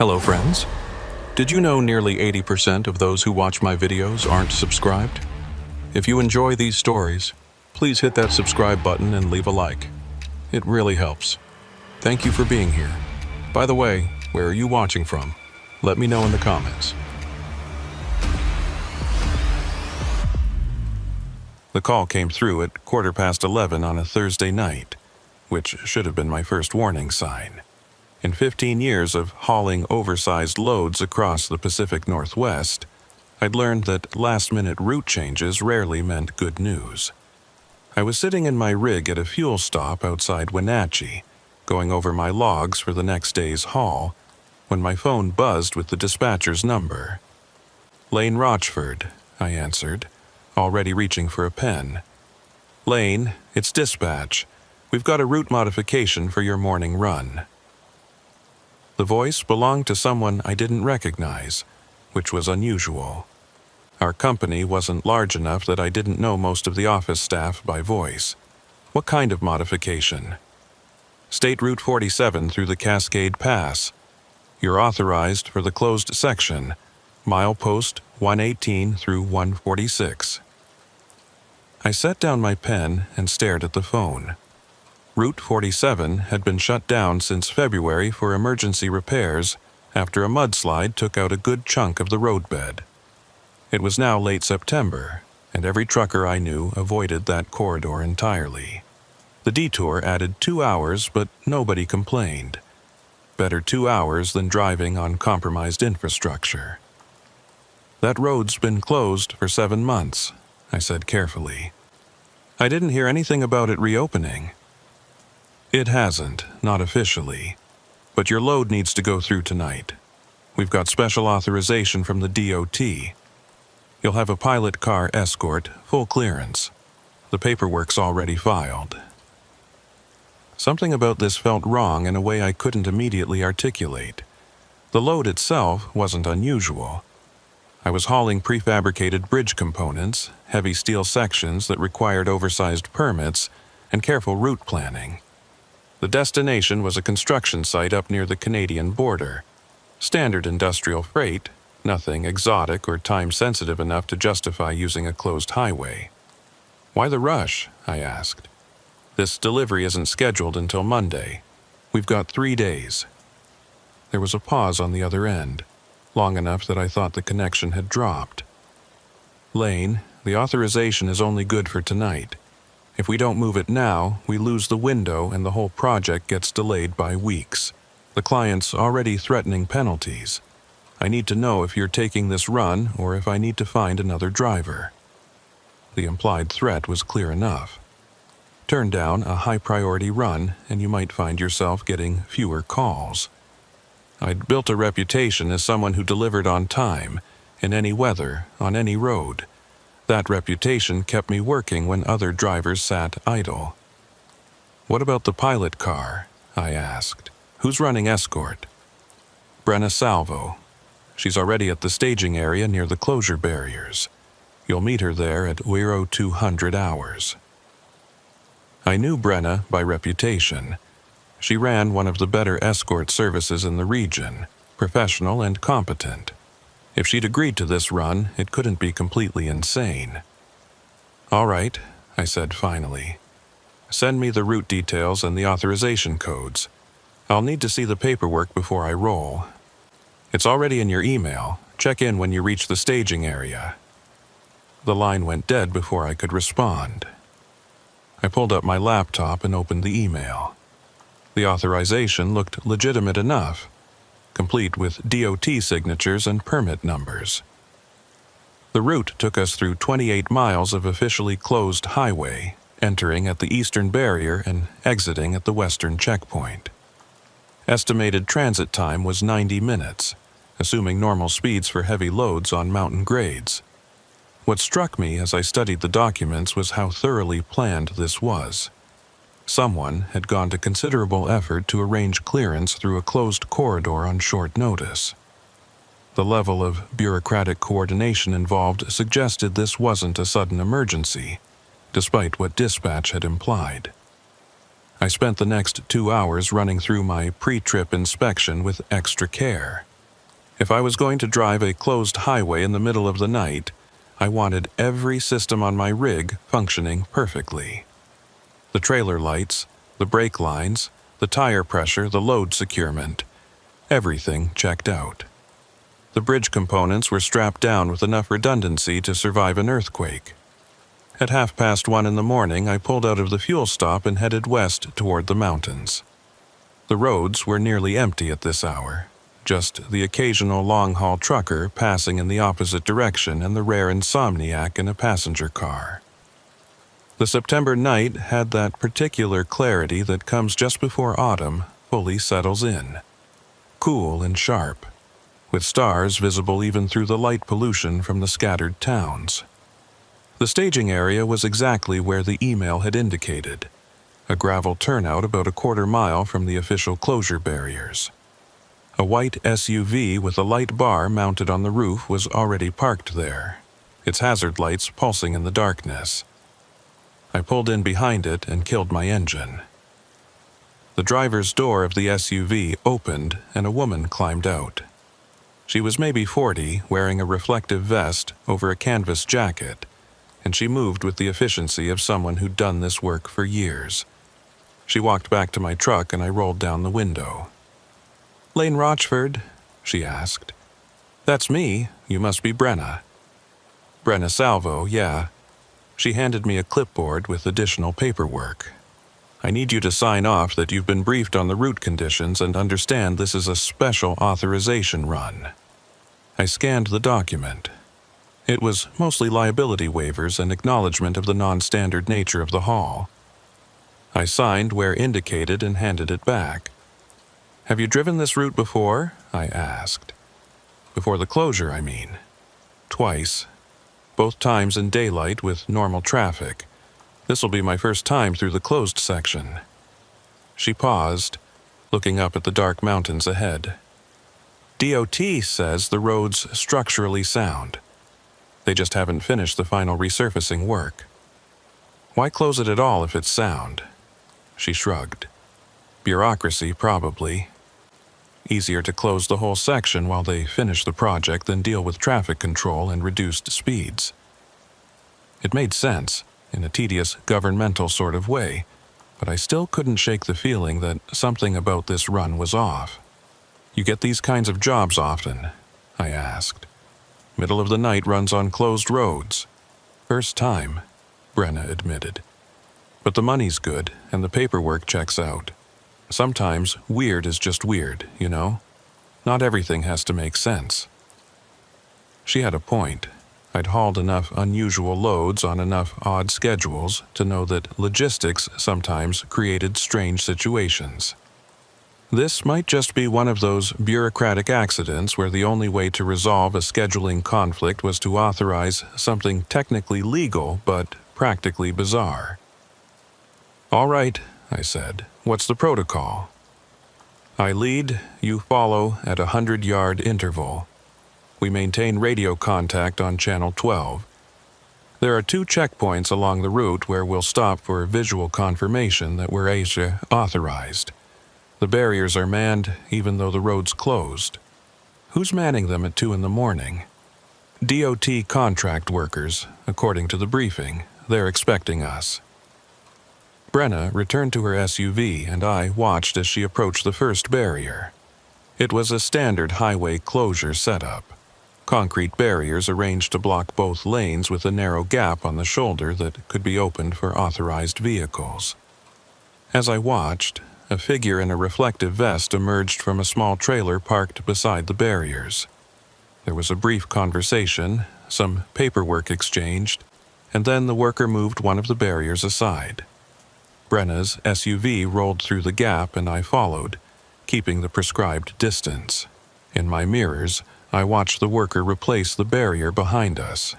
Hello friends. Did you know nearly 80% of those who watch my videos aren't subscribed? If you enjoy these stories, please hit that subscribe button and leave a like. It really helps. Thank you for being here. By the way, where are you watching from? Let me know in the comments. The call came through at 11:15 on a Thursday night, which should have been my first warning sign. In 15 years of hauling oversized loads across the Pacific Northwest, I'd learned that last-minute route changes rarely meant good news. I was sitting in my rig at a fuel stop outside Wenatchee, going over my logs for the next day's haul, when my phone buzzed with the dispatcher's number. "Lane Rochford," I answered, already reaching for a pen. "Lane, it's dispatch. We've got a route modification for your morning run." The voice belonged to someone I didn't recognize, which was unusual. Our company wasn't large enough that I didn't know most of the office staff by voice. "What kind of modification?" "State Route 47 through the Cascade Pass. You're authorized for the closed section, milepost 118 through 146. I set down my pen and stared at the phone. Route 47 had been shut down since February for emergency repairs after a mudslide took out a good chunk of the roadbed. It was now late September, and every trucker I knew avoided that corridor entirely. The detour added 2 hours, but nobody complained. Better 2 hours than driving on compromised infrastructure. "That road's been closed for 7 months, I said carefully. "I didn't hear anything about it reopening." "It hasn't, not officially. But your load needs to go through tonight. We've got special authorization from the DOT. You'll have a pilot car escort, full clearance. The paperwork's already filed." Something about this felt wrong in a way I couldn't immediately articulate. The load itself wasn't unusual. I was hauling prefabricated bridge components, heavy steel sections that required oversized permits, and careful route planning. The destination was a construction site up near the Canadian border. Standard industrial freight, nothing exotic or time-sensitive enough to justify using a closed highway. "Why the rush?" I asked. "This delivery isn't scheduled until Monday. We've got 3 days. There was a pause on the other end, long enough that I thought the connection had dropped. "Lane, the authorization is only good for tonight. If we don't move it now, we lose the window and the whole project gets delayed by weeks. The client's already threatening penalties. I need to know if you're taking this run or if I need to find another driver." The implied threat was clear enough. Turn down a high-priority run and you might find yourself getting fewer calls. I'd built a reputation as someone who delivered on time, in any weather, on any road. That reputation kept me working when other drivers sat idle. "What about the pilot car?" I asked. "Who's running escort?" "Brenna Salvo. She's already at the staging area near the closure barriers. You'll meet her there at 0200 hours. I knew Brenna by reputation. She ran one of the better escort services in the region, professional and competent. If she'd agreed to this run, it couldn't be completely insane. "All right," I said finally. "Send me the route details and the authorization codes. I'll need to see the paperwork before I roll. It's already in your email. Check in when you reach the staging area." The line went dead before I could respond. I pulled up my laptop and opened the email. The authorization looked legitimate enough, complete with DOT signatures and permit numbers. The route took us through 28 miles of officially closed highway, entering at the eastern barrier and exiting at the western checkpoint. Estimated transit time was 90 minutes, assuming normal speeds for heavy loads on mountain grades. What struck me as I studied the documents was how thoroughly planned this was. Someone had gone to considerable effort to arrange clearance through a closed corridor on short notice. The level of bureaucratic coordination involved suggested this wasn't a sudden emergency, despite what dispatch had implied. I spent the next 2 hours running through my pre-trip inspection with extra care. If I was going to drive a closed highway in the middle of the night, I wanted every system on my rig functioning perfectly. The trailer lights, the brake lines, the tire pressure, the load securement. Everything checked out. The bridge components were strapped down with enough redundancy to survive an earthquake. At 1:30 in the morning, I pulled out of the fuel stop and headed west toward the mountains. The roads were nearly empty at this hour, just the occasional long-haul trucker passing in the opposite direction and the rare insomniac in a passenger car. The September night had that particular clarity that comes just before autumn fully settles in. Cool and sharp, with stars visible even through the light pollution from the scattered towns. The staging area was exactly where the email had indicated, a gravel turnout about a quarter mile from the official closure barriers. A white SUV with a light bar mounted on the roof was already parked there, its hazard lights pulsing in the darkness. I pulled in behind it and killed my engine. The driver's door of the SUV opened and a woman climbed out. She was maybe 40, wearing a reflective vest over a canvas jacket, and she moved with the efficiency of someone who'd done this work for years. She walked back to my truck and I rolled down the window. "Lane Rochford?" she asked. "That's me. You must be Brenna." "Brenna Salvo, yeah." She handed me a clipboard with additional paperwork. "I need you to sign off that you've been briefed on the route conditions and understand this is a special authorization run." I scanned the document. It was mostly liability waivers and acknowledgement of the non-standard nature of the haul. I signed where indicated and handed it back. "Have you driven this route before?" I asked. "Before the closure, I mean." "Twice. Both times in daylight with normal traffic. This'll be my first time through the closed section." She paused, looking up at the dark mountains ahead. "DOT says the road's structurally sound. They just haven't finished the final resurfacing work. Why close it at all if it's sound?" She shrugged. "Bureaucracy, probably. Easier to close the whole section while they finish the project than deal with traffic control and reduced speeds." It made sense, in a tedious governmental sort of way, but I still couldn't shake the feeling that something about this run was off. "You get these kinds of jobs often?" I asked. "Middle of the night runs on closed roads." "First time," Brenna admitted. "But the money's good and the paperwork checks out. Sometimes weird is just weird, you know? Not everything has to make sense." She had a point. I'd hauled enough unusual loads on enough odd schedules to know that logistics sometimes created strange situations. This might just be one of those bureaucratic accidents where the only way to resolve a scheduling conflict was to authorize something technically legal but practically bizarre. "All right," I said. "What's the protocol?" "I lead, you follow at a 100-yard interval. We maintain radio contact on Channel 12. There are 2 checkpoints along the route where we'll stop for visual confirmation that we're ASIA authorized. The barriers are manned even though the road's closed." "Who's manning them at 2 in the morning?" "DOT contract workers, according to the briefing. They're expecting us." Brenna returned to her SUV and I watched as she approached the first barrier. It was a standard highway closure setup. Concrete barriers arranged to block both lanes with a narrow gap on the shoulder that could be opened for authorized vehicles. As I watched, a figure in a reflective vest emerged from a small trailer parked beside the barriers. There was a brief conversation, some paperwork exchanged, and then the worker moved one of the barriers aside. Brenna's SUV rolled through the gap and I followed, keeping the prescribed distance. In my mirrors, I watched the worker replace the barrier behind us.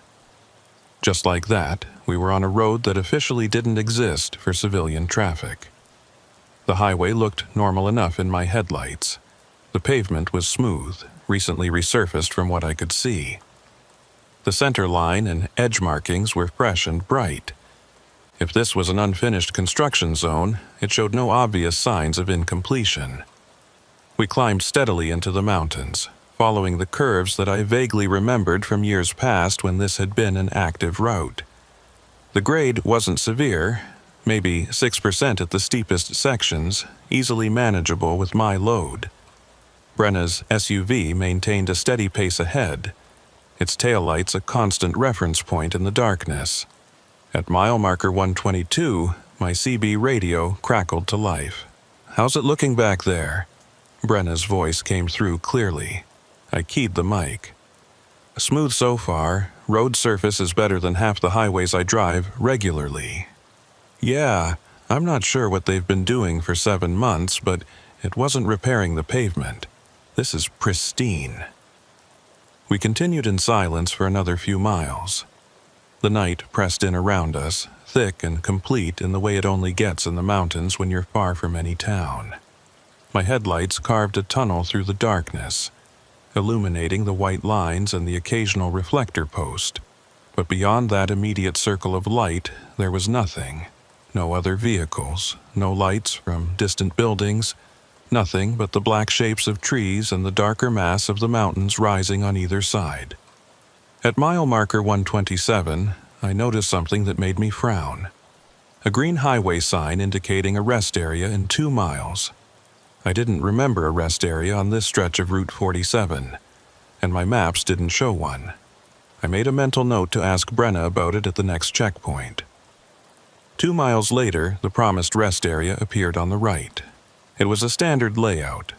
Just like that, we were on a road that officially didn't exist for civilian traffic. The highway looked normal enough in my headlights. The pavement was smooth, recently resurfaced from what I could see. The center line and edge markings were fresh and bright. If this was an unfinished construction zone, it showed no obvious signs of incompletion. We climbed steadily into the mountains, following the curves that I vaguely remembered from years past when this had been an active route. The grade wasn't severe, maybe 6% at the steepest sections, easily manageable with my load. Brenna's SUV maintained a steady pace ahead, its taillights a constant reference point in the darkness. At mile marker 122, my CB radio crackled to life. "How's it looking back there?" Brenna's voice came through clearly. I keyed the mic. "Smooth so far. Road surface is better than half the highways I drive regularly." "Yeah, I'm not sure what they've been doing for 7 months, but it wasn't repairing the pavement. This is pristine." We continued in silence for another few miles. The night pressed in around us, thick and complete in the way it only gets in the mountains when you're far from any town. My headlights carved a tunnel through the darkness, illuminating the white lines and the occasional reflector post. But beyond that immediate circle of light, there was nothing. No other vehicles, no lights from distant buildings, nothing but the black shapes of trees and the darker mass of the mountains rising on either side. At mile marker 127, I noticed something that made me frown. A green highway sign indicating a rest area in 2 miles. I didn't remember a rest area on this stretch of Route 47, and my maps didn't show one. I made a mental note to ask Brenna about it at the next checkpoint. 2 miles later, the promised rest area appeared on the right. It was a standard layout.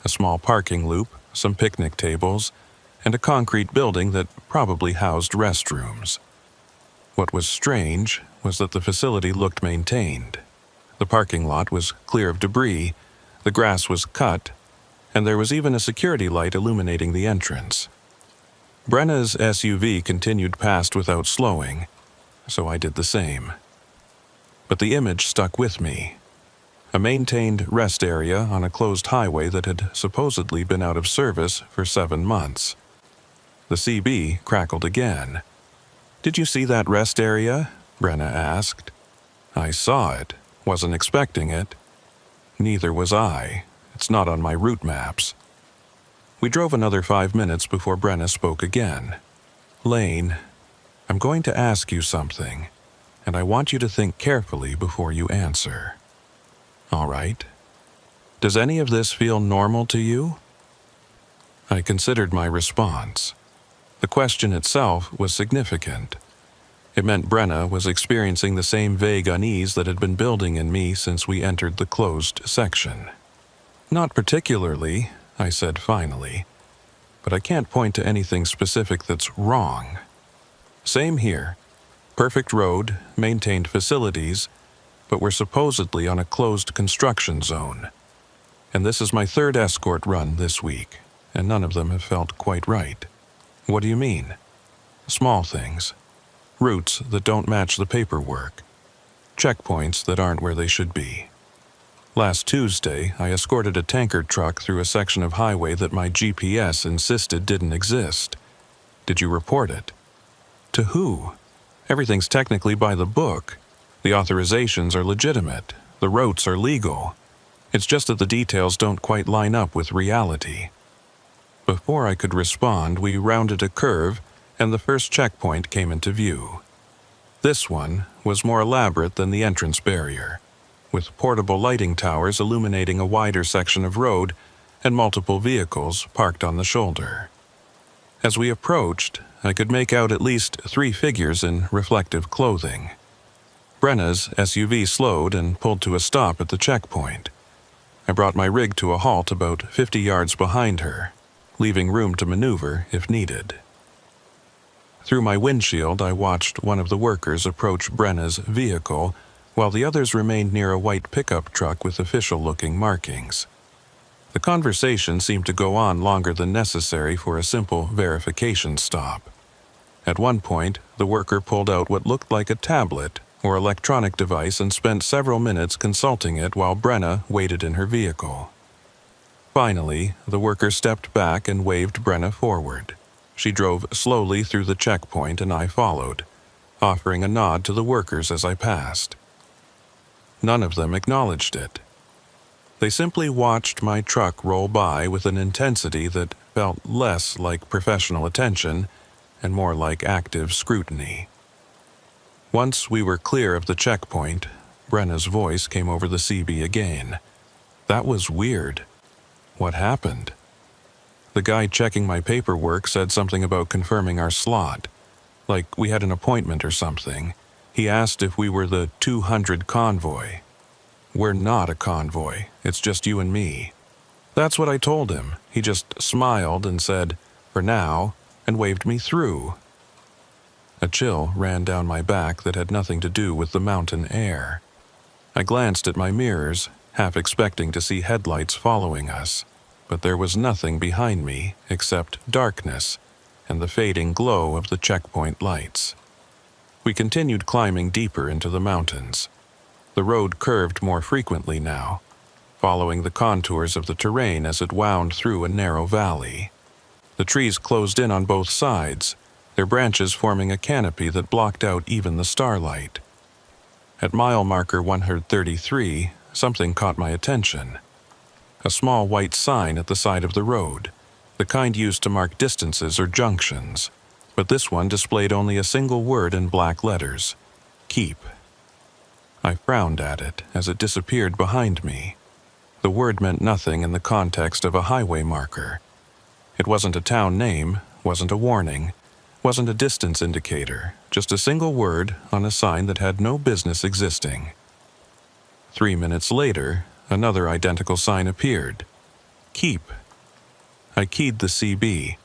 A small parking loop, some picnic tables, and a concrete building that probably housed restrooms. What was strange was that the facility looked maintained. The parking lot was clear of debris, the grass was cut, and there was even a security light illuminating the entrance. Brenna's SUV continued past without slowing, so I did the same. But the image stuck with me. A maintained rest area on a closed highway that had supposedly been out of service for 7 months. The CB crackled again. "Did you see that rest area?" Brenna asked. "I saw it. Wasn't expecting it." "Neither was I. It's not on my route maps." We drove another 5 minutes before Brenna spoke again. "Lane, I'm going to ask you something, and I want you to think carefully before you answer." "All right. Does any of this feel normal to you?" I considered my response. The question itself was significant. It meant Brenna was experiencing the same vague unease that had been building in me since we entered the closed section. "Not particularly," I said finally, "but I can't point to anything specific that's wrong. Same here. Perfect road, maintained facilities, but we're supposedly on a closed construction zone. And this is my 3rd escort run this week, and none of them have felt quite right." "What do you mean?" "Small things. Routes that don't match the paperwork. Checkpoints that aren't where they should be. Last Tuesday, I escorted a tanker truck through a section of highway that my GPS insisted didn't exist. Did you report it?" "To who? Everything's technically by the book. The authorizations are legitimate. The routes are legal. It's just that the details don't quite line up with reality." Before I could respond, we rounded a curve, and the first checkpoint came into view. This one was more elaborate than the entrance barrier, with portable lighting towers illuminating a wider section of road and multiple vehicles parked on the shoulder. As we approached, I could make out at least 3 figures in reflective clothing. Brenna's SUV slowed and pulled to a stop at the checkpoint. I brought my rig to a halt about 50 yards behind her, leaving room to maneuver if needed. Through my windshield, I watched one of the workers approach Brenna's vehicle, while the others remained near a white pickup truck with official-looking markings. The conversation seemed to go on longer than necessary for a simple verification stop. At one point, the worker pulled out what looked like a tablet or electronic device and spent several minutes consulting it while Brenna waited in her vehicle. Finally, the worker stepped back and waved Brenna forward. She drove slowly through the checkpoint and I followed, offering a nod to the workers as I passed. None of them acknowledged it. They simply watched my truck roll by with an intensity that felt less like professional attention and more like active scrutiny. Once we were clear of the checkpoint, Brenna's voice came over the CB again. That was weird. What happened? The guy checking my paperwork said something about confirming our slot, like we had an appointment or something. He asked if we were the 200 convoy. We're not a convoy, it's just you and me. That's what I told him. He just smiled and said, "For now," and waved me through. A chill ran down my back that had nothing to do with the mountain air. I glanced at my mirrors, half expecting to see headlights following us, but there was nothing behind me except darkness and the fading glow of the checkpoint lights. We continued climbing deeper into the mountains. The road curved more frequently now, following the contours of the terrain as it wound through a narrow valley. The trees closed in on both sides, their branches forming a canopy that blocked out even the starlight. At mile marker 133, something caught my attention. A small white sign at the side of the road, the kind used to mark distances or junctions, but this one displayed only a single word in black letters: "Keep." I frowned at it as it disappeared behind me. The word meant nothing in the context of a highway marker. It wasn't a town name, wasn't a warning, wasn't a distance indicator, just a single word on a sign that had no business existing. 3 minutes later, another identical sign appeared. "Keep." I keyed the CB.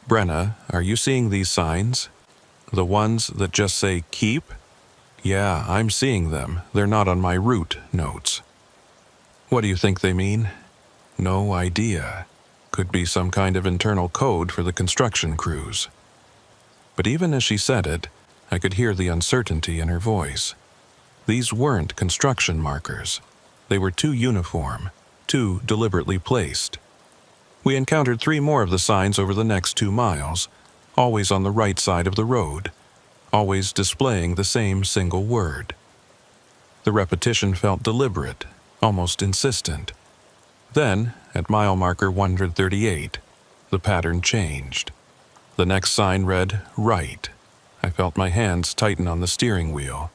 "Brenna, are you seeing these signs? The ones that just say keep?" "Yeah, I'm seeing them. They're not on my route notes." "What do you think they mean?" "No idea. Could be some kind of internal code for the construction crews." But even as she said it, I could hear the uncertainty in her voice. These weren't construction markers. They were too uniform, too deliberately placed. We encountered 3 more of the signs over the next 2 miles, always on the right side of the road, always displaying the same single word. The repetition felt deliberate, almost insistent. Then, at mile marker 138, the pattern changed. The next sign read, "Right." I felt my hands tighten on the steering wheel.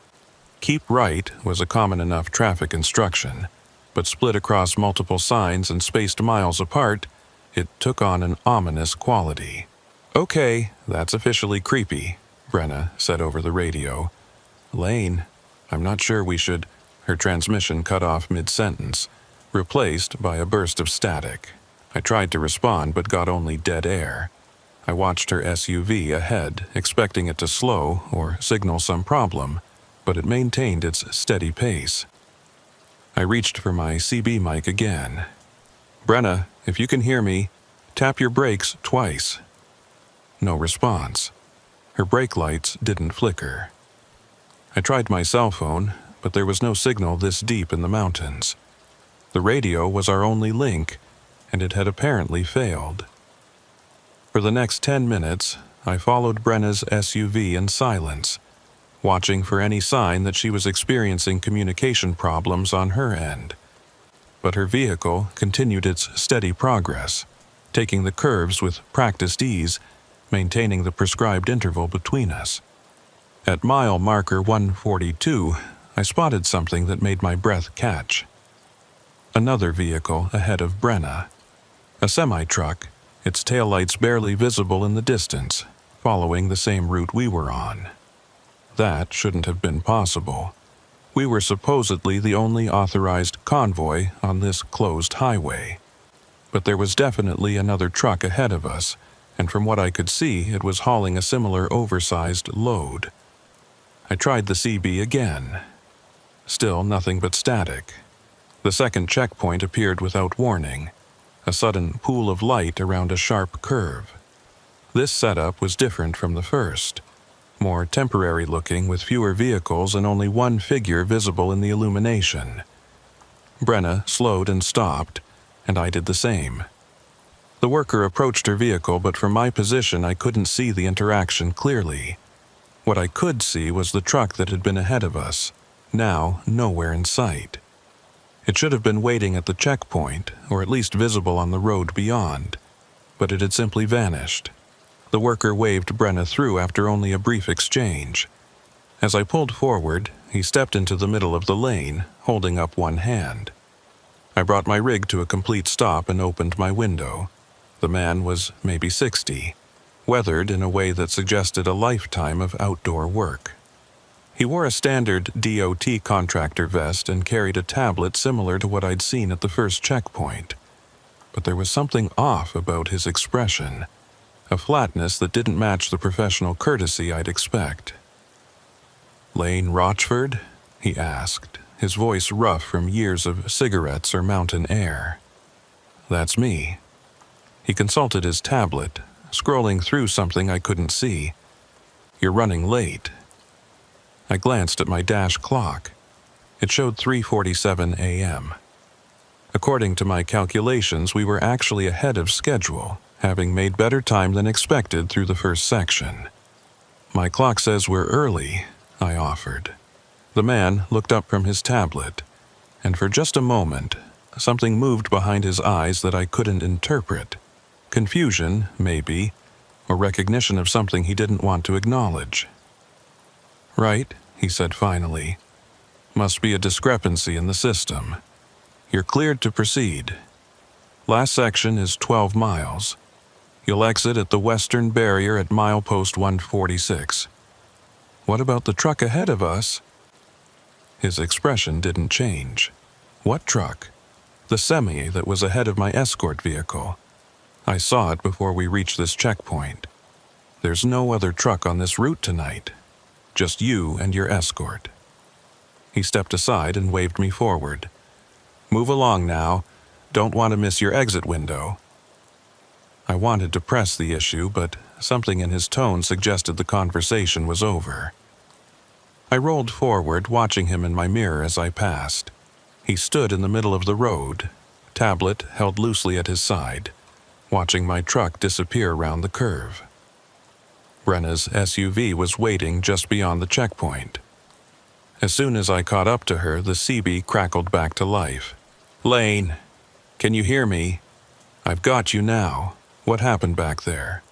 "Keep right" was a common enough traffic instruction, but split across multiple signs and spaced miles apart, it took on an ominous quality. "Okay, that's officially creepy," Brenna said over the radio. "Lane, I'm not sure we should—" Her transmission cut off mid-sentence, replaced by a burst of static. I tried to respond but got only dead air. I watched her SUV ahead, expecting it to slow or signal some problem, but it maintained its steady pace. I reached for my CB mic again. "Brenna, if you can hear me, tap your brakes twice." No response. Her brake lights didn't flicker. I tried my cell phone, but there was no signal this deep in the mountains. The radio was our only link, and it had apparently failed. For the next 10 minutes, I followed Brenna's SUV in silence, watching for any sign that she was experiencing communication problems on her end. But her vehicle continued its steady progress, taking the curves with practiced ease, maintaining the prescribed interval between us. At mile marker 142, I spotted something that made my breath catch. Another vehicle ahead of Brenna. A semi-truck, its taillights barely visible in the distance, following the same route we were on. That shouldn't have been possible. We were supposedly the only authorized convoy on this closed highway. But there was definitely another truck ahead of us, and from what I could see, it was hauling a similar oversized load. I tried the CB again. Still nothing but static. The second checkpoint appeared without warning, a sudden pool of light around a sharp curve. This setup was different from the first, more temporary looking with fewer vehicles and only one figure visible in the illumination. Brenna slowed and stopped, and I did the same. The worker approached her vehicle, but from my position I couldn't see the interaction clearly. What I could see was the truck that had been ahead of us, now nowhere in sight. It should have been waiting at the checkpoint, or at least visible on the road beyond, but it had simply vanished. The worker waved Brenna through after only a brief exchange. As I pulled forward, he stepped into the middle of the lane, holding up one hand. I brought my rig to a complete stop and opened my window. The man was maybe 60, weathered in a way that suggested a lifetime of outdoor work. He wore a standard DOT contractor vest and carried a tablet similar to what I'd seen at the first checkpoint. But there was something off about his expression, a flatness that didn't match the professional courtesy I'd expect. "Lane Rochford?" he asked, his voice rough from years of cigarettes or mountain air. "That's me." He consulted his tablet, scrolling through something I couldn't see. "You're running late." I glanced at my dash clock. It showed 3:47 a.m. According to my calculations, we were actually ahead of schedule, having made better time than expected through the first section. "My clock says we're early," I offered. The man looked up from his tablet, and for just a moment, something moved behind his eyes that I couldn't interpret. Confusion, maybe, or recognition of something he didn't want to acknowledge. "Right," he said finally. "Must be a discrepancy in the system. You're cleared to proceed. Last section is 12 miles. You'll exit at the western barrier at milepost 146. What about the truck ahead of us?" His expression didn't change. What truck? The semi that was ahead of my escort vehicle. I saw it before we reached this checkpoint. There's no other truck on this route tonight. Just you and your escort. He stepped aside and waved me forward. "Move along now. Don't want to miss your exit window." I wanted to press the issue, but something in his tone suggested the conversation was over. I rolled forward, watching him in my mirror as I passed. He stood in the middle of the road, tablet held loosely at his side, watching my truck disappear around the curve. Brenna's SUV was waiting just beyond the checkpoint. As soon as I caught up to her, the CB crackled back to life. "Lane, can you hear me? I've got you now. What happened back there?"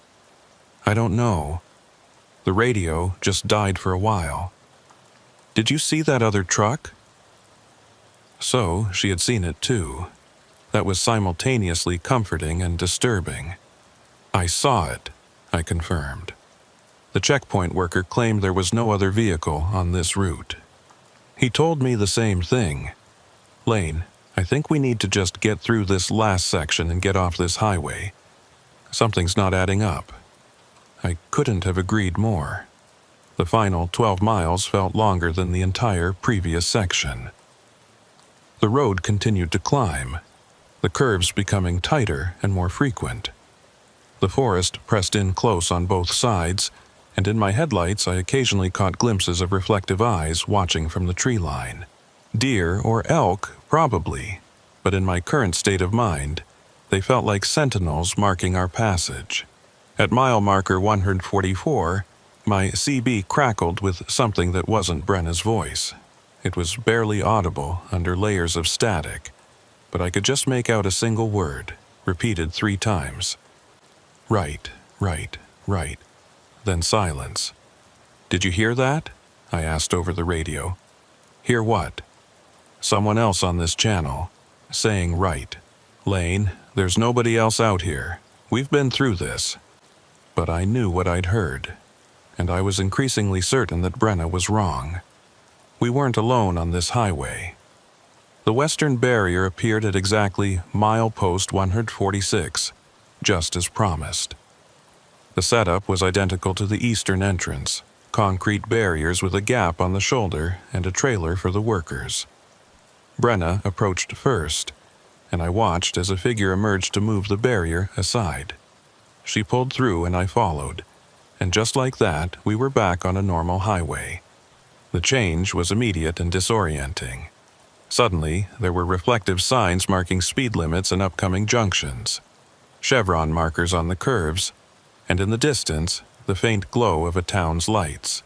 "I don't know. The radio just died for a while." "Did you see that other truck?" So she had seen it too. That was simultaneously comforting and disturbing. "I saw it," I confirmed. The checkpoint worker claimed there was no other vehicle on this route. He told me the same thing. "Lane, I think we need to just get through this last section and get off this highway. Something's not adding up." I couldn't have agreed more. The final 12 miles felt longer than the entire previous section. The road continued to climb, the curves becoming tighter and more frequent. The forest pressed in close on both sides, and in my headlights I occasionally caught glimpses of reflective eyes watching from the tree line. Deer or elk, probably, but in my current state of mind, they felt like sentinels marking our passage. At mile marker 144, my CB crackled with something that wasn't Brenna's voice. It was barely audible under layers of static, but I could just make out a single word, repeated 3 times. "Right, right, right." Then silence. "Did you hear that?" I asked over the radio. "Hear what?" "Someone else on this channel, saying right. Lane, there's nobody else out here. We've been through this." But I knew what I'd heard, and I was increasingly certain that Brenna was wrong. We weren't alone on this highway. The western barrier appeared at exactly milepost 146, just as promised. The setup was identical to the eastern entrance, concrete barriers with a gap on the shoulder and a trailer for the workers. Brenna approached first, and I watched as a figure emerged to move the barrier aside. She pulled through and I followed, and just like that, we were back on a normal highway. The change was immediate and disorienting. Suddenly, there were reflective signs marking speed limits and upcoming junctions, chevron markers on the curves, and in the distance, the faint glow of a town's lights.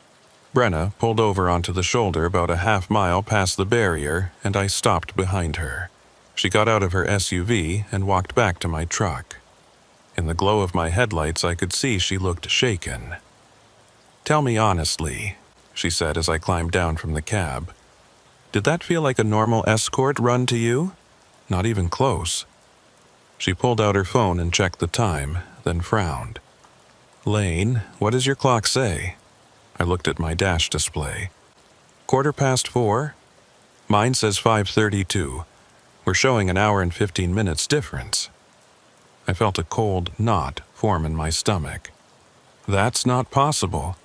Brenna pulled over onto the shoulder about a half-mile past the barrier, and I stopped behind her. She got out of her SUV and walked back to my truck. In the glow of my headlights, I could see she looked shaken. "Tell me honestly," she said as I climbed down from the cab. "Did that feel like a normal escort run to you? Not even close." She pulled out her phone and checked the time, then frowned. "Lane, what does your clock say?" I looked at my dash display. 4:15? Mine says 5:32. We're showing an hour and 15 minutes difference. I felt a cold knot form in my stomach. "That's not possible.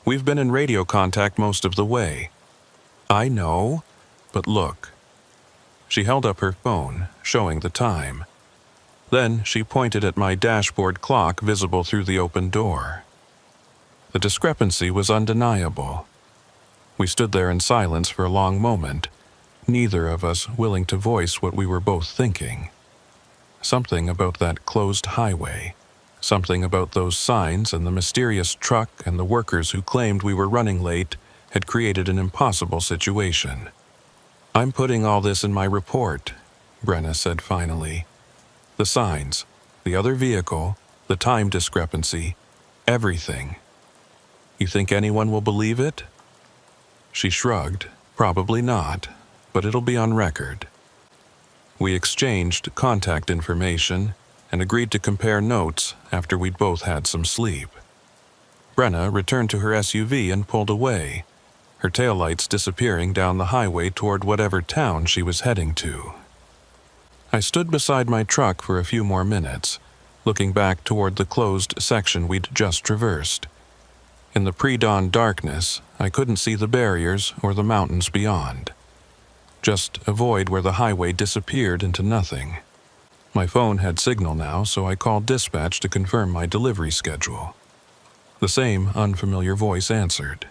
We've been in radio contact most of the way." "I know, but look." She held up her phone, showing the time. Then she pointed at my dashboard clock visible through the open door. The discrepancy was undeniable. We stood there in silence for a long moment, neither of us willing to voice what we were both thinking. Something about that closed highway, something about those signs and the mysterious truck and the workers who claimed we were running late had created an impossible situation. "I'm putting all this in my report," Brenna said finally. "The signs, the other vehicle, the time discrepancy, everything. You think anyone will believe it?" She shrugged. "Probably not, but it'll be on record." We exchanged contact information and agreed to compare notes after we'd both had some sleep. Brenna returned to her SUV and pulled away, her taillights disappearing down the highway toward whatever town she was heading to. I stood beside my truck for a few more minutes, looking back toward the closed section we'd just traversed. In the pre-dawn darkness, I couldn't see the barriers or the mountains beyond. Just a void where the highway disappeared into nothing. My phone had signal now, so I called dispatch to confirm my delivery schedule. The same unfamiliar voice answered.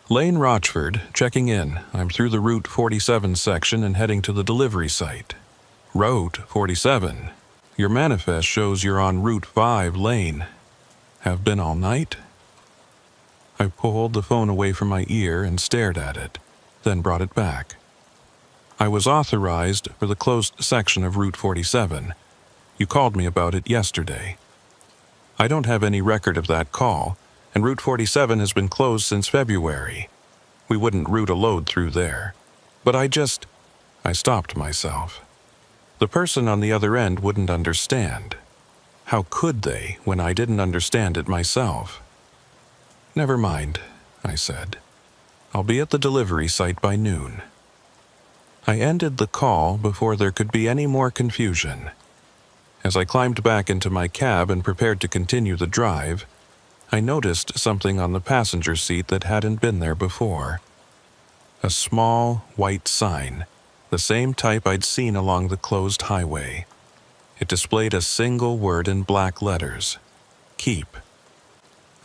"Lane Rochford, checking in. I'm through the Route 47 section and heading to the delivery site." "Route 47? Your manifest shows you're on Route 5, Lane. Have been all night?" I pulled the phone away from my ear and stared at it, then brought it back. "I was authorized for the closed section of Route 47. You called me about it yesterday." "I don't have any record of that call, and Route 47 has been closed since February. We wouldn't route a load through there. But I stopped myself. The person on the other end wouldn't understand. How could they when I didn't understand it myself? "Never mind," I said. "I'll be at the delivery site by noon." I ended the call before there could be any more confusion. As I climbed back into my cab and prepared to continue the drive, I noticed something on the passenger seat that hadn't been there before. A small, white sign, the same type I'd seen along the closed highway. It displayed a single word in black letters: "Keep."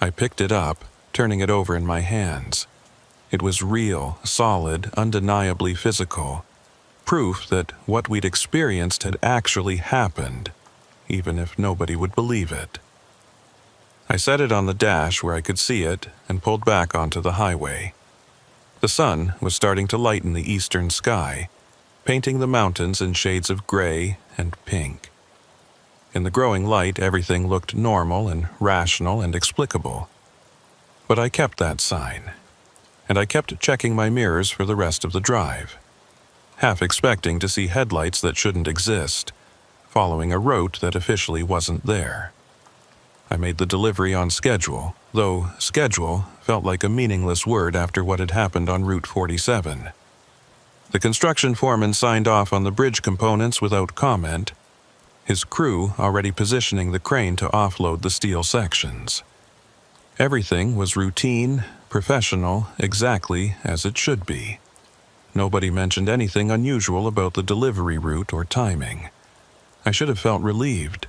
I picked it up, turning it over in my hands. It was real, solid, undeniably physical. Proof that what we'd experienced had actually happened, even if nobody would believe it. I set it on the dash where I could see it and pulled back onto the highway. The sun was starting to lighten the eastern sky, painting the mountains in shades of gray and pink. In the growing light, everything looked normal and rational and explicable. But I kept that sign, and I kept checking my mirrors for the rest of the drive, half expecting to see headlights that shouldn't exist, following a route that officially wasn't there. I made the delivery on schedule, though schedule felt like a meaningless word after what had happened on Route 47. The construction foreman signed off on the bridge components without comment, his crew already positioning the crane to offload the steel sections. Everything was routine, professional, exactly as it should be. Nobody mentioned anything unusual about the delivery route or timing. I should have felt relieved.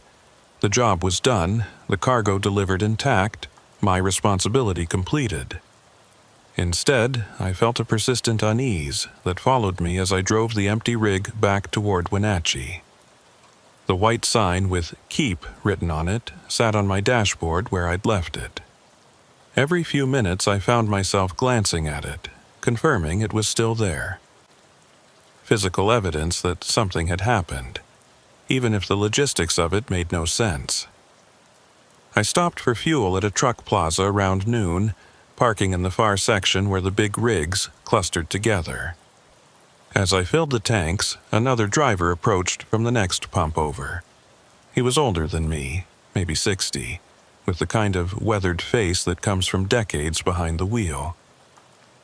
The job was done, the cargo delivered intact, my responsibility completed. Instead, I felt a persistent unease that followed me as I drove the empty rig back toward Wenatchee. The white sign with "Keep" written on it sat on my dashboard where I'd left it. Every few minutes I found myself glancing at it, confirming it was still there. Physical evidence that something had happened, even if the logistics of it made no sense. I stopped for fuel at a truck plaza around noon, parking in the far section where the big rigs clustered together. As I filled the tanks, another driver approached from the next pump over. He was older than me, maybe 60, with the kind of weathered face that comes from decades behind the wheel.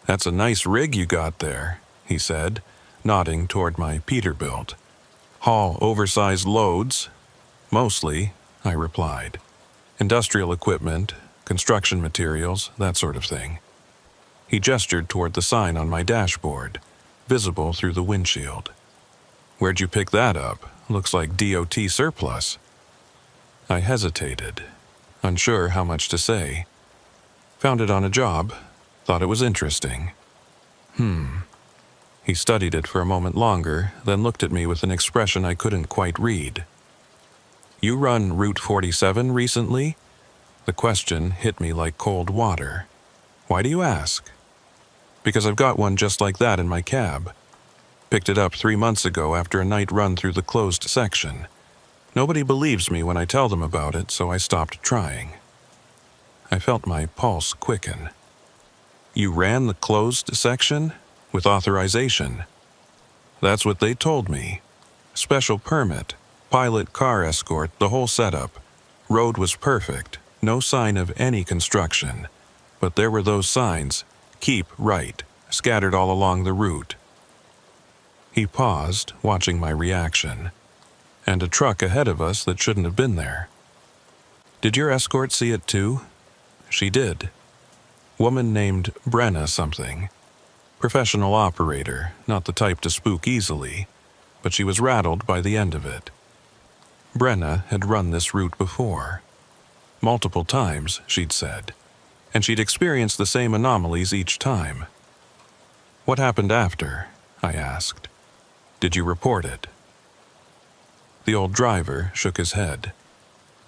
"That's a nice rig you got there," he said, nodding toward my Peterbilt. "Haul oversized loads?" "Mostly," I replied. "Industrial equipment, construction materials, that sort of thing." He gestured toward the sign on my dashboard, visible through the windshield. "Where'd you pick that up? Looks like DOT surplus." I hesitated, unsure how much to say. "Found it on a job. Thought it was interesting." He studied it for a moment longer, then looked at me with an expression I couldn't quite read. "You run Route 47 recently?" The question hit me like cold water. "Why do you ask?" "Because I've got one just like that in my cab. Picked it up 3 months ago after a night run through the closed section. Nobody believes me when I tell them about it, so I stopped trying." I felt my pulse quicken. "You ran the closed section? With authorization?" "That's what they told me. Special permit, pilot car escort, the whole setup. Road was perfect, no sign of any construction. But there were those signs, 'Keep right,' scattered all along the route." He paused, watching my reaction. "And a truck ahead of us that shouldn't have been there." "Did your escort see it too?" "She did. Woman named Brenna something. Professional operator, not the type to spook easily, but she was rattled by the end of it. Brenna had run this route before. Multiple times, she'd said, and she'd experienced the same anomalies each time." "What happened after?" I asked. "Did you report it?" The old driver shook his head.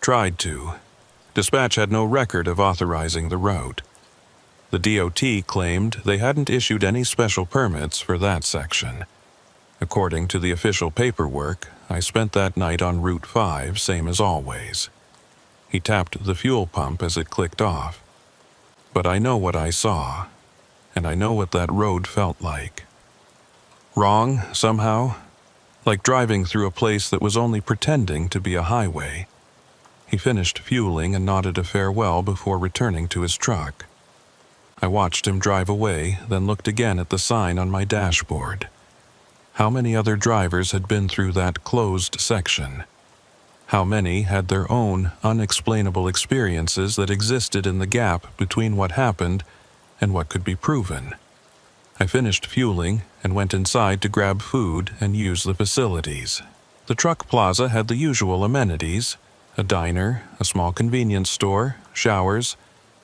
"Tried to. Dispatch had no record of authorizing the route. The DOT claimed they hadn't issued any special permits for that section. According to the official paperwork, I spent that night on Route 5, same as always." He tapped the fuel pump as it clicked off. "But I know what I saw, and I know what that road felt like. Wrong, somehow, like driving through a place that was only pretending to be a highway." He finished fueling and nodded a farewell before returning to his truck. I watched him drive away, then looked again at the sign on my dashboard. How many other drivers had been through that closed section? How many had their own unexplainable experiences that existed in the gap between what happened and what could be proven? I finished fueling and went inside to grab food and use the facilities. The truck plaza had the usual amenities: a diner, a small convenience store, showers,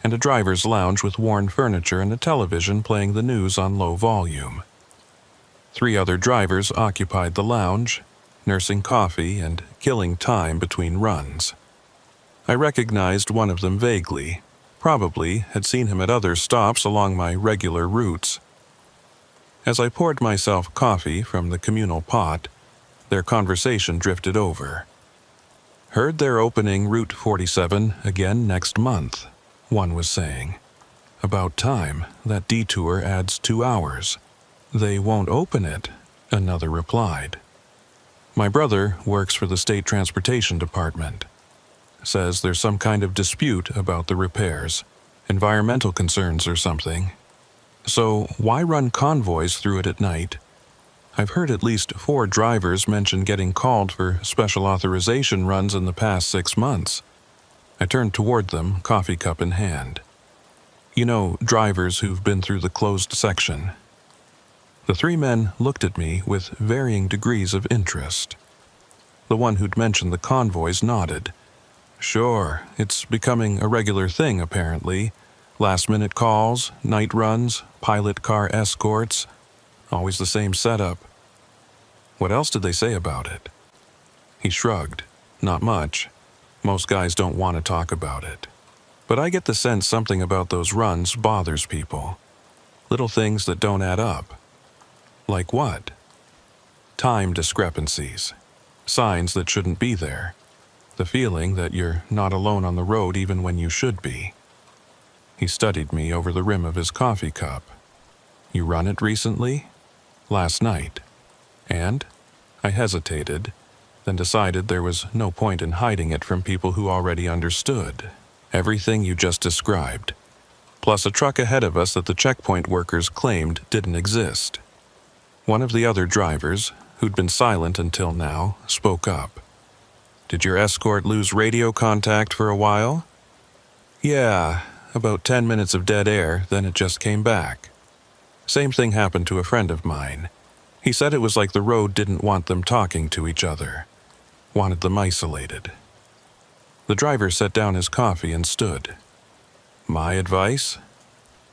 and a driver's lounge with worn furniture and a television playing the news on low volume. 3 other drivers occupied the lounge, nursing coffee and killing time between runs. I recognized one of them vaguely, probably had seen him at other stops along my regular routes. As I poured myself coffee from the communal pot, their conversation drifted over. "Heard they're opening Route 47 again next month," one was saying. "About time, that detour adds 2 hours. "They won't open it," another replied. "My brother works for the state transportation department. Says there's some kind of dispute about the repairs, environmental concerns or something. So why run convoys through it at night? I've heard at least 4 drivers mention getting called for special authorization runs in the past 6 months. I turned toward them, coffee cup in hand. "You know, drivers who've been through the closed section." The 3 men looked at me with varying degrees of interest. The one who'd mentioned the convoys nodded. "Sure, it's becoming a regular thing, apparently. Last-minute calls, night runs, pilot car escorts. Always the same setup." "What else did they say about it?" He shrugged. "Not much. Most guys don't want to talk about it." But I get the sense something about those runs bothers people. Little things that don't add up. Like what? Time discrepancies. Signs that shouldn't be there. The feeling that you're not alone on the road even when you should be. He studied me over the rim of his coffee cup. You run it recently? Last night. And? I hesitated, then decided there was no point in hiding it from people who already understood. Everything you just described. Plus a truck ahead of us that the checkpoint workers claimed didn't exist. One of the other drivers, who'd been silent until now, spoke up. Did your escort lose radio contact for a while? Yeah, about 10 minutes of dead air, then it just came back. Same thing happened to a friend of mine. He said it was like the road didn't want them talking to each other. Wanted them isolated. The driver set down his coffee and stood. My advice?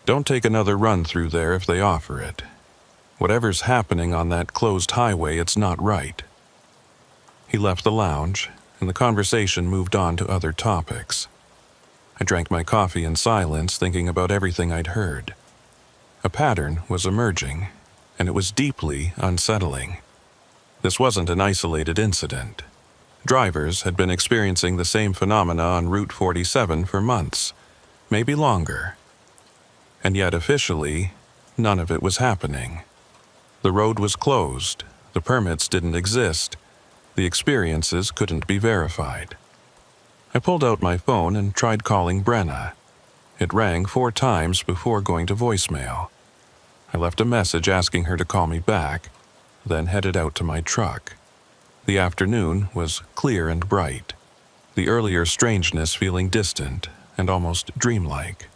Don't take another run through there if they offer it. Whatever's happening on that closed highway, it's not right. He left the lounge, and the conversation moved on to other topics. I drank my coffee in silence, thinking about everything I'd heard. A pattern was emerging, and it was deeply unsettling. This wasn't an isolated incident. Drivers had been experiencing the same phenomena on Route 47 for months, maybe longer. And yet officially, none of it was happening. The road was closed, the permits didn't exist, the experiences couldn't be verified. I pulled out my phone and tried calling Brenna. It rang 4 times before going to voicemail. I left a message asking her to call me back, then headed out to my truck. The afternoon was clear and bright, the earlier strangeness feeling distant and almost dreamlike.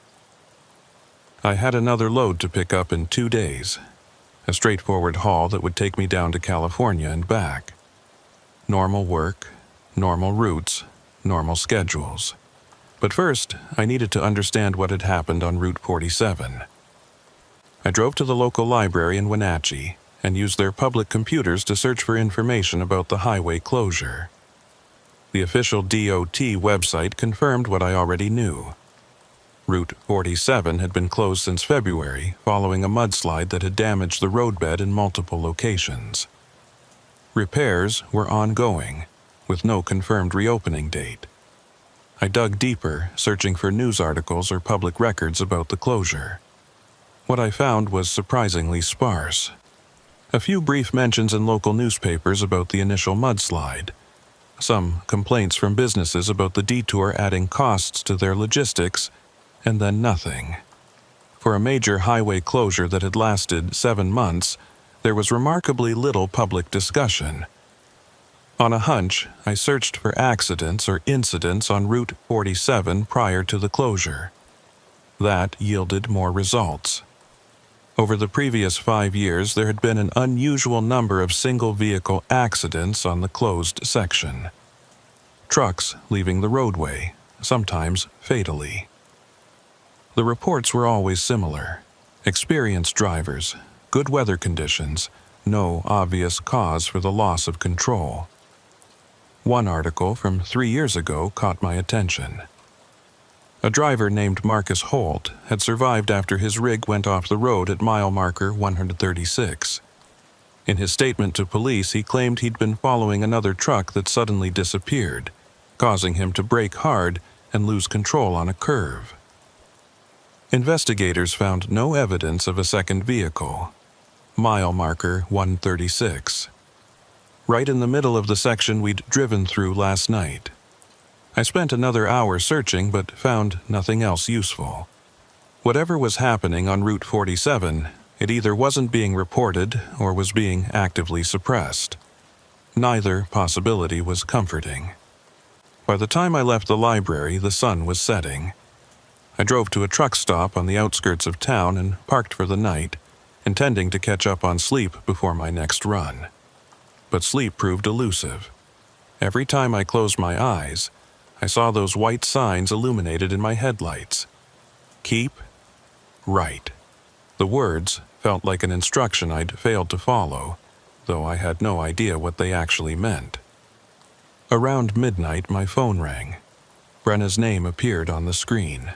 I had another load to pick up in 2 days, a straightforward haul that would take me down to California and back. Normal work, normal routes, normal schedules. But first, I needed to understand what had happened on Route 47. I drove to the local library in Wenatchee and used their public computers to search for information about the highway closure. The official DOT website confirmed what I already knew. Route 47 had been closed since February following a mudslide that had damaged the roadbed in multiple locations. Repairs were ongoing, with no confirmed reopening date. I dug deeper, searching for news articles or public records about the closure. What I found was surprisingly sparse. A few brief mentions in local newspapers about the initial mudslide. Some complaints from businesses about the detour adding costs to their logistics, and then nothing. For a major highway closure that had lasted 7 months, there was remarkably little public discussion. On a hunch, I searched for accidents or incidents on Route 47 prior to the closure. That yielded more results. Over the previous 5 years, there had been an unusual number of single-vehicle accidents on the closed section. Trucks leaving the roadway, sometimes fatally. The reports were always similar. Experienced drivers, good weather conditions, no obvious cause for the loss of control. One article from 3 years ago caught my attention. A driver named Marcus Holt had survived after his rig went off the road at mile marker 136. In his statement to police, he claimed he'd been following another truck that suddenly disappeared, causing him to brake hard and lose control on a curve. Investigators found no evidence of a second vehicle. Mile marker 136. Right in the middle of the section we'd driven through last night. I spent another hour searching but found nothing else useful. Whatever was happening on Route 47, it either wasn't being reported or was being actively suppressed. Neither possibility was comforting. By the time I left the library, the sun was setting. I drove to a truck stop on the outskirts of town and parked for the night, intending to catch up on sleep before my next run. But sleep proved elusive. Every time I closed my eyes, I saw those white signs illuminated in my headlights. Keep right. The words felt like an instruction I'd failed to follow, though I had no idea what they actually meant. Around midnight, my phone rang. Brenna's name appeared on the screen.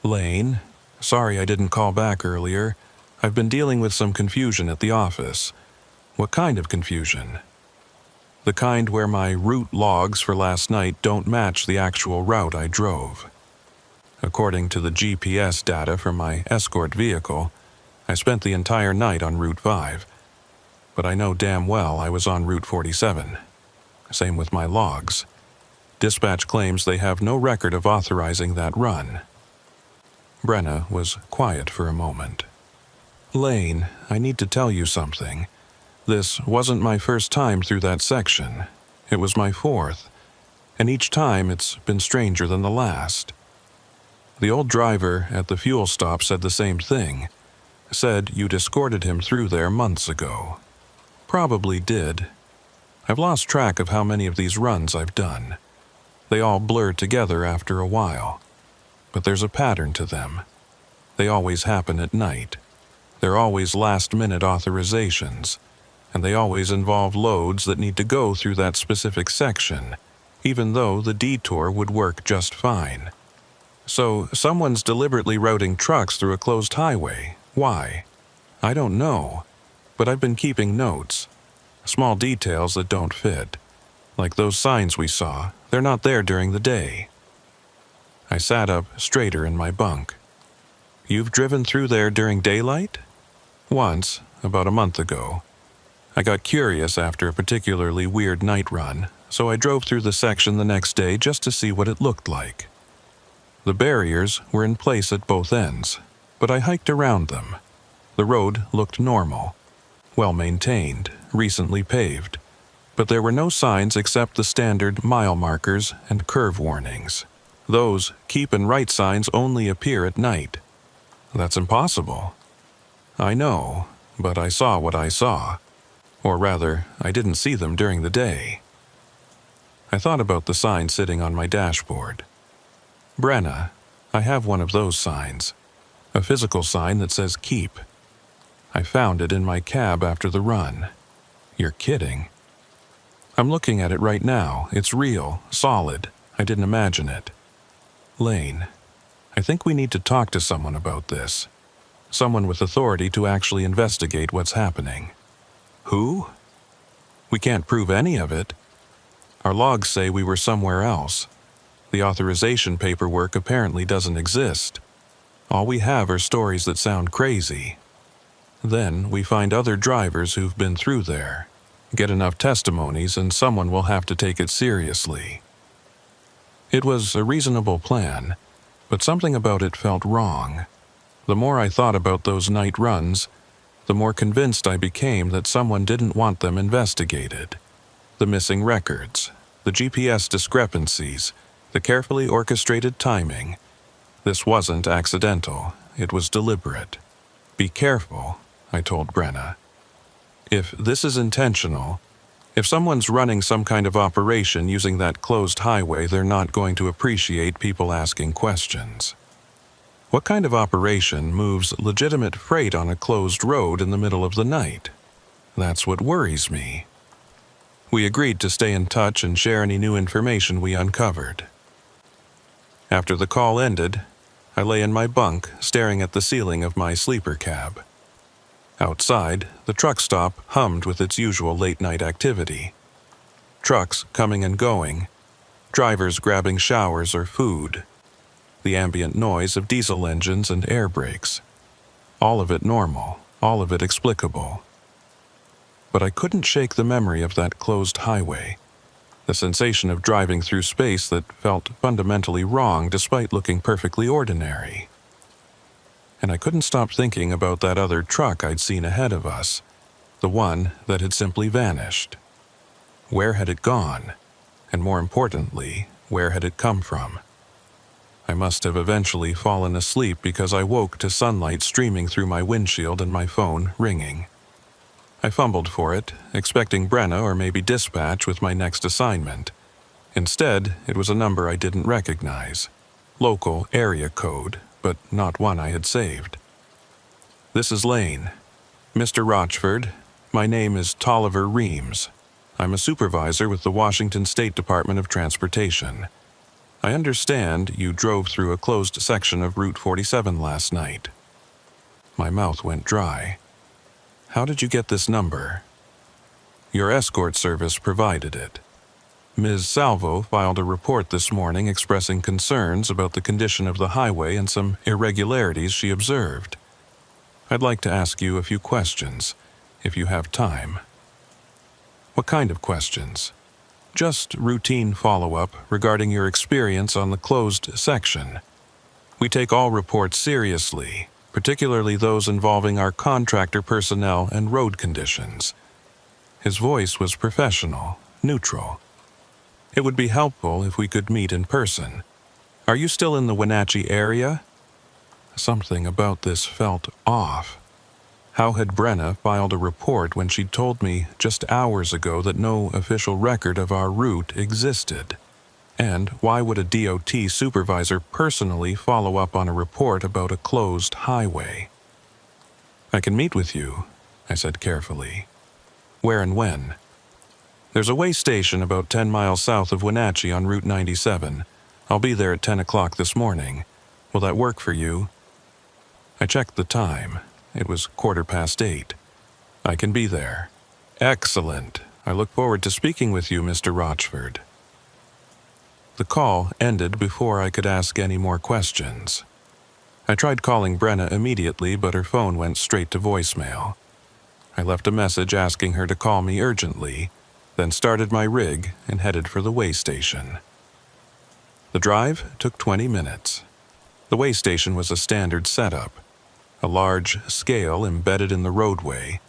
Lane, sorry I didn't call back earlier. I've been dealing with some confusion at the office. What kind of confusion? The kind where my route logs for last night don't match the actual route I drove. According to the GPS data from my escort vehicle, I spent the entire night on Route 5, but I know damn well I was on Route 47. Same with my logs. Dispatch claims they have no record of authorizing that run. Brenna was quiet for a moment. Lane, I need to tell you something. This wasn't my first time through that section. It was my fourth, and each time it's been stranger than the last. The old driver at the fuel stop said the same thing. Said you'd escorted him through there months ago. Probably did. I've lost track of how many of these runs I've done. They all blur together after a while. But there's a pattern to them. They always happen at night. They're always last-minute authorizations, and they always involve loads that need to go through that specific section, even though the detour would work just fine. So someone's deliberately routing trucks through a closed highway. Why? I don't know, but I've been keeping notes. Small details that don't fit. Like those signs we saw, they're not there during the day. I sat up straighter in my bunk. You've driven through there during daylight? Once, about a month ago. I got curious after a particularly weird night run, so I drove through the section the next day just to see what it looked like. The barriers were in place at both ends, but I hiked around them. The road looked normal, well-maintained, recently paved, but there were no signs except the standard mile markers and curve warnings. Those keep and right signs only appear at night. That's impossible. I know, but I saw what I saw. Or rather, I didn't see them during the day. I thought about the sign sitting on my dashboard. Brenna, I have one of those signs. A physical sign that says keep. I found it in my cab after the run. You're kidding. I'm looking at it right now. It's real, solid. I didn't imagine it. Lane, I think we need to talk to someone about this. Someone with authority to actually investigate what's happening. Who? We can't prove any of it. Our logs say we were somewhere else. The authorization paperwork apparently doesn't exist. All we have are stories that sound crazy. Then we find other drivers who've been through there. Get enough testimonies and someone will have to take it seriously. It was a reasonable plan, but something about it felt wrong. The more I thought about those night runs, the more convinced I became that someone didn't want them investigated. The missing records, the GPS discrepancies, the carefully orchestrated timing. This wasn't accidental, it was deliberate. Be careful, I told Brenna. If this is intentional, if someone's running some kind of operation using that closed highway, they're not going to appreciate people asking questions. What kind of operation moves legitimate freight on a closed road in the middle of the night? That's what worries me. We agreed to stay in touch and share any new information we uncovered. After the call ended, I lay in my bunk staring at the ceiling of my sleeper cab. Outside, the truck stop hummed with its usual late-night activity. Trucks coming and going, drivers grabbing showers or food, the ambient noise of diesel engines and air brakes. All of it normal, all of it explicable. But I couldn't shake the memory of that closed highway, the sensation of driving through space that felt fundamentally wrong despite looking perfectly ordinary. And I couldn't stop thinking about that other truck I'd seen ahead of us, the one that had simply vanished. Where had it gone? And more importantly, where had it come from? I must have eventually fallen asleep because I woke to sunlight streaming through my windshield and my phone ringing. I fumbled for it, expecting Brenna or maybe dispatch with my next assignment. Instead, it was a number I didn't recognize. Local area code, but not one I had saved. This is Lane. Mr. Rochford, my name is Tolliver Reams. I'm a supervisor with the Washington State Department of Transportation. I understand you drove through a closed section of Route 47 last night. My mouth went dry. How did you get this number? Your escort service provided it. Ms. Salvo filed a report this morning expressing concerns about the condition of the highway and some irregularities she observed. I'd like to ask you a few questions, if you have time. What kind of questions? Just routine follow-up regarding your experience on the closed section. We take all reports seriously, particularly those involving our contractor personnel and road conditions. His voice was professional, neutral. It would be helpful if we could meet in person. Are you still in the Wenatchee area? Something about this felt off. How had Brenna filed a report when she'd told me just hours ago that no official record of our route existed? And why would a DOT supervisor personally follow up on a report about a closed highway? I can meet with you, I said carefully. Where and when? There's a way station about 10 miles south of Wenatchee on Route 97. I'll be there at 10 o'clock this morning. Will that work for you? I checked the time. It was 8:15. I can be there. Excellent. I look forward to speaking with you, Mr. Rochford. The call ended before I could ask any more questions. I tried calling Brenna immediately, but her phone went straight to voicemail. I left a message asking her to call me urgently, then started my rig and headed for the way station. The drive took 20 minutes. The way station was a standard setup. A large scale embedded in the roadway,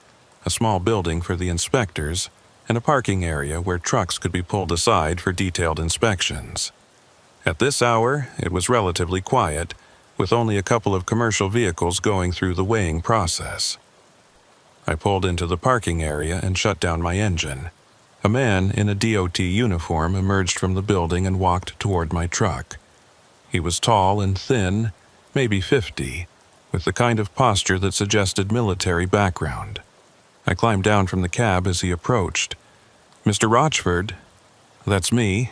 a small building for the inspectors, and a parking area where trucks could be pulled aside for detailed inspections. At this hour, it was relatively quiet, with only a couple of commercial vehicles going through the weighing process. I pulled into the parking area and shut down my engine. A man in a DOT uniform emerged from the building and walked toward my truck. He was tall and thin, maybe 50, with the kind of posture that suggested military background. I climbed down from the cab as he approached. Mr. Rochford? That's me.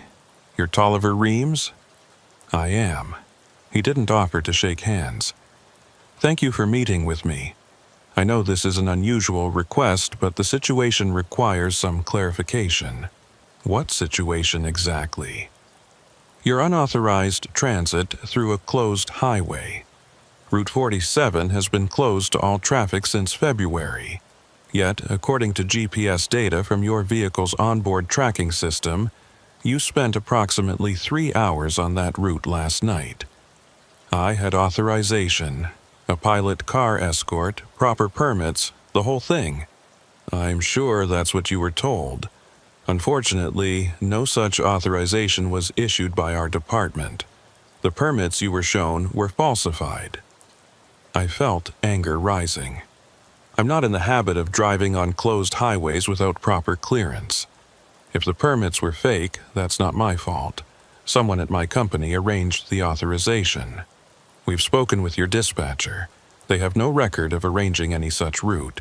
You're Tolliver Reams? I am. He didn't offer to shake hands. Thank you for meeting with me. I know this is an unusual request, but the situation requires some clarification. What situation exactly? Your unauthorized transit through a closed highway. Route 47 has been closed to all traffic since February. Yet, according to GPS data from your vehicle's onboard tracking system, you spent approximately 3 hours on that route last night. I had authorization, a pilot car escort, proper permits, the whole thing. I'm sure that's what you were told. Unfortunately, no such authorization was issued by our department. The permits you were shown were falsified. I felt anger rising. I'm not in the habit of driving on closed highways without proper clearance. If the permits were fake, that's not my fault. Someone at my company arranged the authorization. We've spoken with your dispatcher. They have no record of arranging any such route.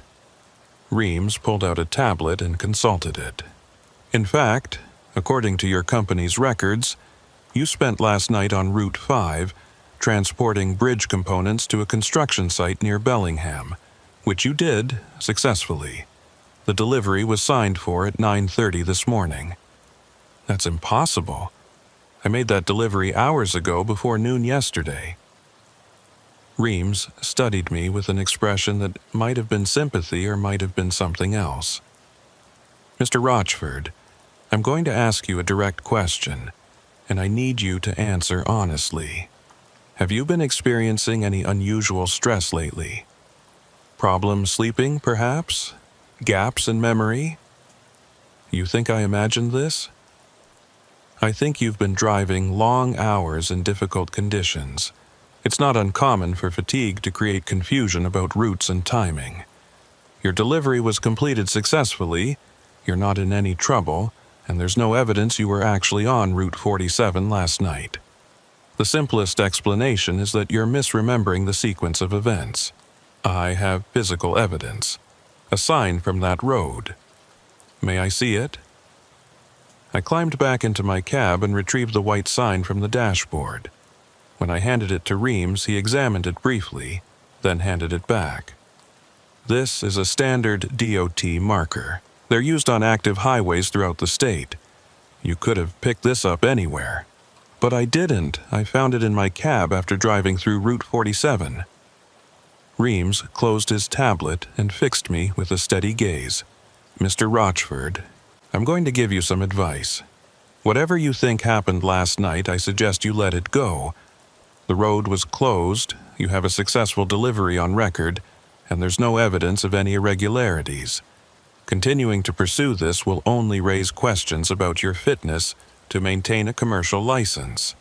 Reams pulled out a tablet and consulted it. In fact, according to your company's records, you spent last night on Route 5 transporting bridge components to a construction site near Bellingham, which you did successfully. The delivery was signed for at 9:30 this morning. That's impossible. I made that delivery hours ago before noon yesterday. Reams studied me with an expression that might have been sympathy or might have been something else. Mr. Rochford, I'm going to ask you a direct question, and I need you to answer honestly. Have you been experiencing any unusual stress lately? Problems sleeping, perhaps? Gaps in memory? You think I imagined this? I think you've been driving long hours in difficult conditions. It's not uncommon for fatigue to create confusion about routes and timing. Your delivery was completed successfully, you're not in any trouble, and there's no evidence you were actually on Route 47 last night. The simplest explanation is that you're misremembering the sequence of events. I have physical evidence. A sign from that road. May I see it? I climbed back into my cab and retrieved the white sign from the dashboard. When I handed it to Reams, he examined it briefly, then handed it back. This is a standard DOT marker. They're used on active highways throughout the state. You could have picked this up anywhere. But I didn't. I found it in my cab after driving through Route 47. Reams closed his tablet and fixed me with a steady gaze. Mr. Rochford, I'm going to give you some advice. Whatever you think happened last night, I suggest you let it go. The road was closed, you have a successful delivery on record, and there's no evidence of any irregularities. Continuing to pursue this will only raise questions about your fitness to maintain a commercial license.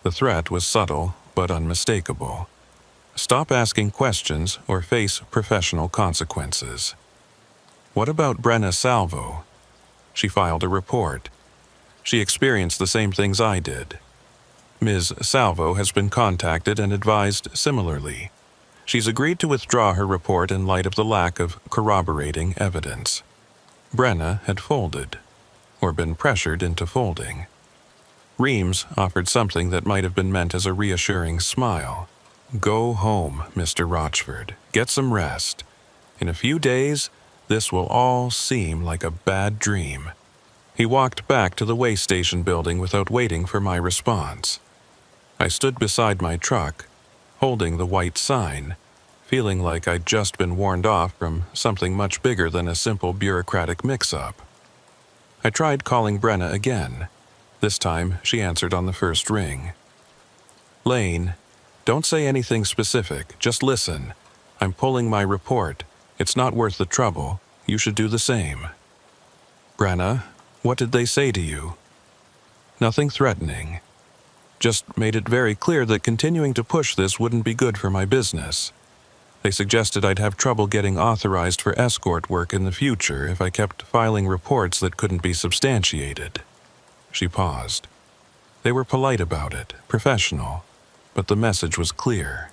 The threat was subtle but unmistakable. Stop asking questions or face professional consequences. What about Brenna Salvo? She filed a report. She experienced the same things I did. Ms. Salvo has been contacted and advised similarly. She's agreed to withdraw her report in light of the lack of corroborating evidence. Brenna had folded, or been pressured into folding. Reams offered something that might have been meant as a reassuring smile. Go home, Mr. Rochford. Get some rest. In a few days, this will all seem like a bad dream. He walked back to the way station building without waiting for my response. I stood beside my truck, holding the white sign, feeling like I'd just been warned off from something much bigger than a simple bureaucratic mix-up. I tried calling Brenna again. This time, she answered on the first ring. Lane, don't say anything specific, just listen. I'm pulling my report. It's not worth the trouble. You should do the same. Brenna, what did they say to you? Nothing threatening. Just made it very clear that continuing to push this wouldn't be good for my business. They suggested I'd have trouble getting authorized for escort work in the future if I kept filing reports that couldn't be substantiated. She paused. They were polite about it, professional, but the message was clear.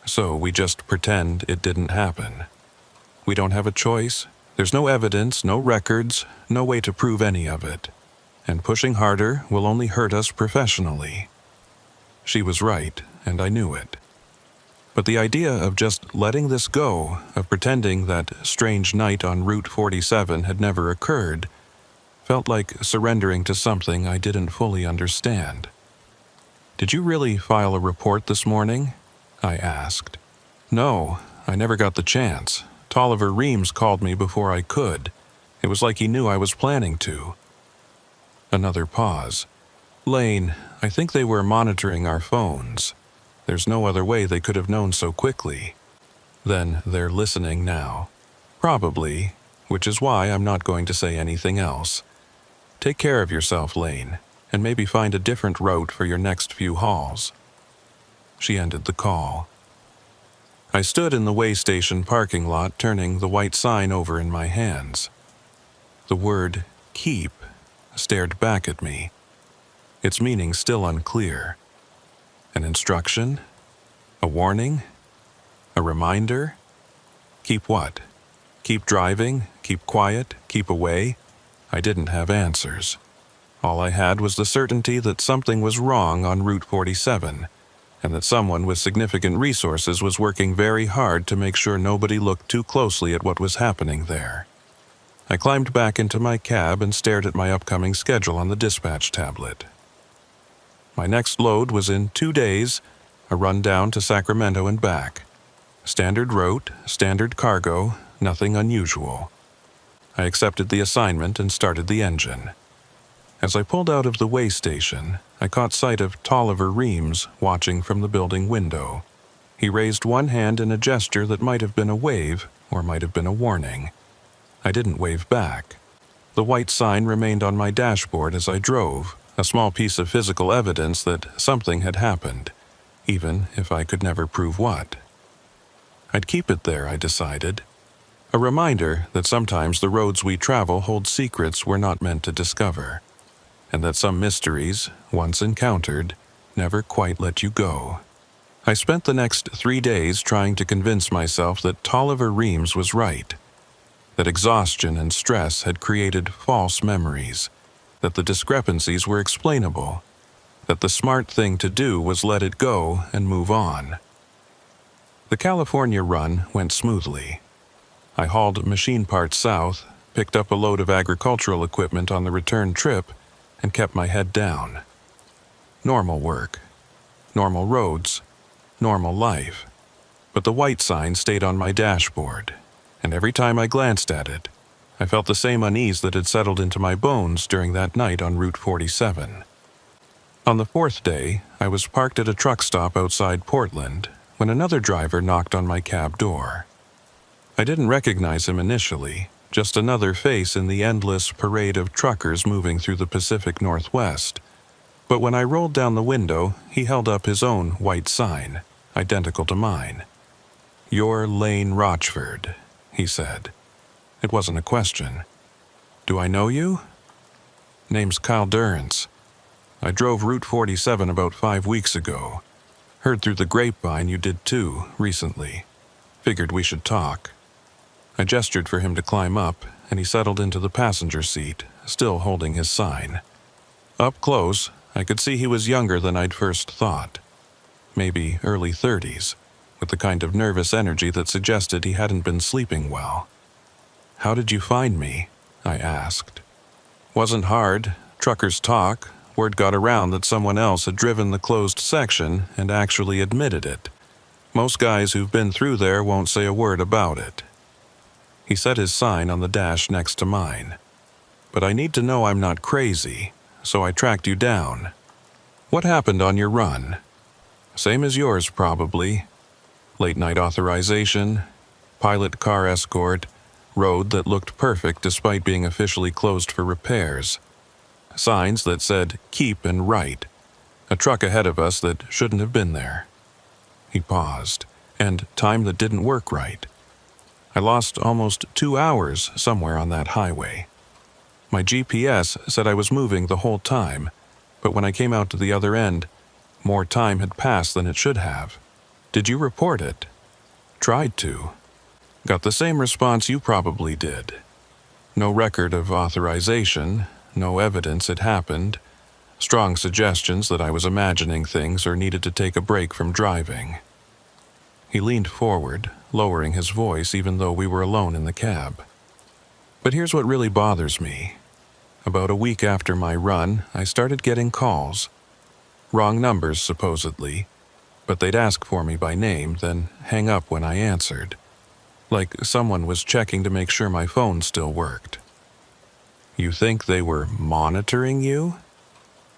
So we just pretend it didn't happen. We don't have a choice. There's no evidence, no records, no way to prove any of it. And pushing harder will only hurt us professionally. She was right, and I knew it. But the idea of just letting this go, of pretending that strange night on Route 47 had never occurred, felt like surrendering to something I didn't fully understand. Did you really file a report this morning? I asked. No, I never got the chance. Tolliver Reams called me before I could. It was like he knew I was planning to. Another pause. Lane, I think they were monitoring our phones. There's no other way they could have known so quickly. Then they're listening now. Probably, which is why I'm not going to say anything else. Take care of yourself, Lane, and maybe find a different route for your next few hauls. She ended the call. I stood in the way station parking lot, turning the white sign over in my hands. The word keep stared back at me, its meaning still unclear. An instruction? A warning? A reminder? Keep what? Keep driving? Keep quiet? Keep away? I didn't have answers. All I had was the certainty that something was wrong on Route 47, and that someone with significant resources was working very hard to make sure nobody looked too closely at what was happening there. I climbed back into my cab and stared at my upcoming schedule on the dispatch tablet. My next load was in 2 days, a run down to Sacramento and back. Standard route, standard cargo, nothing unusual. I accepted the assignment and started the engine. As I pulled out of the way station, I caught sight of Tolliver Reams watching from the building window. He raised one hand in a gesture that might have been a wave or might have been a warning. I didn't wave back. The white sign remained on my dashboard as I drove, a small piece of physical evidence that something had happened, even if I could never prove what. I'd keep it there, I decided. A reminder that sometimes the roads we travel hold secrets we're not meant to discover, and that some mysteries, once encountered, never quite let you go. I spent the next 3 days trying to convince myself that Tolliver Reams was right, that exhaustion and stress had created false memories, that the discrepancies were explainable, that the smart thing to do was let it go and move on. The California run went smoothly. I hauled machine parts south, picked up a load of agricultural equipment on the return trip, and kept my head down. Normal work, normal roads, normal life. But the white sign stayed on my dashboard, and every time I glanced at it, I felt the same unease that had settled into my bones during that night on Route 47. On the fourth day, I was parked at a truck stop outside Portland when another driver knocked on my cab door. I didn't recognize him initially, just another face in the endless parade of truckers moving through the Pacific Northwest. But when I rolled down the window, he held up his own white sign, identical to mine. "You're Lane Rochford," he said. It wasn't a question. "Do I know you?" "Name's Kyle Durrance. I drove Route 47 about 5 weeks ago. Heard through the grapevine you did too, recently. Figured we should talk." I gestured for him to climb up, and he settled into the passenger seat, still holding his sign. Up close, I could see he was younger than I'd first thought. Maybe early 30s, with the kind of nervous energy that suggested he hadn't been sleeping well. "How did you find me?" I asked. "Wasn't hard. Truckers talk. Word got around that someone else had driven the closed section and actually admitted it. Most guys who've been through there won't say a word about it." He set his sign on the dash next to mine. "But I need to know I'm not crazy, so I tracked you down. What happened on your run?" "Same as yours, probably. Late-night authorization, pilot car escort, road that looked perfect despite being officially closed for repairs. Signs that said, 'Keep and Right.' A truck ahead of us that shouldn't have been there." He paused, and time that didn't work right. I lost almost 2 hours somewhere on that highway. My GPS said I was moving the whole time, but when I came out to the other end, more time had passed than it should have. "Did you report it?" "Tried to. Got the same response you probably did. No record of authorization, no evidence it happened, strong suggestions that I was imagining things or needed to take a break from driving." He leaned forward, lowering his voice even though we were alone in the cab. "But here's what really bothers me. About a week after my run, I started getting calls. Wrong numbers, supposedly, but they'd ask for me by name, then hang up when I answered. Like someone was checking to make sure my phone still worked." "You think they were monitoring you?"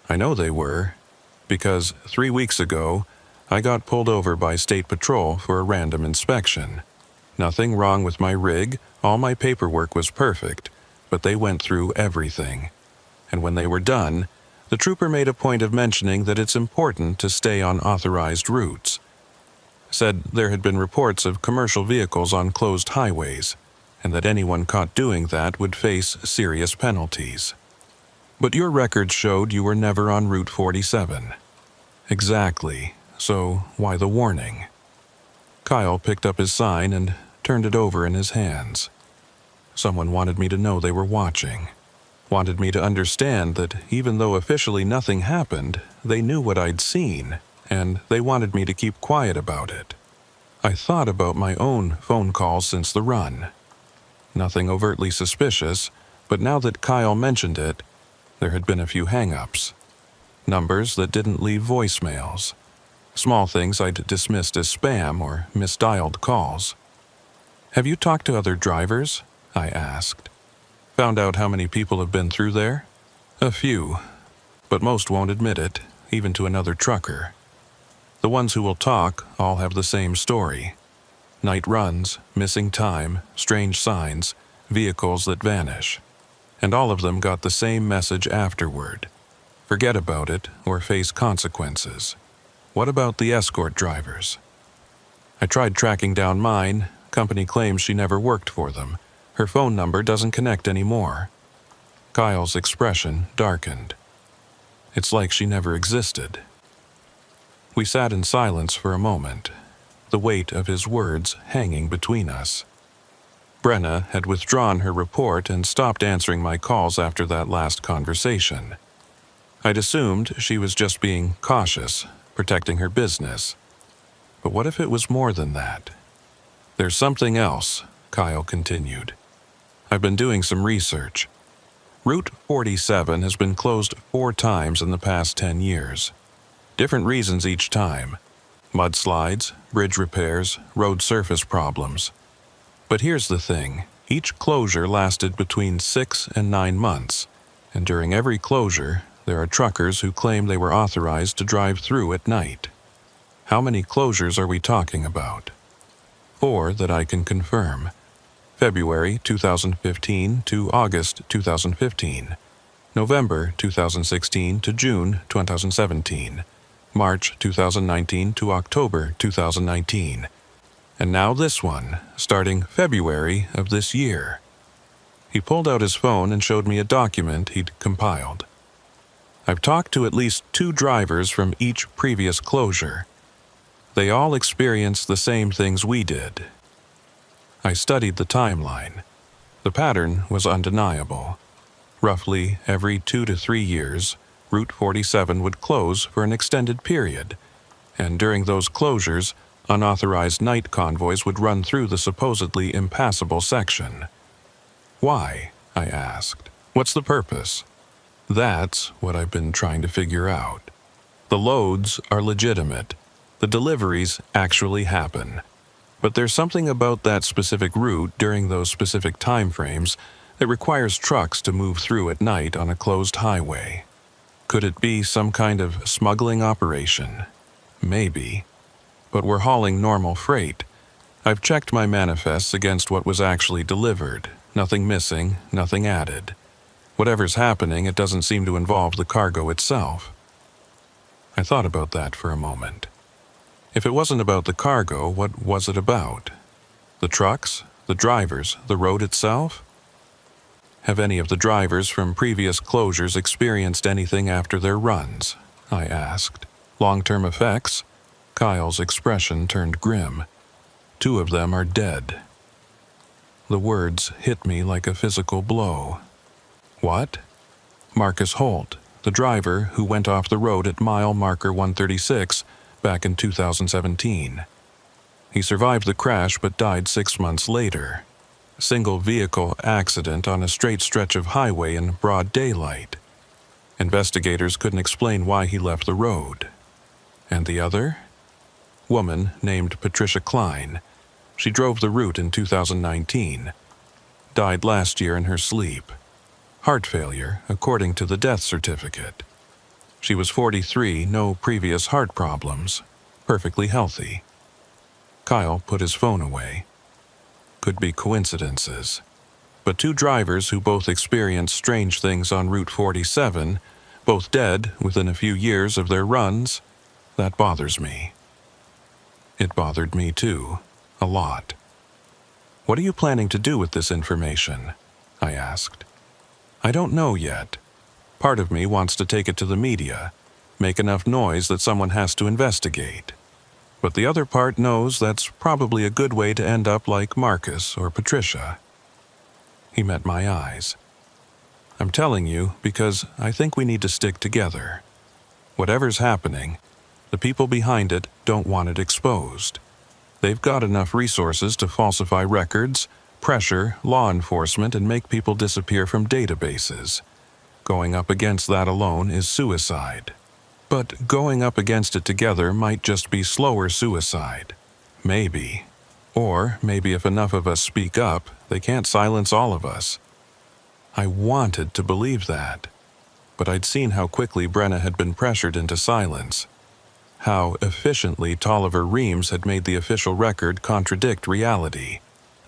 "I know they were, because 3 weeks ago, I got pulled over by State Patrol for a random inspection. Nothing wrong with my rig, all my paperwork was perfect, but they went through everything. And when they were done, the trooper made a point of mentioning that it's important to stay on authorized routes. Said there had been reports of commercial vehicles on closed highways, and that anyone caught doing that would face serious penalties. But your records showed you were never on Route 47. "Exactly. So why the warning?" Kyle picked up his sign and turned it over in his hands. "Someone wanted me to know they were watching. Wanted me to understand that even though officially nothing happened, they knew what I'd seen, and they wanted me to keep quiet about it. I thought about my own phone calls since the run. Nothing overtly suspicious, but now that Kyle mentioned it, there had been a few hang-ups. Numbers that didn't leave voicemails. Small things I'd dismissed as spam or misdialed calls." "Have you talked to other drivers?" I asked. "Found out how many people have been through there?" "A few, but most won't admit it, even to another trucker. The ones who will talk all have the same story. Night runs, missing time, strange signs, vehicles that vanish. And all of them got the same message afterward. Forget about it or face consequences." "What about the escort drivers?" "I tried tracking down mine. Company claims she never worked for them. Her phone number doesn't connect anymore." Kyle's expression darkened. "It's like she never existed." We sat in silence for a moment, the weight of his words hanging between us. Brenna had withdrawn her report and stopped answering my calls after that last conversation. I'd assumed she was just being cautious, protecting her business. But what if it was more than that? There's something else, Kyle continued. I've been doing some research. Route 47 has been closed 4 times in the past 10 years. Different reasons each time. Mudslides, bridge repairs, road surface problems. But here's the thing. Each closure lasted between 6 and 9 months. And during every closure, there are truckers who claim they were authorized to drive through at night. How many closures are we talking about? 4 that I can confirm. February 2015 to August 2015. November 2016 to June 2017. March 2019 to October 2019. And now this one, starting February of this year. He pulled out his phone and showed me a document he'd compiled. I've talked to at least 2 drivers from each previous closure. They all experienced the same things we did. I studied the timeline. The pattern was undeniable. Roughly every 2 to 3 years, Route 47 would close for an extended period, and during those closures, unauthorized night convoys would run through the supposedly impassable section. Why? I asked. What's the purpose? That's what I've been trying to figure out. The loads are legitimate. The deliveries actually happen. But there's something about that specific route during those specific time frames that requires trucks to move through at night on a closed highway. Could it be some kind of smuggling operation? Maybe. But we're hauling normal freight. I've checked my manifests against what was actually delivered. Nothing missing, nothing added. Whatever's happening, it doesn't seem to involve the cargo itself. I thought about that for a moment. If it wasn't about the cargo, what was it about? The trucks? The drivers? The road itself? Have any of the drivers from previous closures experienced anything after their runs? I asked. Long-term effects? Kyle's expression turned grim. 2 of them are dead. The words hit me like a physical blow. What? Marcus Holt, the driver who went off the road at mile marker 136, back in 2017. He survived the crash but died 6 months later. Single vehicle accident on a straight stretch of highway in broad daylight. Investigators couldn't explain why he left the road. And the other? Woman named Patricia Klein. She drove the route in 2019. Died last year in her sleep. Heart failure, according to the death certificate. She was 43, no previous heart problems, perfectly healthy. Kyle put his phone away. Could be coincidences. But 2 drivers who both experienced strange things on Route 47, both dead within a few years of their runs, that bothers me. It bothered me too, a lot. What are you planning to do with this information? I asked. I don't know yet. Part of me wants to take it to the media, make enough noise that someone has to investigate. But the other part knows that's probably a good way to end up like Marcus or Patricia. He met my eyes. I'm telling you because I think we need to stick together. Whatever's happening, the people behind it don't want it exposed. They've got enough resources to falsify records, pressure law enforcement, and make people disappear from databases. Going up against that alone is suicide. But going up against it together might just be slower suicide. Maybe. Or maybe if enough of us speak up, they can't silence all of us. I wanted to believe that. But I'd seen how quickly Brenna had been pressured into silence. How efficiently Tolliver Reams had made the official record contradict reality.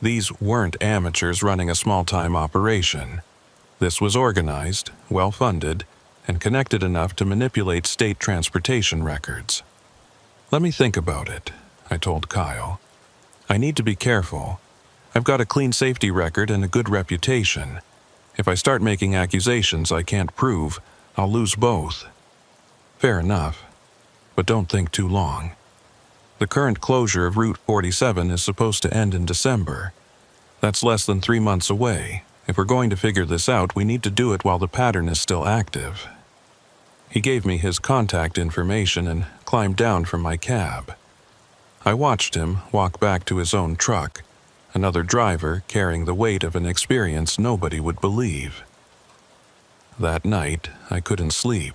These weren't amateurs running a small-time operation. This was organized, well-funded, and connected enough to manipulate state transportation records. Let me think about it, I told Kyle. I need to be careful. I've got a clean safety record and a good reputation. If I start making accusations I can't prove, I'll lose both. Fair enough. But don't think too long. The current closure of Route 47 is supposed to end in December. That's less than 3 months away. If we're going to figure this out, we need to do it while the pattern is still active. He gave me his contact information and climbed down from my cab. I watched him walk back to his own truck, another driver carrying the weight of an experience nobody would believe. That night, I couldn't sleep.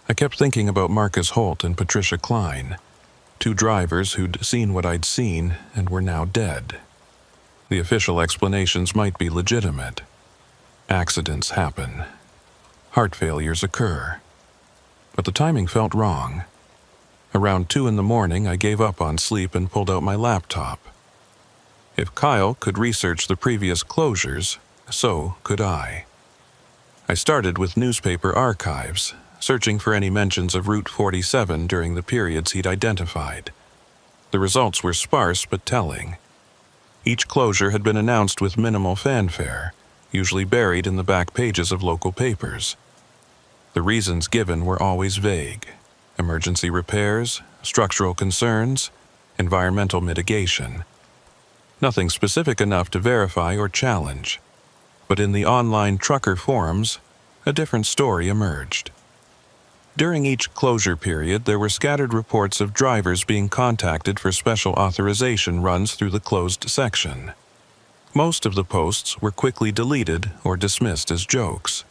I kept thinking about Marcus Holt and Patricia Klein, two drivers who'd seen what I'd seen and were now dead. The official explanations might be legitimate. Accidents happen. Heart failures occur. But the timing felt wrong. Around 2 a.m, I gave up on sleep and pulled out my laptop. If Kyle could research the previous closures, so could I. I started with newspaper archives, searching for any mentions of Route 47 during the periods he'd identified. The results were sparse but telling. Each closure had been announced with minimal fanfare, usually buried in the back pages of local papers. The reasons given were always vague: emergency repairs, structural concerns, environmental mitigation. Nothing specific enough to verify or challenge. But in the online trucker forums, a different story emerged. During each closure period, there were scattered reports of drivers being contacted for special authorization runs through the closed section. Most of the posts were quickly deleted or dismissed as jokes.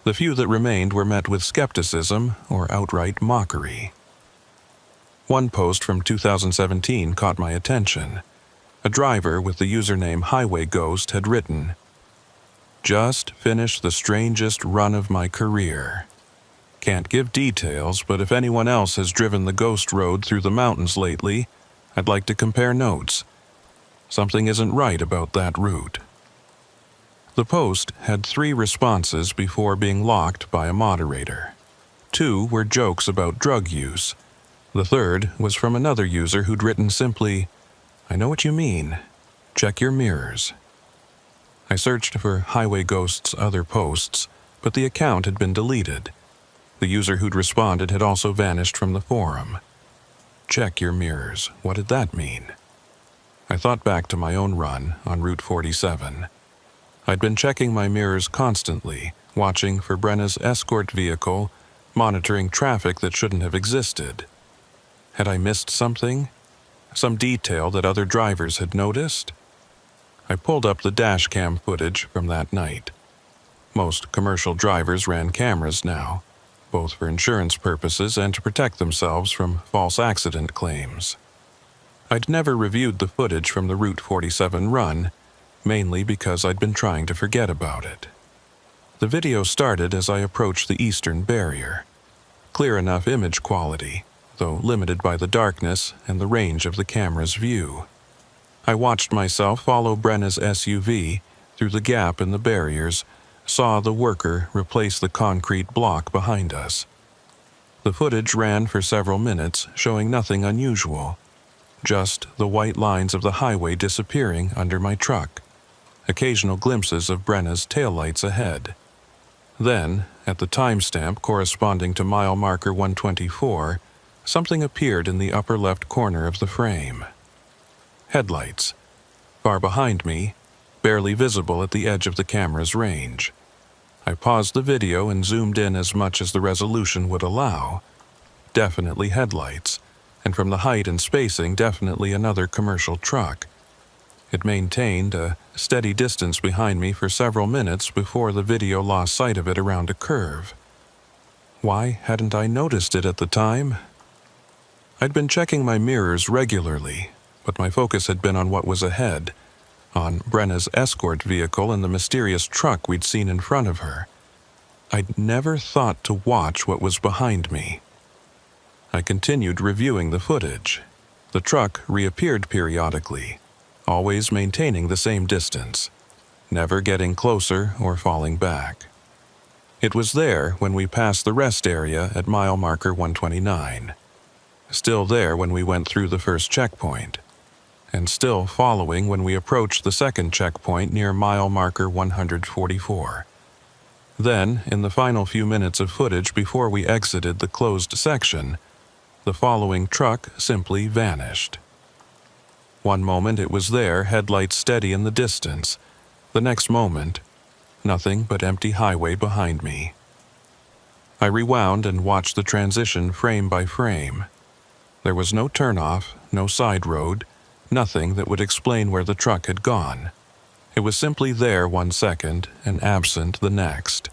The few that remained were met with skepticism or outright mockery. One post from 2017 caught my attention. A driver with the username Highway Ghost had written, "Just finished the strangest run of my career. Can't give details, but if anyone else has driven the ghost road through the mountains lately, I'd like to compare notes. Something isn't right about that route." The post had 3 responses before being locked by a moderator. 2 were jokes about drug use. The third was from another user who'd written simply, "I know what you mean. Check your mirrors." I searched for Highway Ghost's other posts, but the account had been deleted. The user who'd responded had also vanished from the forum. Check your mirrors. What did that mean? I thought back to my own run on Route 47. I'd been checking my mirrors constantly, watching for Brenna's escort vehicle, monitoring traffic that shouldn't have existed. Had I missed something? Some detail that other drivers had noticed? I pulled up the dashcam footage from that night. Most commercial drivers ran cameras now, both for insurance purposes and to protect themselves from false accident claims. I'd never reviewed the footage from the Route 47 run, mainly because I'd been trying to forget about it. The video started as I approached the eastern barrier. Clear enough image quality, though limited by the darkness and the range of the camera's view. I watched myself follow Brenna's SUV through the gap in the barriers, saw the worker replace the concrete block behind us. The footage ran for several minutes, showing nothing unusual. Just the white lines of the highway disappearing under my truck. Occasional glimpses of Brenna's taillights ahead. Then, at the timestamp corresponding to mile marker 124, something appeared in the upper left corner of the frame. Headlights. Far behind me, barely visible at the edge of the camera's range. I paused the video and zoomed in as much as the resolution would allow. Definitely headlights, and from the height and spacing, definitely another commercial truck. It maintained a steady distance behind me for several minutes before the video lost sight of it around a curve. Why hadn't I noticed it at the time? I'd been checking my mirrors regularly, but my focus had been on what was ahead, on Brenna's escort vehicle and the mysterious truck we'd seen in front of her. I'd never thought to watch what was behind me. I continued reviewing the footage. The truck reappeared periodically, always maintaining the same distance, never getting closer or falling back. It was there when we passed the rest area at mile marker 129. Still there when we went through the first checkpoint, and still following when we approached the second checkpoint near mile marker 144. Then, in the final few minutes of footage before we exited the closed section, the following truck simply vanished. One moment it was there, headlights steady in the distance. The next moment, nothing but empty highway behind me. I rewound and watched the transition frame by frame. There was no turnoff, no side road, nothing that would explain where the truck had gone. It was simply there one second and absent the next,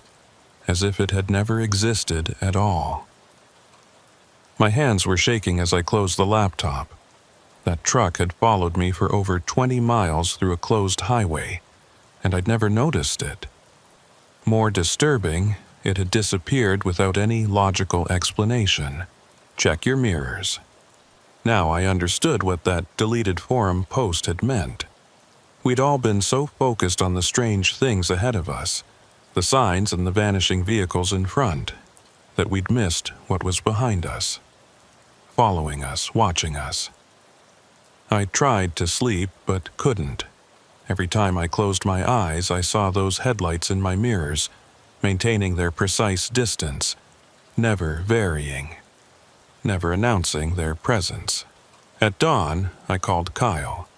as if it had never existed at all. My hands were shaking as I closed the laptop. That truck had followed me for over 20 miles through a closed highway, and I'd never noticed it. More disturbing, it had disappeared without any logical explanation. Check your mirrors. Now I understood what that deleted forum post had meant. We'd all been so focused on the strange things ahead of us, the signs and the vanishing vehicles in front, that we'd missed what was behind us, following us, watching us. I tried to sleep, but couldn't. Every time I closed my eyes, I saw those headlights in my mirrors, maintaining their precise distance, never varying, never announcing their presence. At dawn, I called Kyle.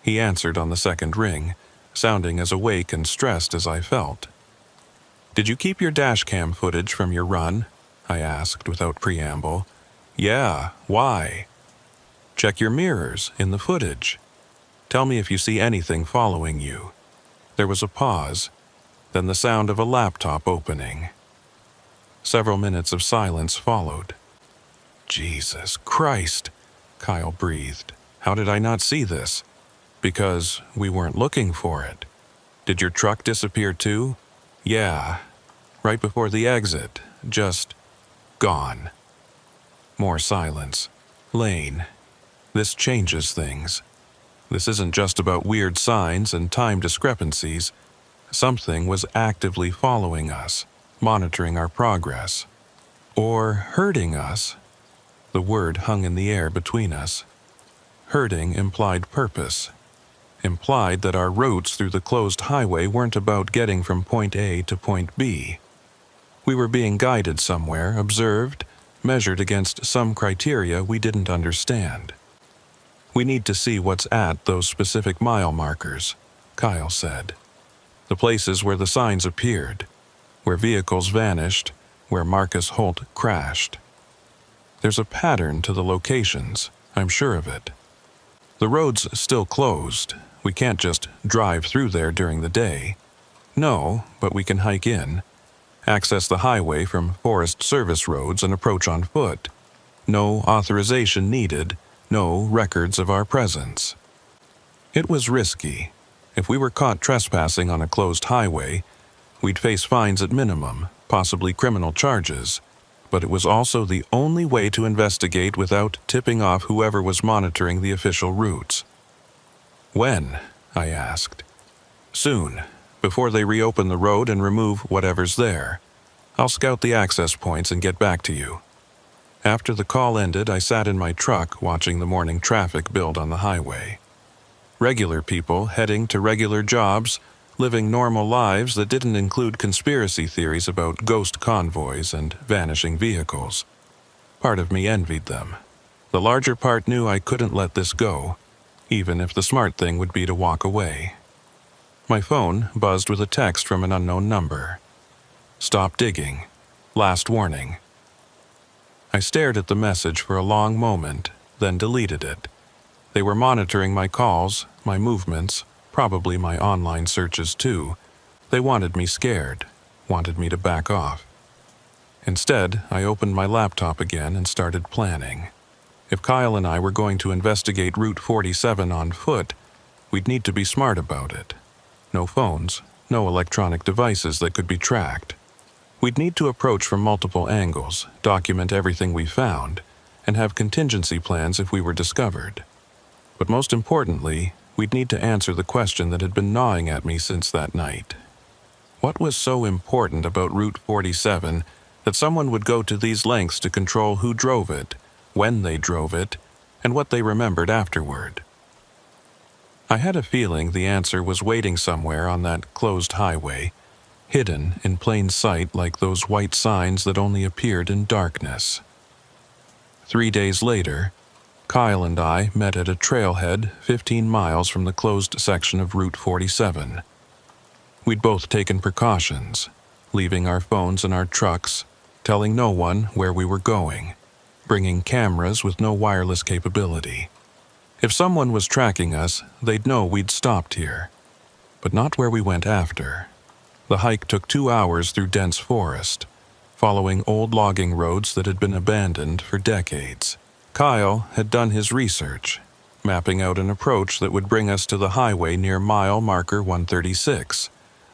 He answered on the second ring, sounding as awake and stressed as I felt. "Did you keep your dashcam footage from your run?" I asked without preamble. "Yeah, why?" "Check your mirrors in the footage. Tell me if you see anything following you." There was a pause, then the sound of a laptop opening. Several minutes of silence followed. "Jesus Christ," Kyle breathed. "How did I not see this?" "Because we weren't looking for it." "Did your truck disappear too?" "Yeah, right before the exit, just gone." More silence. "Lane, this changes things. This isn't just about weird signs and time discrepancies. Something was actively following us, monitoring our progress. Or hurting us." The word hung in the air between us. Hurting implied purpose. Implied that our routes through the closed highway weren't about getting from point A to point B. We were being guided somewhere, observed, measured against some criteria we didn't understand. "We need to see what's at those specific mile markers," Kyle said. "The places where the signs appeared, where vehicles vanished, where Marcus Holt crashed. There's a pattern to the locations, I'm sure of it. The road's still closed. We can't just drive through there during the day. No, but we can hike in, access the highway from Forest Service roads and approach on foot. No authorization needed, no records of our presence." It was risky. If we were caught trespassing on a closed highway, we'd face fines at minimum, possibly criminal charges. But it was also the only way to investigate without tipping off whoever was monitoring the official routes. "When?" I asked. "Soon, before they reopen the road and remove whatever's there. I'll scout the access points and get back to you." After the call ended, I sat in my truck watching the morning traffic build on the highway. Regular people heading to regular jobs, living normal lives that didn't include conspiracy theories about ghost convoys and vanishing vehicles. Part of me envied them. The larger part knew I couldn't let this go, even if the smart thing would be to walk away. My phone buzzed with a text from an unknown number. "Stop digging. Last warning." I stared at the message for a long moment, then deleted it. They were monitoring my calls, my movements, probably my online searches too. They wanted me scared, wanted me to back off. Instead, I opened my laptop again and started planning. If Kyle and I were going to investigate Route 47 on foot, we'd need to be smart about it. No phones, no electronic devices that could be tracked. We'd need to approach from multiple angles, document everything we found, and have contingency plans if we were discovered. But most importantly, we'd need to answer the question that had been gnawing at me since that night. What was so important about Route 47 that someone would go to these lengths to control who drove it, when they drove it, and what they remembered afterward? I had a feeling the answer was waiting somewhere on that closed highway, hidden in plain sight like those white signs that only appeared in darkness. 3 days later, Kyle and I met at a trailhead 15 miles from the closed section of Route 47. We'd both taken precautions, leaving our phones in our trucks, telling no one where we were going, bringing cameras with no wireless capability. If someone was tracking us, they'd know we'd stopped here, but not where we went after. The hike took 2 hours through dense forest, following old logging roads that had been abandoned for decades. Kyle had done his research, mapping out an approach that would bring us to the highway near mile marker 136,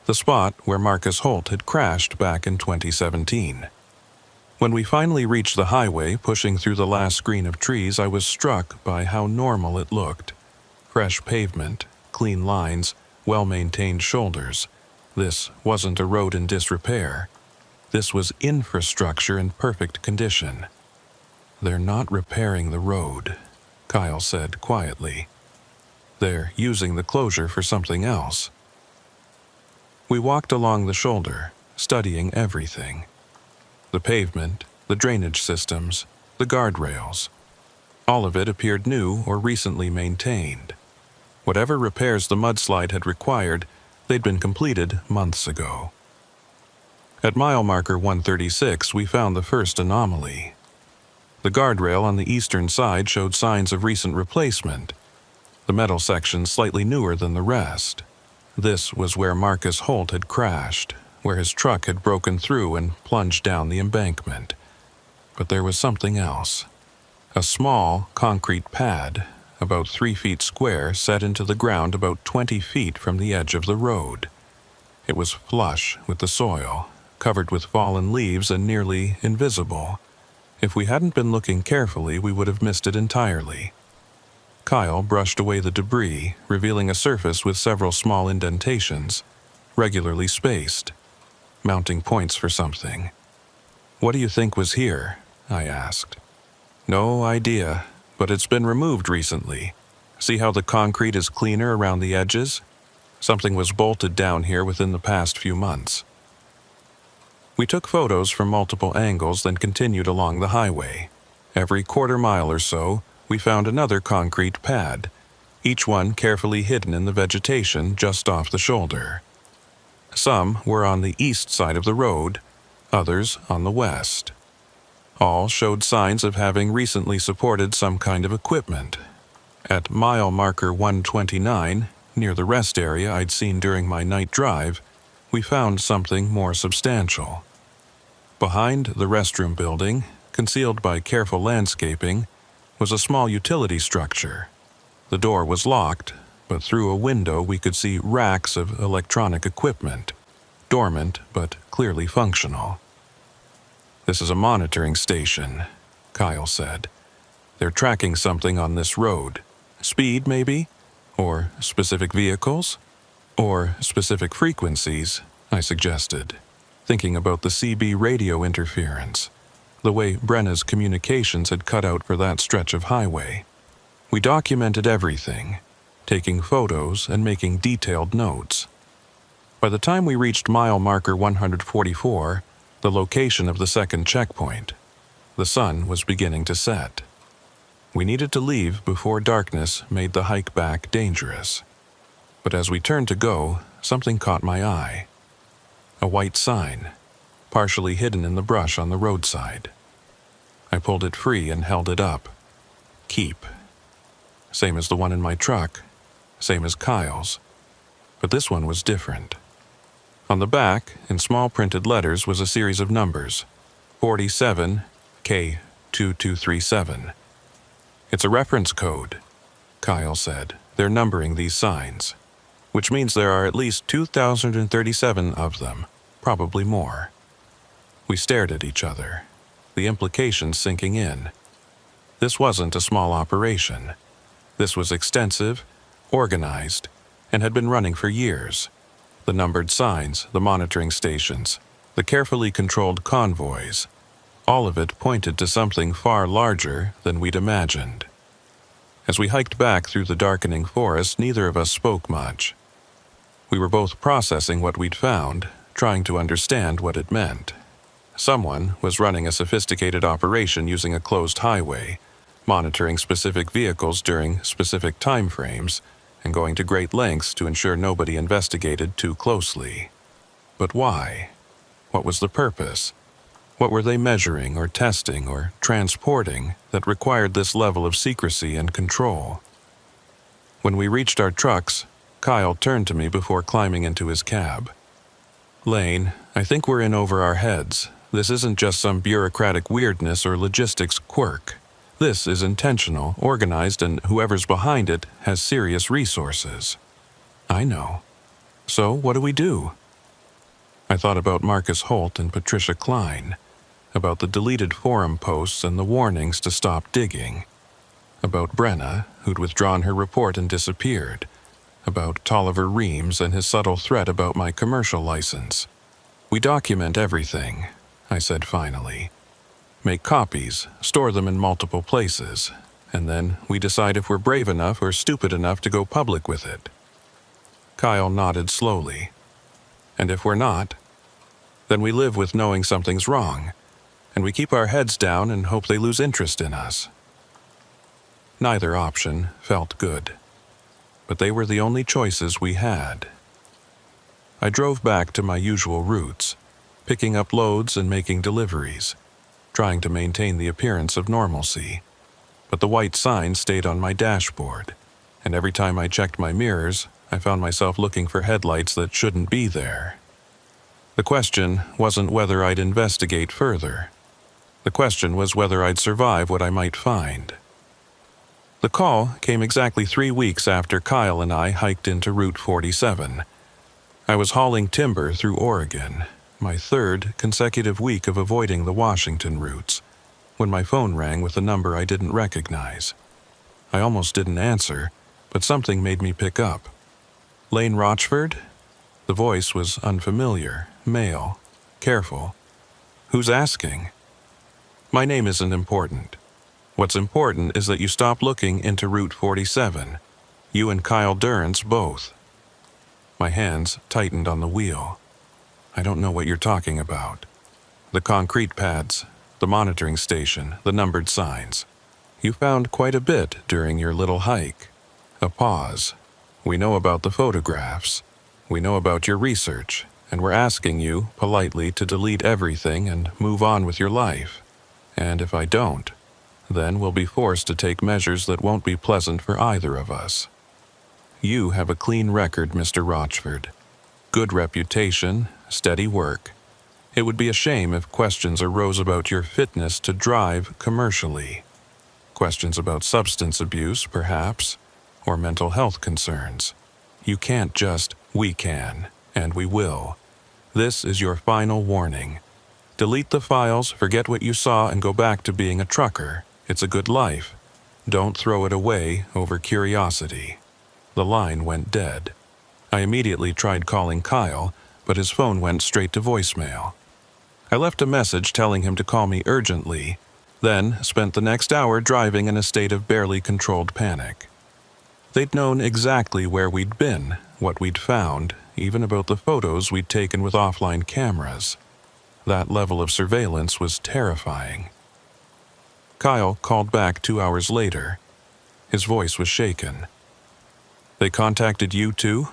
the spot where Marcus Holt had crashed back in 2017. When we finally reached the highway, pushing through the last screen of trees, I was struck by how normal it looked. Fresh pavement, clean lines, well-maintained shoulders. This wasn't a road in disrepair. This was infrastructure in perfect condition. "They're not repairing the road," Kyle said quietly. "They're using the closure for something else." We walked along the shoulder, studying everything. The pavement, the drainage systems, the guardrails. All of it appeared new or recently maintained. Whatever repairs the mudslide had required, they'd been completed months ago. At mile marker 136, we found the first anomaly. The guardrail on the eastern side showed signs of recent replacement, the metal section slightly newer than the rest. This was where Marcus Holt had crashed, where his truck had broken through and plunged down the embankment. But there was something else. A small, concrete pad, about 3 feet square, set into the ground about 20 feet from the edge of the road. It was flush with the soil, covered with fallen leaves and nearly invisible. If we hadn't been looking carefully, we would have missed it entirely. Kyle brushed away the debris, revealing a surface with several small indentations, regularly spaced, mounting points for something. "What do you think was here?" I asked. "No idea, but it's been removed recently. See how the concrete is cleaner around the edges? Something was bolted down here within the past few months." We took photos from multiple angles, then continued along the highway. Every quarter mile or so, we found another concrete pad, each one carefully hidden in the vegetation just off the shoulder. Some were on the east side of the road, others on the west. All showed signs of having recently supported some kind of equipment. At mile marker 129, near the rest area I'd seen during my night drive, we found something more substantial. Behind the restroom building, concealed by careful landscaping, was a small utility structure. The door was locked, but through a window we could see racks of electronic equipment, dormant but clearly functional. "This is a monitoring station," Kyle said. "They're tracking something on this road. Speed, maybe? Or specific vehicles? Or specific frequencies," I suggested, thinking about the CB radio interference, the way Brenna's communications had cut out for that stretch of highway. We documented everything, taking photos and making detailed notes. By the time we reached mile marker 144, the location of the second checkpoint, the sun was beginning to set. We needed to leave before darkness made the hike back dangerous. But as we turned to go, something caught my eye. A white sign, partially hidden in the brush on the roadside. I pulled it free and held it up. "Keep." Same as the one in my truck, same as Kyle's. But this one was different. On the back, in small printed letters, was a series of numbers, 47 K2237. "It's a reference code," Kyle said. "They're numbering these signs, which means there are at least 2,037 of them, probably more." We stared at each other, the implications sinking in. This wasn't a small operation. This was extensive, organized, and had been running for years. The numbered signs, the monitoring stations, the carefully controlled convoys, all of it pointed to something far larger than we'd imagined. As we hiked back through the darkening forest, neither of us spoke much. We were both processing what we'd found, trying to understand what it meant. Someone was running a sophisticated operation using a closed highway, monitoring specific vehicles during specific time frames, and going to great lengths to ensure nobody investigated too closely. But why? What was the purpose? What were they measuring or testing or transporting that required this level of secrecy and control? When we reached our trucks, Kyle turned to me before climbing into his cab. "Lane, I think we're in over our heads. This isn't just some bureaucratic weirdness or logistics quirk. This is intentional, organized, and whoever's behind it has serious resources." "I know. So what do we do?" I thought about Marcus Holt and Patricia Klein, about the deleted forum posts and the warnings to stop digging, about Brenna, who'd withdrawn her report and disappeared, about Tolliver Reams and his subtle threat about my commercial license. "We document everything," I said finally. "Make copies, store them in multiple places, and then we decide if we're brave enough or stupid enough to go public with it." Kyle nodded slowly. "And if we're not, then we live with knowing something's wrong, and we keep our heads down and hope they lose interest in us." Neither option felt good, but they were the only choices we had. I drove back to my usual routes, picking up loads and making deliveries, trying to maintain the appearance of normalcy. But the white sign stayed on my dashboard, and every time I checked my mirrors, I found myself looking for headlights that shouldn't be there. The question wasn't whether I'd investigate further. The question was whether I'd survive what I might find. The call came exactly 3 weeks after Kyle and I hiked into Route 47. I was hauling timber through Oregon, my third consecutive week of avoiding the Washington routes, when my phone rang with a number I didn't recognize. I almost didn't answer, but something made me pick up. "Lane Rochford?" The voice was unfamiliar, male, careful. "Who's asking?" "My name isn't important. What's important is that you stop looking into Route 47. You and Kyle Durrance both." My hands tightened on the wheel. "I don't know what you're talking about." "The concrete pads, the monitoring station, the numbered signs. You found quite a bit during your little hike." A pause. "We know about the photographs. We know about your research, and we're asking you, politely, to delete everything and move on with your life. And if I don't, then we'll be forced to take measures that won't be pleasant for either of us. You have a clean record, Mr. Rochford. Good reputation, steady work. It would be a shame if questions arose about your fitness to drive commercially. Questions about substance abuse, perhaps, or mental health concerns. You can't just, we can, and we will. This is your final warning. Delete the files, forget what you saw, and go back to being a trucker. It's a good life. Don't throw it away over curiosity." The line went dead. I immediately tried calling Kyle, but his phone went straight to voicemail. I left a message telling him to call me urgently, then spent the next hour driving in a state of barely controlled panic. They'd known exactly where we'd been, what we'd found, even about the photos we'd taken with offline cameras. That level of surveillance was terrifying. Kyle called back 2 hours later. His voice was shaken. "They contacted you too?"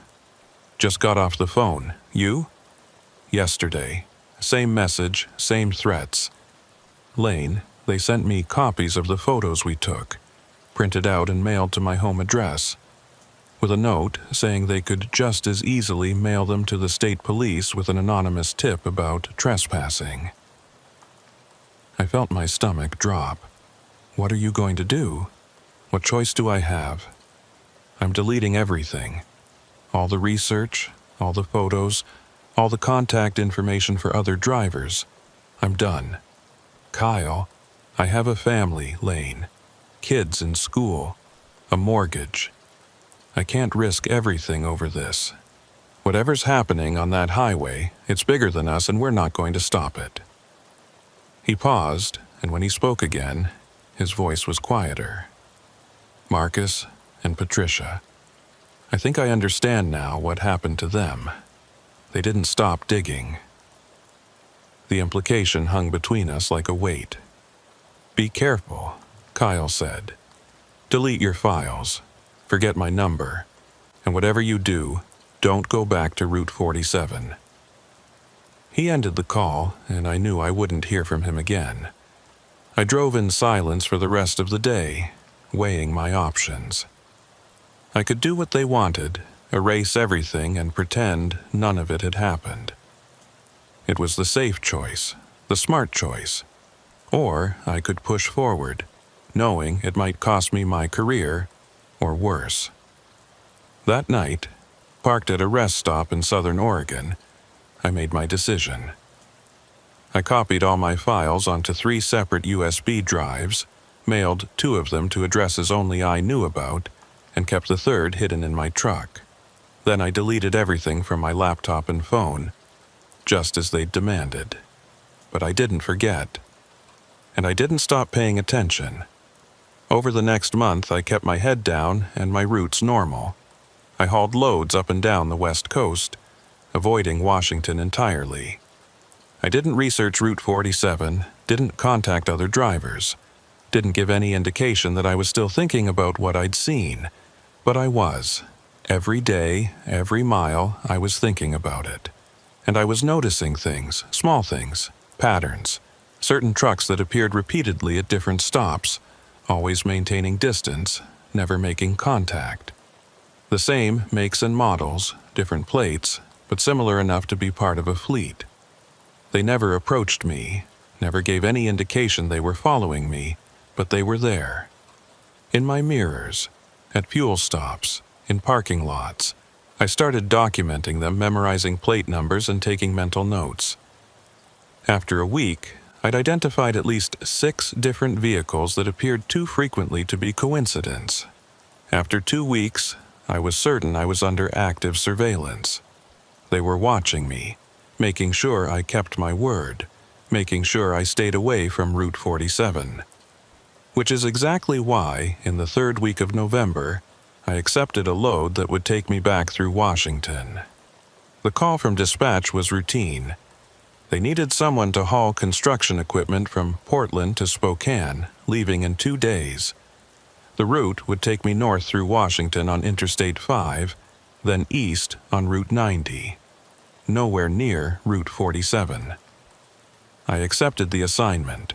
"Just got off the phone. You?" "Yesterday. Same message, same threats. Lane, they sent me copies of the photos we took, printed out and mailed to my home address, with a note saying they could just as easily mail them to the state police with an anonymous tip about trespassing." I felt my stomach drop. What are you going to do? What choice do I have? I'm deleting everything. All the research, all the photos, all the contact information for other drivers. I'm done. Kyle, I have a family, Lane. Kids in school. A mortgage. I can't risk everything over this. Whatever's happening on that highway, it's bigger than us and we're not going to stop it. He paused, and when he spoke again, his voice was quieter. "Marcus and Patricia. I think I understand now what happened to them. They didn't stop digging." The implication hung between us like a weight. "Be careful. Kyle said. "Delete your files. Forget my number. And whatever you do, don't go back to Route 47. He ended the call, and I knew I wouldn't hear from him again. I drove in silence for the rest of the day, weighing my options. I could do what they wanted, erase everything and pretend none of it had happened. It was the safe choice, the smart choice. Or I could push forward, knowing it might cost me my career, or worse. That night, parked at a rest stop in Southern Oregon, I made my decision. I copied all my files onto 3 separate USB drives, mailed 2 of them to addresses only I knew about, and kept the third hidden in my truck. Then I deleted everything from my laptop and phone, just as they'd demanded. But I didn't forget. And I didn't stop paying attention. Over the next month, I kept my head down and my routes normal. I hauled loads up and down the West Coast, avoiding Washington entirely. I didn't research Route 47, didn't contact other drivers, didn't give any indication that I was still thinking about what I'd seen, but I was. Every day, every mile, I was thinking about it. And I was noticing things, small things, patterns, certain trucks that appeared repeatedly at different stops, always maintaining distance, never making contact. The same makes and models, different plates, but similar enough to be part of a fleet. They never approached me, never gave any indication they were following me, but they were there. In my mirrors, at fuel stops, in parking lots, I started documenting them, memorizing plate numbers and taking mental notes. After a week, I'd identified at least 6 different vehicles that appeared too frequently to be coincidence. After 2 weeks, I was certain I was under active surveillance. They were watching me, making sure I kept my word, making sure I stayed away from Route 47. Which is exactly why, in the 3rd week of November, I accepted a load that would take me back through Washington. The call from dispatch was routine. They needed someone to haul construction equipment from Portland to Spokane, leaving in 2 days. The route would take me north through Washington on Interstate 5, then east on Route 90. Nowhere near Route 47. I accepted the assignment.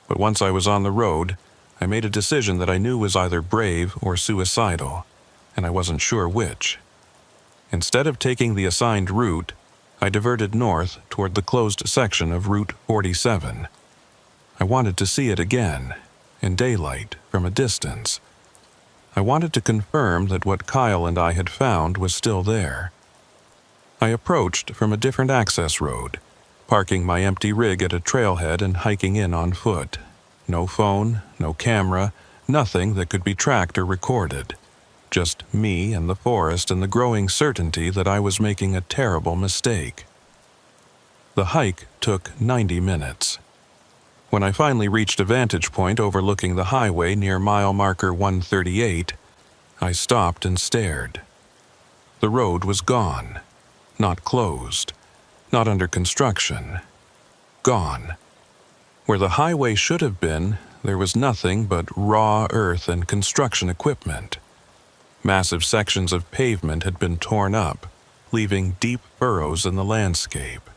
But once I was on the road, I made a decision that I knew was either brave or suicidal, and I wasn't sure which. Instead of taking the assigned route, I diverted north toward the closed section of Route 47. I wanted to see it again, in daylight, from a distance. I wanted to confirm that what Kyle and I had found was still there. I approached from a different access road, parking my empty rig at a trailhead and hiking in on foot. No phone, no camera, nothing that could be tracked or recorded. Just me and the forest and the growing certainty that I was making a terrible mistake. The hike took 90 minutes. When I finally reached a vantage point overlooking the highway near mile marker 138, I stopped and stared. The road was gone. Not closed. Not under construction. Gone. Where the highway should have been, there was nothing but raw earth and construction equipment. Massive sections of pavement had been torn up, leaving deep furrows in the landscape.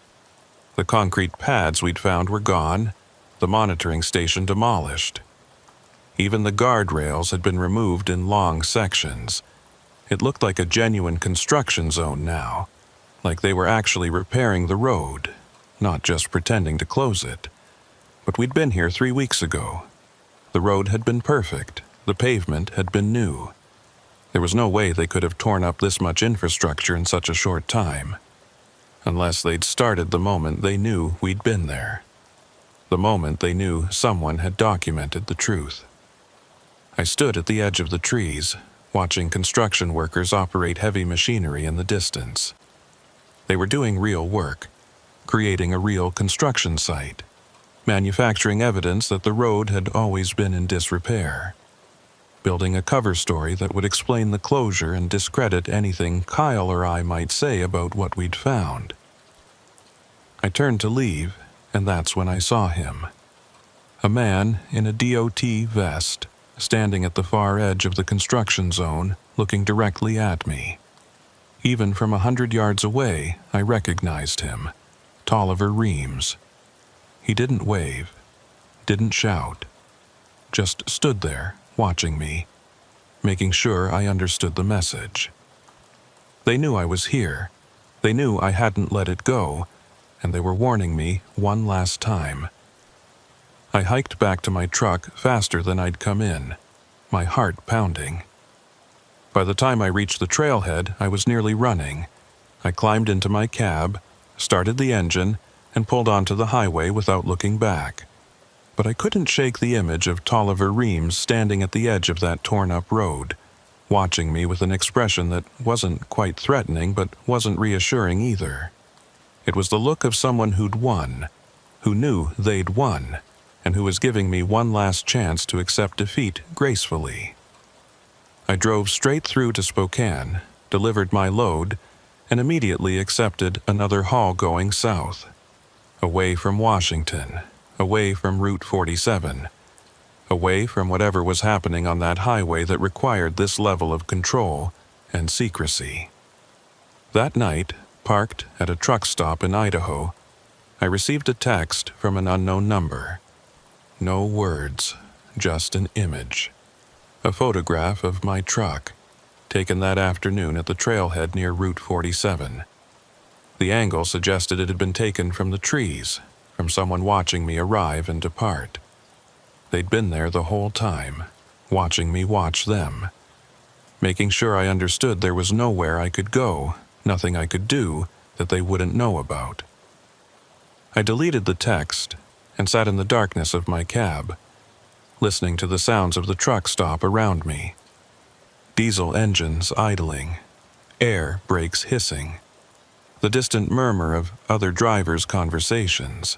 The concrete pads we'd found were gone, the monitoring station demolished. Even the guardrails had been removed in long sections. It looked like a genuine construction zone now, like they were actually repairing the road, not just pretending to close it. But we'd been here 3 weeks ago. The road had been perfect, the pavement had been new. There was no way they could have torn up this much infrastructure in such a short time. Unless they'd started the moment they knew we'd been there. The moment they knew someone had documented the truth. I stood at the edge of the trees, watching construction workers operate heavy machinery in the distance. They were doing real work, creating a real construction site, manufacturing evidence that the road had always been in disrepair, building a cover story that would explain the closure and discredit anything Kyle or I might say about what we'd found. I turned to leave, and that's when I saw him. A man in a DOT vest, standing at the far edge of the construction zone, looking directly at me. Even from 100 yards away, I recognized him. Tolliver Reams. He didn't wave, didn't shout, just stood there, watching me, making sure I understood the message. They knew I was here. They knew I hadn't let it go, and they were warning me one last time. I hiked back to my truck faster than I'd come in, my heart pounding. By the time I reached the trailhead, I was nearly running. I climbed into my cab, started the engine, and pulled onto the highway without looking back. But I couldn't shake the image of Tolliver Reams standing at the edge of that torn-up road, watching me with an expression that wasn't quite threatening but wasn't reassuring either. It was the look of someone who'd won, who knew they'd won, and who was giving me one last chance to accept defeat gracefully. I drove straight through to Spokane, delivered my load, and immediately accepted another haul going south. Away from Washington, away from Route 47, away from whatever was happening on that highway that required this level of control and secrecy. That night, parked at a truck stop in Idaho, I received a text from an unknown number. No words, just an image. A photograph of my truck, taken that afternoon at the trailhead near Route 47. The angle suggested it had been taken from the trees, from someone watching me arrive and depart. They'd been there the whole time, watching me watch them, making sure I understood there was nowhere I could go, nothing I could do that they wouldn't know about. I deleted the text and sat in the darkness of my cab, listening to the sounds of the truck stop around me. Diesel engines idling, air brakes hissing, the distant murmur of other drivers' conversations.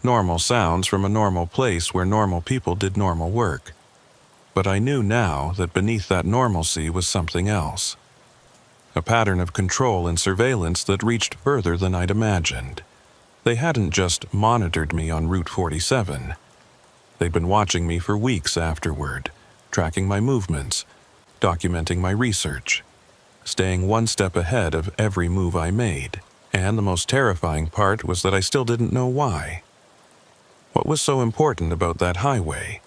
Normal sounds from a normal place where normal people did normal work. But I knew now that beneath that normalcy was something else. A pattern of control and surveillance that reached further than I'd imagined. They hadn't just monitored me on Route 47. They'd been watching me for weeks afterward, tracking my movements, documenting my research, staying one step ahead of every move I made, and the most terrifying part was that I still didn't know why. What was so important about that highway?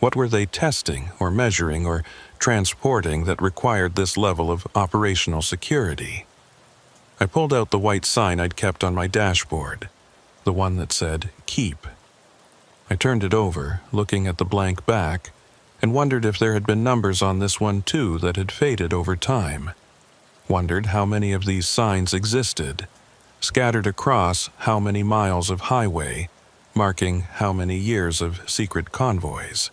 What were they testing or measuring or transporting that required this level of operational security? I pulled out the white sign I'd kept on my dashboard, the one that said, "Keep." I turned it over, looking at the blank back, and wondered if there had been numbers on this one too that had faded over time. Wondered how many of these signs existed, scattered across how many miles of highway, marking how many years of secret convoys.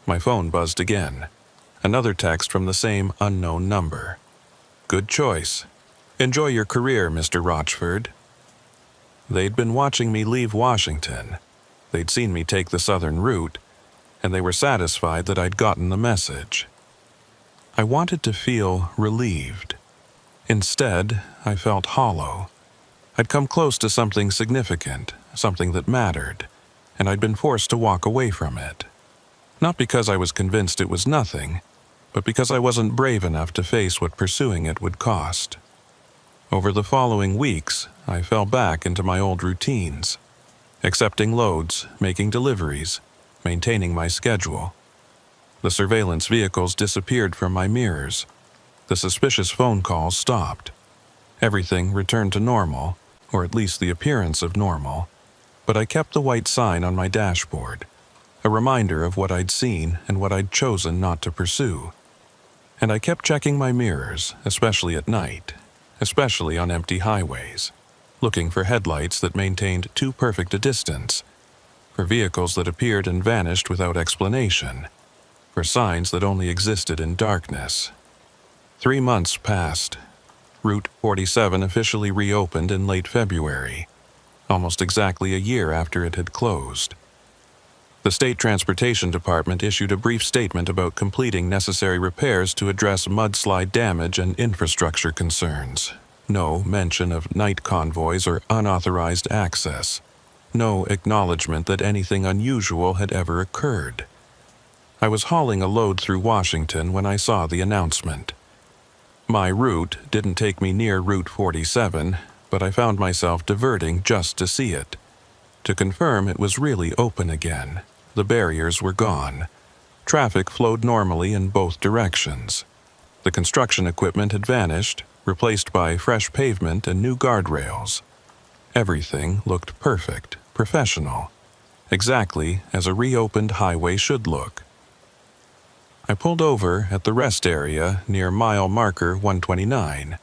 My phone buzzed again. Another text from the same unknown number. "Good choice. Enjoy your career, Mr. Rochford." They'd been watching me leave Washington. They'd seen me take the southern route, and they were satisfied that I'd gotten the message. I wanted to feel relieved. Instead, I felt hollow. I'd come close to something significant, something that mattered, and I'd been forced to walk away from it. Not because I was convinced it was nothing, but because I wasn't brave enough to face what pursuing it would cost. Over the following weeks, I fell back into my old routines, accepting loads, making deliveries, maintaining my schedule. The surveillance vehicles disappeared from my mirrors. The suspicious phone calls stopped. Everything returned to normal, or at least the appearance of normal, but I kept the white sign on my dashboard, a reminder of what I'd seen and what I'd chosen not to pursue. And I kept checking my mirrors, especially at night, especially on empty highways, looking for headlights that maintained too perfect a distance, for vehicles that appeared and vanished without explanation, for signs that only existed in darkness. 3 months passed. Route 47 officially reopened in late February, almost exactly a year after it had closed. The State Transportation Department issued a brief statement about completing necessary repairs to address mudslide damage and infrastructure concerns. No mention of night convoys or unauthorized access. no acknowledgement that anything unusual had ever occurred. I was hauling a load through Washington when I saw the announcement. My route didn't take me near Route 47, but I found myself diverting just to see it. To confirm it was really open again. The barriers were gone. Traffic flowed normally in both directions. The construction equipment had vanished, replaced by fresh pavement and new guardrails. Everything looked perfect, professional, exactly as a reopened highway should look. I pulled over at the rest area near mile marker 129,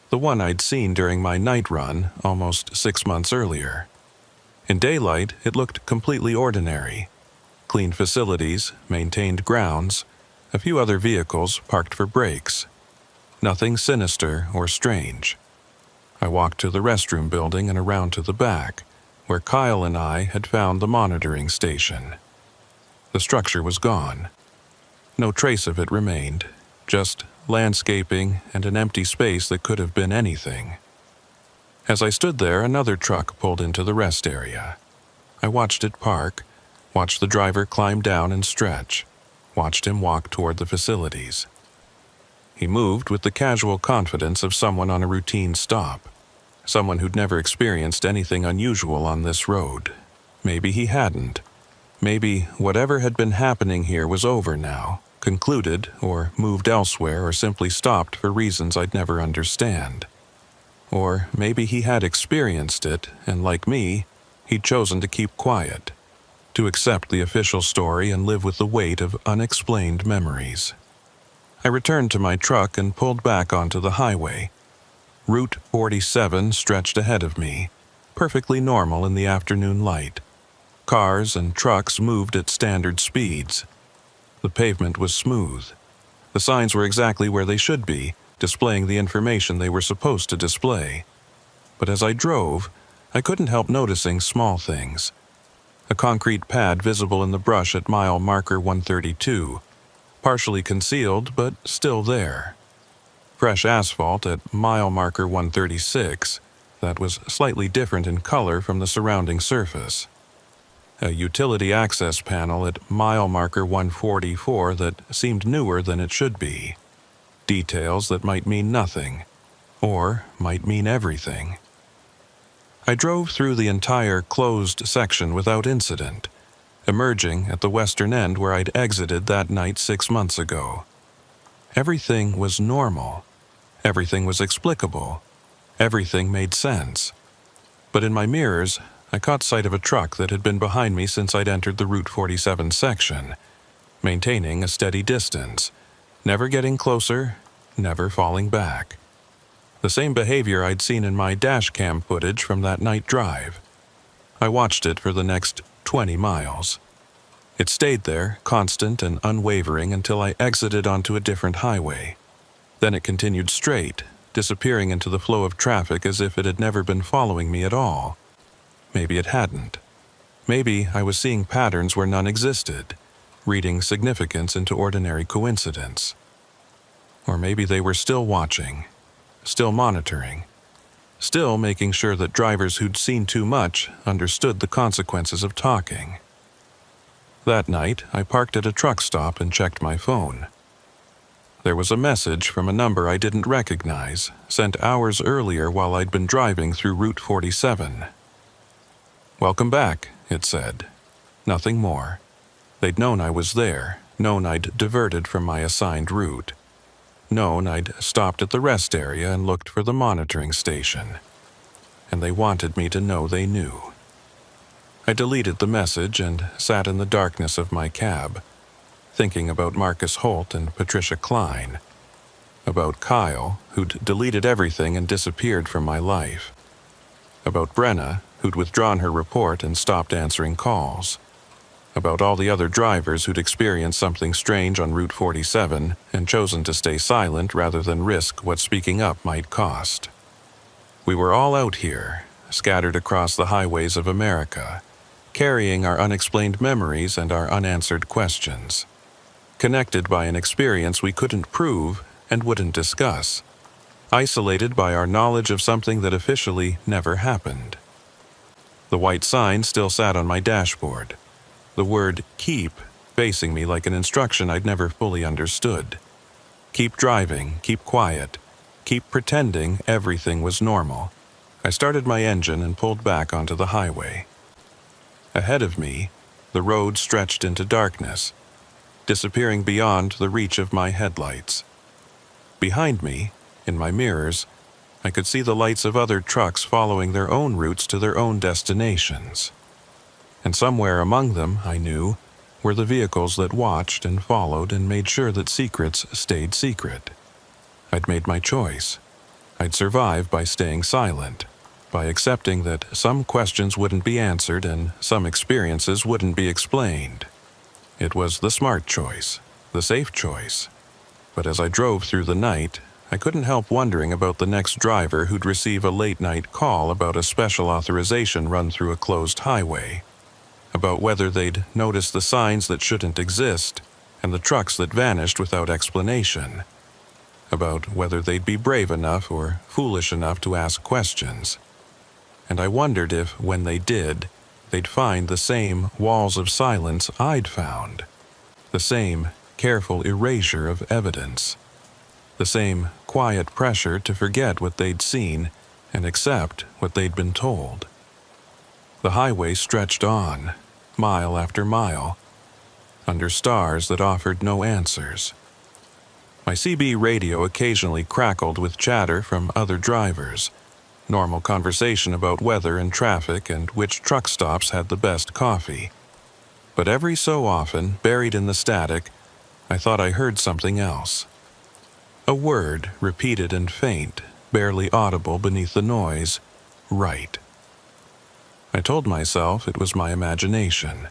the one I'd seen during my night run almost 6 months earlier. In daylight, it looked completely ordinary. Clean facilities, maintained grounds, a few other vehicles parked for breaks. Nothing sinister or strange. I walked to the restroom building and around to the back, where Kyle and I had found the monitoring station. The structure was gone. No trace of it remained, just landscaping and an empty space that could have been anything. As I stood there, another truck pulled into the rest area. I watched it park, watched the driver climb down and stretch, watched him walk toward the facilities. He moved with the casual confidence of someone on a routine stop, someone who'd never experienced anything unusual on this road. Maybe he hadn't. Maybe whatever had been happening here was over now, concluded or moved elsewhere or simply stopped for reasons I'd never understand. Or maybe he had experienced it and, like me, he'd chosen to keep quiet, to accept the official story and live with the weight of unexplained memories. I returned to my truck and pulled back onto the highway. Route 47 stretched ahead of me, perfectly normal in the afternoon light. Cars and trucks moved at standard speeds. The pavement was smooth. The signs were exactly where they should be, displaying the information they were supposed to display. But as I drove, I couldn't help noticing small things. A concrete pad visible in the brush at mile marker 132, partially concealed but still there. Fresh asphalt at mile marker 136 that was slightly different in color from the surrounding surface. A utility access panel at mile marker 144 that seemed newer than it should be. Details that might mean nothing, or might mean everything. I drove through the entire closed section without incident, emerging at the western end where I'd exited that night 6 months ago. Everything was normal. Everything was explicable. Everything made sense. But in my mirrors, I caught sight of a truck that had been behind me since I'd entered the Route 47 section, maintaining a steady distance, never getting closer, never falling back. The same behavior I'd seen in my dash cam footage from that night drive. I watched it for the next 20 miles. It stayed there, constant and unwavering, until I exited onto a different highway. Then it continued straight, disappearing into the flow of traffic as if it had never been following me at all. Maybe it hadn't. Maybe I was seeing patterns where none existed, reading significance into ordinary coincidence. Or maybe they were still watching, still monitoring, still making sure that drivers who'd seen too much understood the consequences of talking. That night, I parked at a truck stop and checked my phone. There was a message from a number I didn't recognize, sent hours earlier while I'd been driving through Route 47. "Welcome back," it said. Nothing more. They'd known I was there, known I'd diverted from my assigned route, known I'd stopped at the rest area and looked for the monitoring station. And they wanted me to know they knew. I deleted the message and sat in the darkness of my cab, thinking about Marcus Holt and Patricia Klein, about Kyle, who'd deleted everything and disappeared from my life, about Brenna, who'd withdrawn her report and stopped answering calls, about all the other drivers who'd experienced something strange on Route 47 and chosen to stay silent rather than risk what speaking up might cost. We were all out here, scattered across the highways of America, carrying our unexplained memories and our unanswered questions, connected by an experience we couldn't prove and wouldn't discuss, isolated by our knowledge of something that officially never happened. The white sign still sat on my dashboard. The word keep facing me like an instruction I'd never fully understood. Keep driving, keep quiet, keep pretending everything was normal. I started my engine and pulled back onto the highway. Ahead of me, the road stretched into darkness, disappearing beyond the reach of my headlights. Behind me, in my mirrors, I could see the lights of other trucks following their own routes to their own destinations. And somewhere among them, I knew, were the vehicles that watched and followed and made sure that secrets stayed secret. I'd made my choice. I'd survive by staying silent, by accepting that some questions wouldn't be answered and some experiences wouldn't be explained. It was the smart choice, the safe choice. But as I drove through the night, I couldn't help wondering about the next driver who'd receive a late-night call about a special authorization run through a closed highway, about whether they'd noticed the signs that shouldn't exist and the trucks that vanished without explanation, about whether they'd be brave enough or foolish enough to ask questions. And I wondered if, when they did, they'd find the same walls of silence I'd found, the same careful erasure of evidence, the same quiet pressure to forget what they'd seen and accept what they'd been told. The highway stretched on, mile after mile, under stars that offered no answers. My CB radio occasionally crackled with chatter from other drivers, normal conversation about weather and traffic and which truck stops had the best coffee. But every so often, buried in the static, I thought I heard something else. A word, repeated and faint, barely audible beneath the noise, right. I told myself it was my imagination,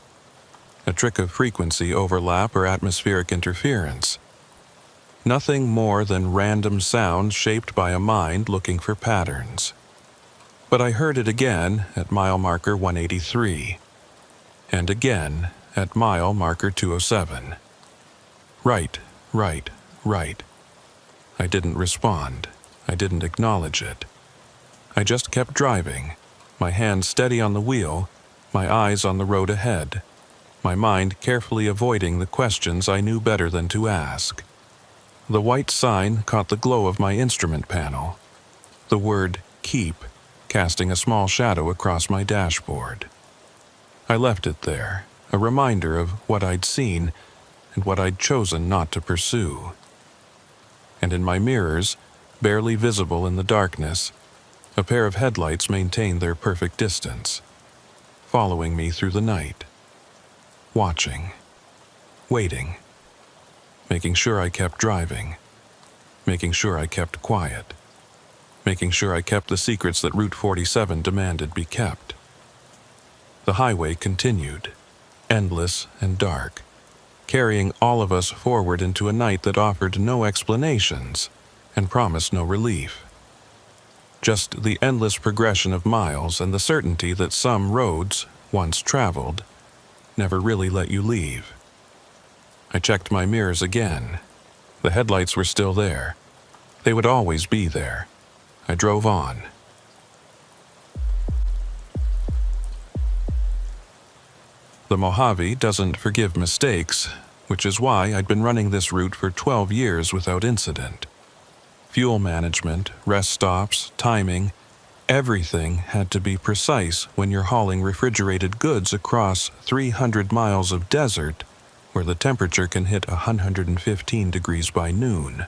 a trick of frequency overlap or atmospheric interference. Nothing more than random sounds shaped by a mind looking for patterns. But I heard it again at mile marker 183, and again at mile marker 207. Right, right, right. I didn't respond. I didn't acknowledge it. I just kept driving, my hand steady on the wheel, my eyes on the road ahead, my mind carefully avoiding the questions I knew better than to ask. The white sign caught the glow of my instrument panel, the word keep casting a small shadow across my dashboard. I left it there, a reminder of what I'd seen and what I'd chosen not to pursue. And in my mirrors, barely visible in the darkness, a pair of headlights maintained their perfect distance, following me through the night, watching, waiting, making sure I kept driving, making sure I kept quiet, making sure I kept the secrets that Route 47 demanded be kept. The highway continued, endless and dark, carrying all of us forward into a night that offered no explanations and promised no relief. Just the endless progression of miles and the certainty that some roads, once traveled, never really let you leave. I checked my mirrors again. The headlights were still there. They would always be there. I drove on. The Mojave doesn't forgive mistakes, which is why I'd been running this route for 12 years without incident. Fuel management, rest stops, timing, everything had to be precise when you're hauling refrigerated goods across 300 miles of desert where the temperature can hit 115 degrees by noon.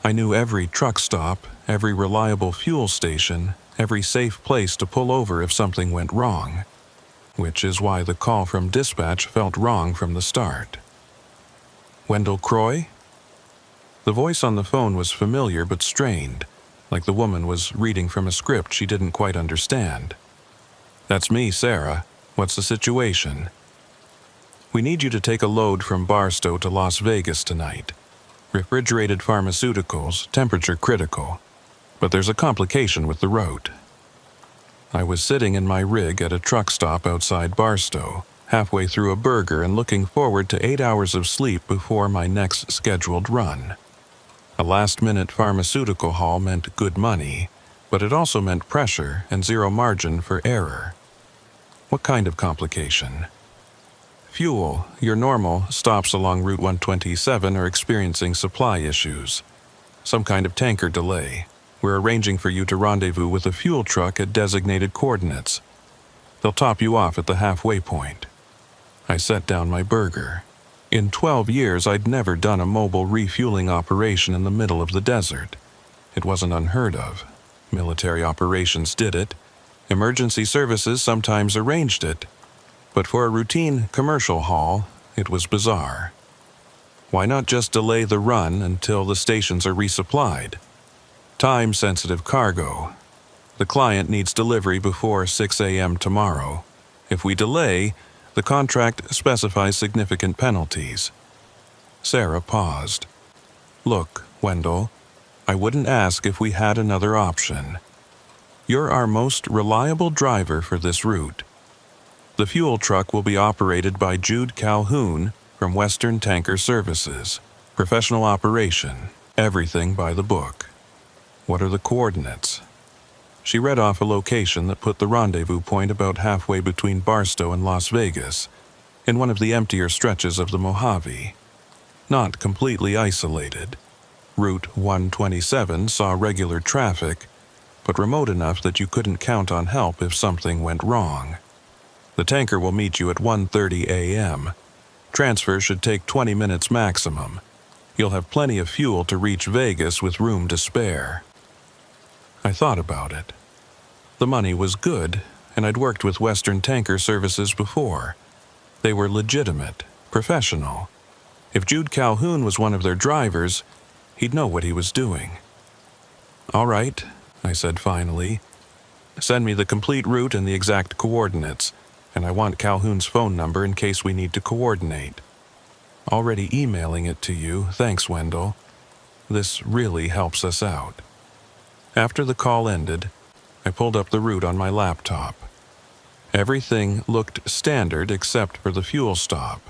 I knew every truck stop, every reliable fuel station, every safe place to pull over if something went wrong, which is why the call from dispatch felt wrong from the start. Wendell Croy? The voice on the phone was familiar but strained, like the woman was reading from a script she didn't quite understand. "That's me, Sarah. What's the situation?" "We need you to take a load from Barstow to Las Vegas tonight. Refrigerated pharmaceuticals, temperature critical. But there's a complication with the route." I was sitting in my rig at a truck stop outside Barstow, halfway through a burger and looking forward to 8 hours of sleep before my next scheduled run. A last-minute pharmaceutical haul meant good money, but it also meant pressure and zero margin for error. What kind of complication? Fuel. Your normal stops along Route 127 are experiencing supply issues. Some kind of tanker delay. We're arranging for you to rendezvous with a fuel truck at designated coordinates. They'll top you off at the halfway point. I set down my burger. In 12 years, I'd never done a mobile refueling operation in the middle of the desert. It wasn't unheard of. Military operations did it. Emergency services sometimes arranged it. But for a routine commercial haul, it was bizarre. Why not just delay the run until the stations are resupplied? Time-sensitive cargo. The client needs delivery before 6 a.m. tomorrow. If we delay, the contract specifies significant penalties. Sarah paused. Look, Wendell, I wouldn't ask if we had another option. You're our most reliable driver for this route. The fuel truck will be operated by Jude Calhoun from Western Tanker Services. Professional operation. Everything by the book. What are the coordinates? She read off a location that put the rendezvous point about halfway between Barstow and Las Vegas, in one of the emptier stretches of the Mojave. Not completely isolated. Route 127 saw regular traffic, but remote enough that you couldn't count on help if something went wrong. The tanker will meet you at 1:30 a.m. Transfer should take 20 minutes maximum. You'll have plenty of fuel to reach Vegas with room to spare. I thought about it. The money was good, and I'd worked with Western Tanker Services before. They were legitimate, professional. If Jude Calhoun was one of their drivers, he'd know what he was doing. All right, I said finally. Send me the complete route and the exact coordinates, and I want Calhoun's phone number in case we need to coordinate. Already emailing it to you, thanks, Wendell. This really helps us out. After the call ended, I pulled up the route on my laptop. Everything looked standard except for the fuel stop,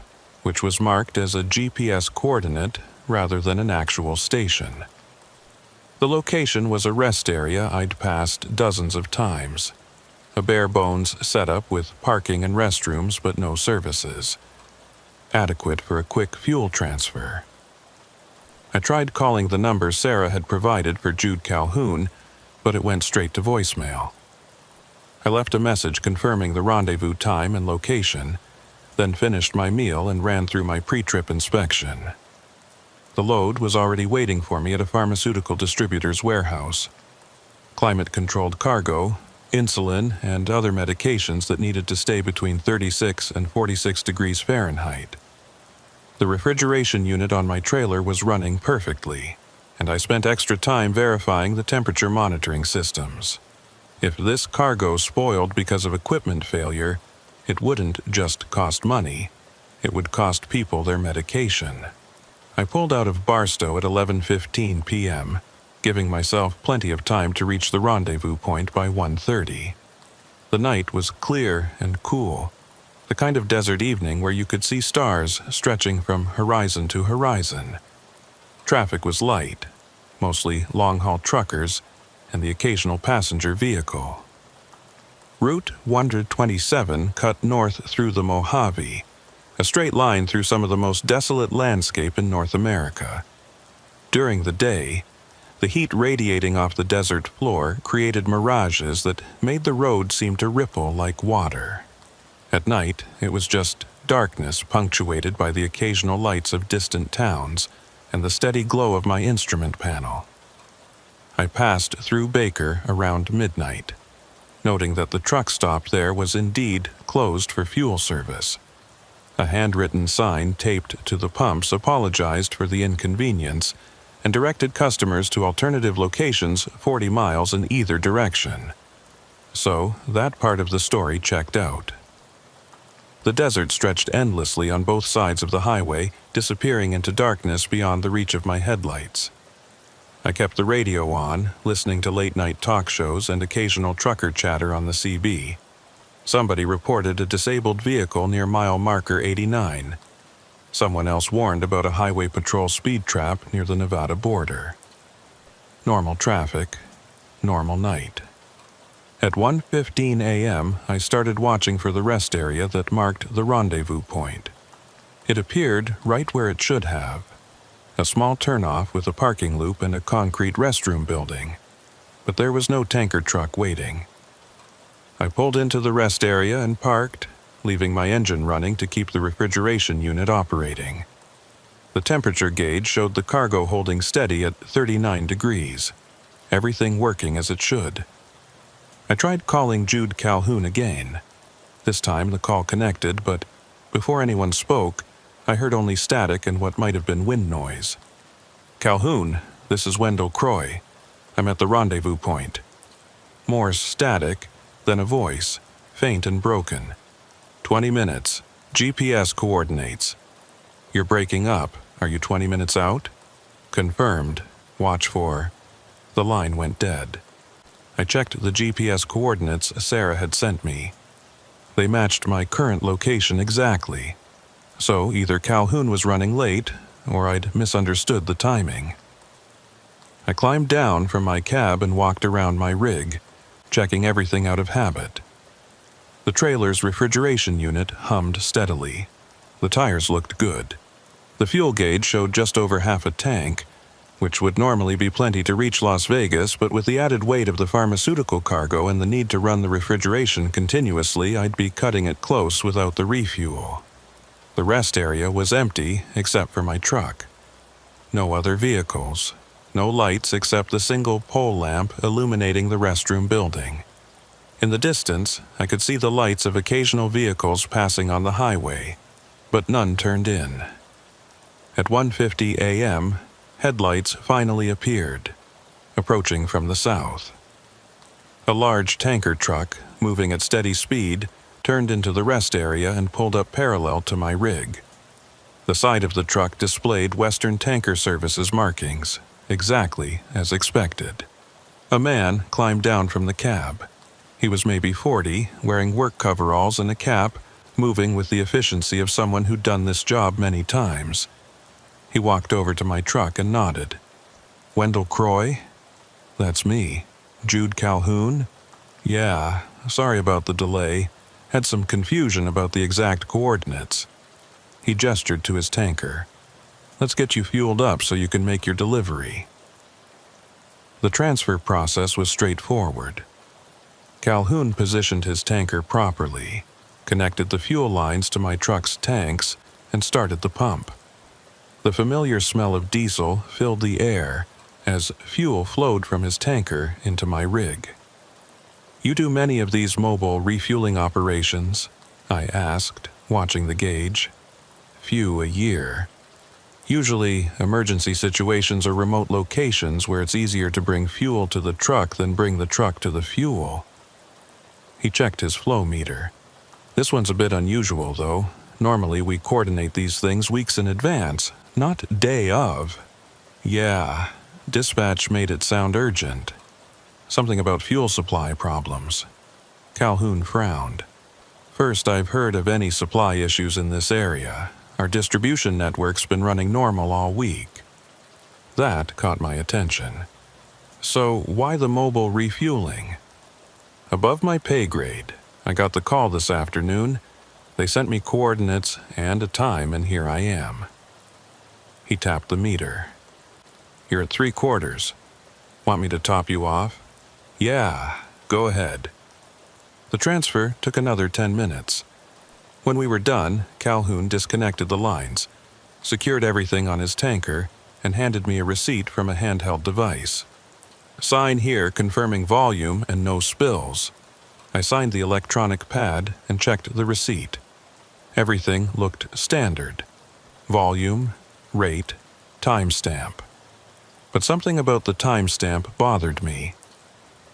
which was marked as a GPS coordinate rather than an actual station. The location was a rest area I'd passed dozens of times. A bare-bones setup with parking and restrooms but no services. Adequate for a quick fuel transfer. I tried calling the number Sarah had provided for Jude Calhoun, but it went straight to voicemail. I left a message confirming the rendezvous time and location, then finished my meal and ran through my pre-trip inspection. The load was already waiting for me at a pharmaceutical distributor's warehouse. Climate-controlled cargo, insulin, and other medications that needed to stay between 36 and 46 degrees Fahrenheit. The refrigeration unit on my trailer was running perfectly, and I spent extra time verifying the temperature monitoring systems. If this cargo spoiled because of equipment failure, it wouldn't just cost money, it would cost people their medication. I pulled out of Barstow at 11:15 p.m., giving myself plenty of time to reach the rendezvous point by 1:30. The night was clear and cool, the kind of desert evening where you could see stars stretching from horizon to horizon. Traffic was light, mostly long-haul truckers and the occasional passenger vehicle. Route 127 cut north through the Mojave, a straight line through some of the most desolate landscape in North America. During the day, the heat radiating off the desert floor created mirages that made the road seem to ripple like water. At night, it was just darkness punctuated by the occasional lights of distant towns and the steady glow of my instrument panel. I passed through Baker around midnight, noting that the truck stop there was indeed closed for fuel service. A handwritten sign taped to the pumps apologized for the inconvenience and directed customers to alternative locations 40 miles in either direction. So, that part of the story checked out. The desert stretched endlessly on both sides of the highway, disappearing into darkness beyond the reach of my headlights. I kept the radio on, listening to late-night talk shows and occasional trucker chatter on the CB. Somebody reported a disabled vehicle near mile marker 89. Someone else warned about a highway patrol speed trap near the Nevada border. Normal traffic, normal night. At 1:15 a.m., I started watching for the rest area that marked the rendezvous point. It appeared right where it should have. A small turnoff with a parking loop and a concrete restroom building. But there was no tanker truck waiting. I pulled into the rest area and parked, leaving my engine running to keep the refrigeration unit operating. The temperature gauge showed the cargo holding steady at 39 degrees, everything working as it should. I tried calling Jude Calhoun again. This time the call connected, but before anyone spoke, I heard only static and what might have been wind noise. "Calhoun, this is Wendell Croy. I'm at the rendezvous point." More static, then a voice, faint and broken. 20 minutes. GPS coordinates. "You're breaking up. Are you 20 minutes out?" "Confirmed. Watch for..." The line went dead. I checked the GPS coordinates Sarah had sent me. They matched my current location exactly. So either Calhoun was running late, or I'd misunderstood the timing. I climbed down from my cab and walked around my rig, checking everything out of habit. The trailer's refrigeration unit hummed steadily. The tires looked good. The fuel gauge showed just over half a tank, which would normally be plenty to reach Las Vegas, but with the added weight of the pharmaceutical cargo and the need to run the refrigeration continuously, I'd be cutting it close without the refuel. The rest area was empty except for my truck. No other vehicles. No lights except the single pole lamp illuminating the restroom building. In the distance, I could see the lights of occasional vehicles passing on the highway, but none turned in. At 1:50 a.m., headlights finally appeared, approaching from the south. A large tanker truck, moving at steady speed, turned into the rest area and pulled up parallel to my rig. The side of the truck displayed Western Tanker Services markings, exactly as expected. A man climbed down from the cab. He was maybe 40, wearing work coveralls and a cap, moving with the efficiency of someone who'd done this job many times. He walked over to my truck and nodded. "Wendell Croy?" "That's me. Jude Calhoun?" "Yeah, sorry about the delay. Had some confusion about the exact coordinates." He gestured to his tanker. "Let's get you fueled up so you can make your delivery." The transfer process was straightforward. Calhoun positioned his tanker properly, connected the fuel lines to my truck's tanks, and started the pump. The familiar smell of diesel filled the air as fuel flowed from his tanker into my rig. "You do many of these mobile refueling operations?" I asked, watching the gauge. "Few a year. Usually, emergency situations are remote locations where it's easier to bring fuel to the truck than bring the truck to the fuel." He checked his flow meter. "This one's a bit unusual, though. Normally, we coordinate these things weeks in advance, not day of." "Yeah, dispatch made it sound urgent. Something about fuel supply problems." Calhoun frowned. "First I've heard of any supply issues in this area. Our distribution network's been running normal all week." That caught my attention. "So why the mobile refueling?" "Above my pay grade. I got the call this afternoon. They sent me coordinates and a time, and here I am." He tapped the meter. "You're at 3/4. Want me to top you off?" "Yeah, go ahead." The transfer took another 10 minutes. When we were done, Calhoun disconnected the lines, secured everything on his tanker, and handed me a receipt from a handheld device. "Sign here confirming volume and no spills." I signed the electronic pad and checked the receipt. Everything looked standard. Volume, rate, timestamp. But something about the timestamp bothered me.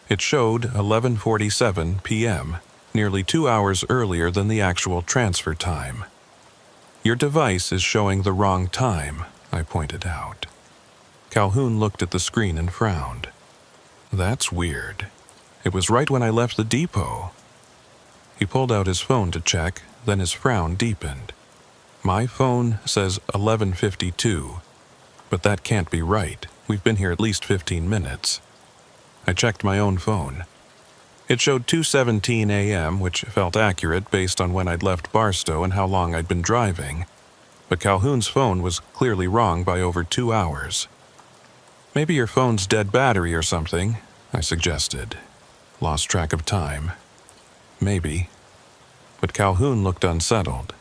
It showed 11:47 p.m., nearly 2 hours earlier than the actual transfer time. "Your device is showing the wrong time," I pointed out. Calhoun looked at the screen and frowned. "That's weird. It was right when I left the depot." He pulled out his phone to check, then his frown deepened. "My phone says 11:52, but that can't be right. We've been here at least 15 minutes." I checked my own phone. It showed 2:17 a.m., which felt accurate based on when I'd left Barstow and how long I'd been driving, but Calhoun's phone was clearly wrong by over 2 hours. "Maybe your phone's dead battery or something," I suggested. "Lost track of time." "Maybe." But Calhoun looked unsettled.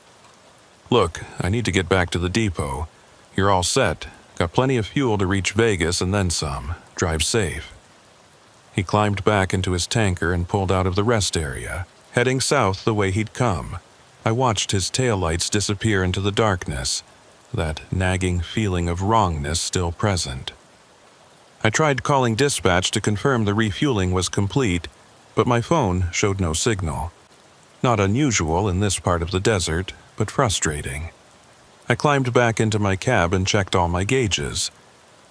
"Look, I need to get back to the depot. You're all set. Got plenty of fuel to reach Vegas and then some. Drive safe." He climbed back into his tanker and pulled out of the rest area, heading south the way he'd come. I watched his taillights disappear into the darkness, that nagging feeling of wrongness still present. I tried calling dispatch to confirm the refueling was complete, but my phone showed no signal. Not unusual in this part of the desert, but frustrating. I climbed back into my cab and checked all my gauges.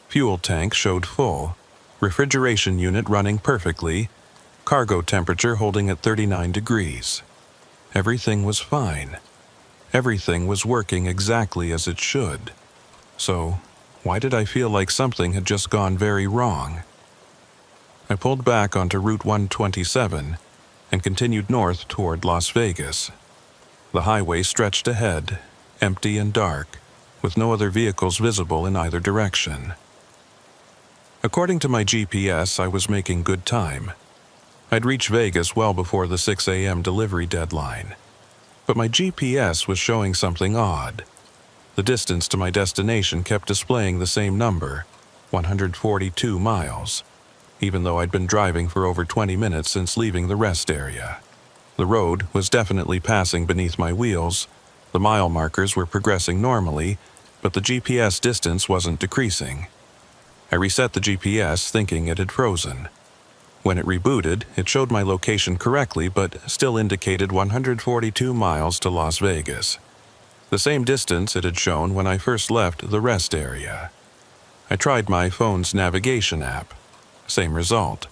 Fuel tank showed full, refrigeration unit running perfectly, cargo temperature holding at 39 degrees. Everything was fine. Everything was working exactly as it should. So, why did I feel like something had just gone very wrong? I pulled back onto Route 127 and continued north toward Las Vegas. The highway stretched ahead, empty and dark, with no other vehicles visible in either direction. According to my GPS, I was making good time. I'd reach Vegas well before the 6 a.m. delivery deadline. But my GPS was showing something odd. The distance to my destination kept displaying the same number, 142 miles, even though I'd been driving for over 20 minutes since leaving the rest area. The road was definitely passing beneath my wheels, the mile markers were progressing normally, but the GPS distance wasn't decreasing. I reset the GPS thinking it had frozen. When it rebooted, it showed my location correctly but still indicated 142 miles to Las Vegas. The same distance it had shown when I first left the rest area. I tried my phone's navigation app. Same result.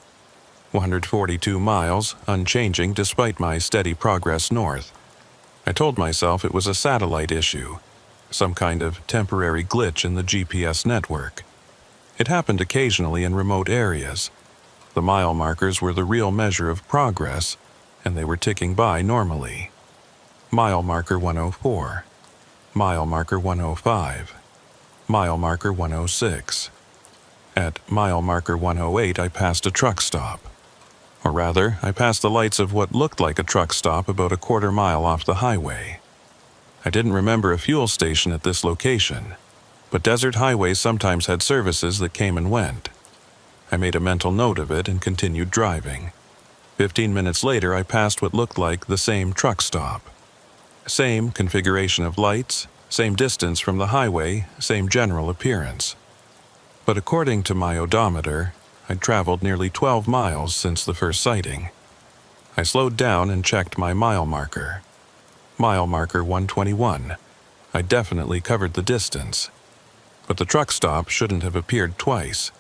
142 miles, unchanging despite my steady progress north. I told myself it was a satellite issue, some kind of temporary glitch in the GPS network. It happened occasionally in remote areas. The mile markers were the real measure of progress, and they were ticking by normally. Mile marker 104. Mile marker 105. Mile marker 106. At mile marker 108, I passed a truck stop. Or rather, I passed the lights of what looked like a truck stop about a quarter mile off the highway. I didn't remember a fuel station at this location, but desert highways sometimes had services that came and went. I made a mental note of it and continued driving. 15 minutes later, I passed what looked like the same truck stop. Same configuration of lights, same distance from the highway, same general appearance. But according to my odometer, I'd traveled nearly 12 miles since the first sighting. I slowed down and checked my mile marker. Mile marker 121. I definitely covered the distance. But the truck stop shouldn't have appeared twice,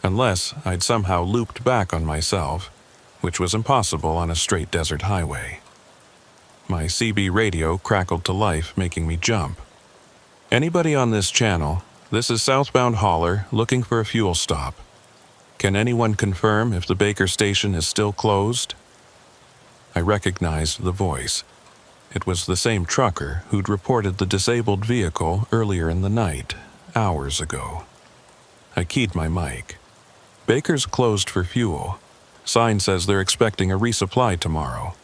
unless I'd somehow looped back on myself, which was impossible on a straight desert highway. My CB radio crackled to life, making me jump. "Anybody on this channel, this is southbound hauler looking for a fuel stop. Can anyone confirm if the Baker station is still closed?" I recognized the voice. It was the same trucker who'd reported the disabled vehicle earlier in the night, hours ago. I keyed my mic. "Baker's closed for fuel. Sign says they're expecting a resupply tomorrow."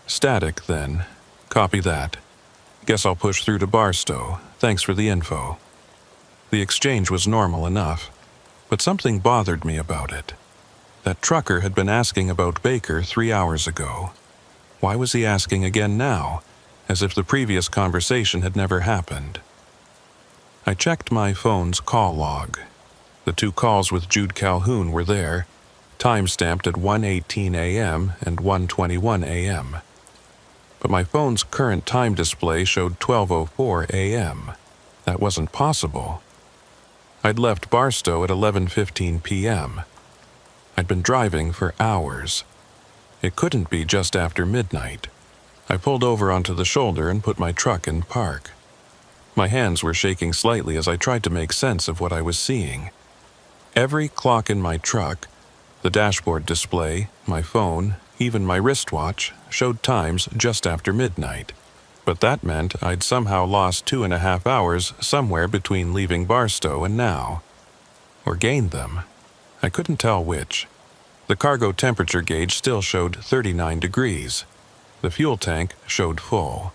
"Static, then. Copy that. Guess I'll push through to Barstow. Thanks for the info." The exchange was normal enough, but something bothered me about it. That trucker had been asking about Baker 3 hours ago. Why was he asking again now, as if the previous conversation had never happened? I checked my phone's call log. The 2 calls with Jude Calhoun were there, time-stamped at 1:18 a.m. and 1:21 a.m. But my phone's current time display showed 12:04 a.m. That wasn't possible. I'd left Barstow at 11:15 p.m. I'd been driving for hours. It couldn't be just after midnight. I pulled over onto the shoulder and put my truck in park. My hands were shaking slightly as I tried to make sense of what I was seeing. Every clock in my truck, The dashboard display, my phone, even my wristwatch showed times just after midnight. But that meant I'd somehow lost 2.5 hours somewhere between leaving Barstow and now. Or gained them. I couldn't tell which. The cargo temperature gauge still showed 39 degrees. The fuel tank showed full.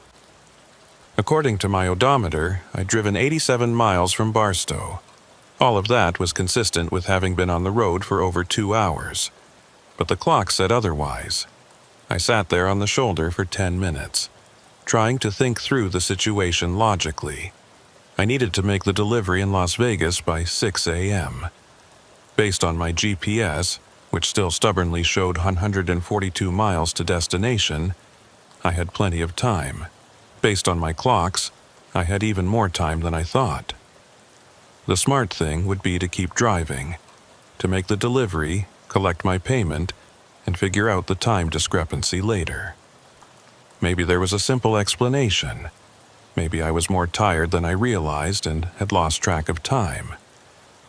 According to my odometer, I'd driven 87 miles from Barstow. All of that was consistent with having been on the road for over 2 hours. But the clock said otherwise. I sat there on the shoulder for 10 minutes, trying to think through the situation logically. I needed to make the delivery in Las Vegas by 6 a.m. Based on my GPS, which still stubbornly showed 142 miles to destination, I had plenty of time. Based on my clocks, I had even more time than I thought. The smart thing would be to keep driving, to make the delivery, collect my payment, and figure out the time discrepancy later. Maybe there was a simple explanation. Maybe I was more tired than I realized and had lost track of time.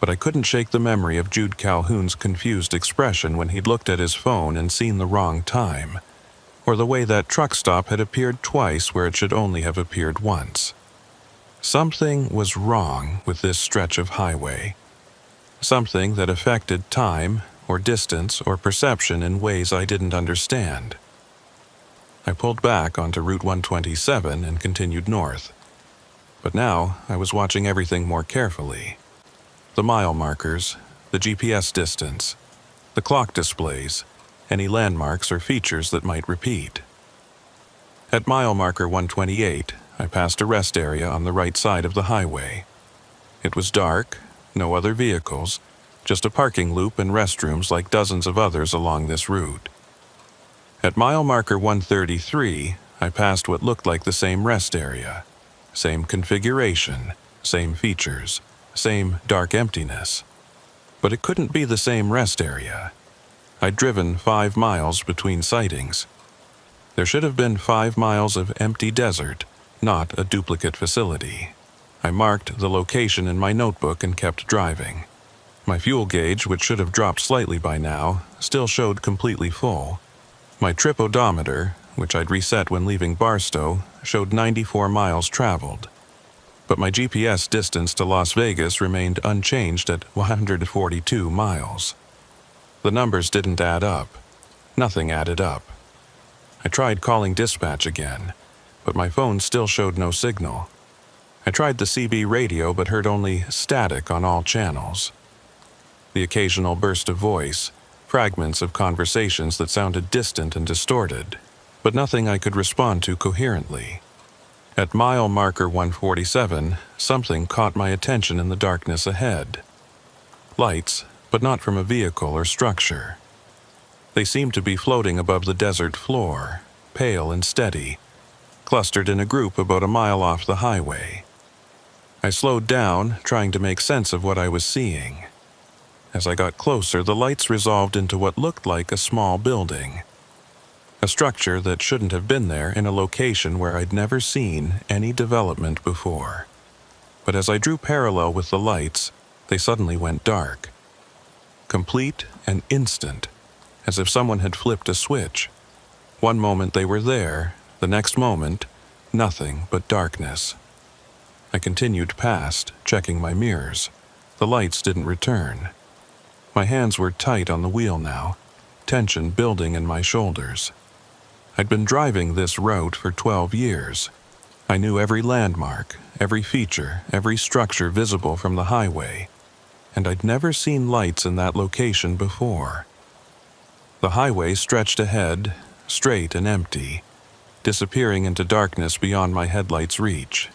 But I couldn't shake the memory of Jude Calhoun's confused expression when he'd looked at his phone and seen the wrong time, or the way that truck stop had appeared twice where it should only have appeared once. Something was wrong with this stretch of highway. Something that affected time or distance or perception in ways I didn't understand. I pulled back onto Route 127 and continued north. But now I was watching everything more carefully. The mile markers, the GPS distance, the clock displays, any landmarks or features that might repeat. At mile marker 128, I passed a rest area on the right side of the highway. It was dark, no other vehicles, just a parking loop and restrooms like dozens of others along this route. At mile marker 133, I passed what looked like the same rest area. Same configuration, same features, same dark emptiness. But it couldn't be the same rest area. I'd driven 5 miles between sightings. There should have been 5 miles of empty desert, not a duplicate facility. I marked the location in my notebook and kept driving. My fuel gauge, which should have dropped slightly by now, still showed completely full. My trip odometer, which I'd reset when leaving Barstow, showed 94 miles traveled. But my GPS distance to Las Vegas remained unchanged at 142 miles. The numbers didn't add up. Nothing added up. I tried calling dispatch again, but my phone still showed no signal. I tried the CB radio but heard only static on all channels. The occasional burst of voice, fragments of conversations that sounded distant and distorted, but nothing I could respond to coherently. At mile marker 147, something caught my attention in the darkness ahead. Lights, but not from a vehicle or structure. They seemed to be floating above the desert floor, pale and steady, clustered in a group about a mile off the highway. I slowed down, trying to make sense of what I was seeing. As I got closer, the lights resolved into what looked like a small building. A structure that shouldn't have been there in a location where I'd never seen any development before. But as I drew parallel with the lights, they suddenly went dark. Complete and instant, as if someone had flipped a switch. One moment they were there, the next moment, nothing but darkness. I continued past, checking my mirrors. The lights didn't return. My hands were tight on the wheel now, tension building in my shoulders. I'd been driving this route for 12 years. I knew every landmark, every feature, every structure visible from the highway, and I'd never seen lights in that location before. The highway stretched ahead, straight and empty, disappearing into darkness beyond my headlights' reach.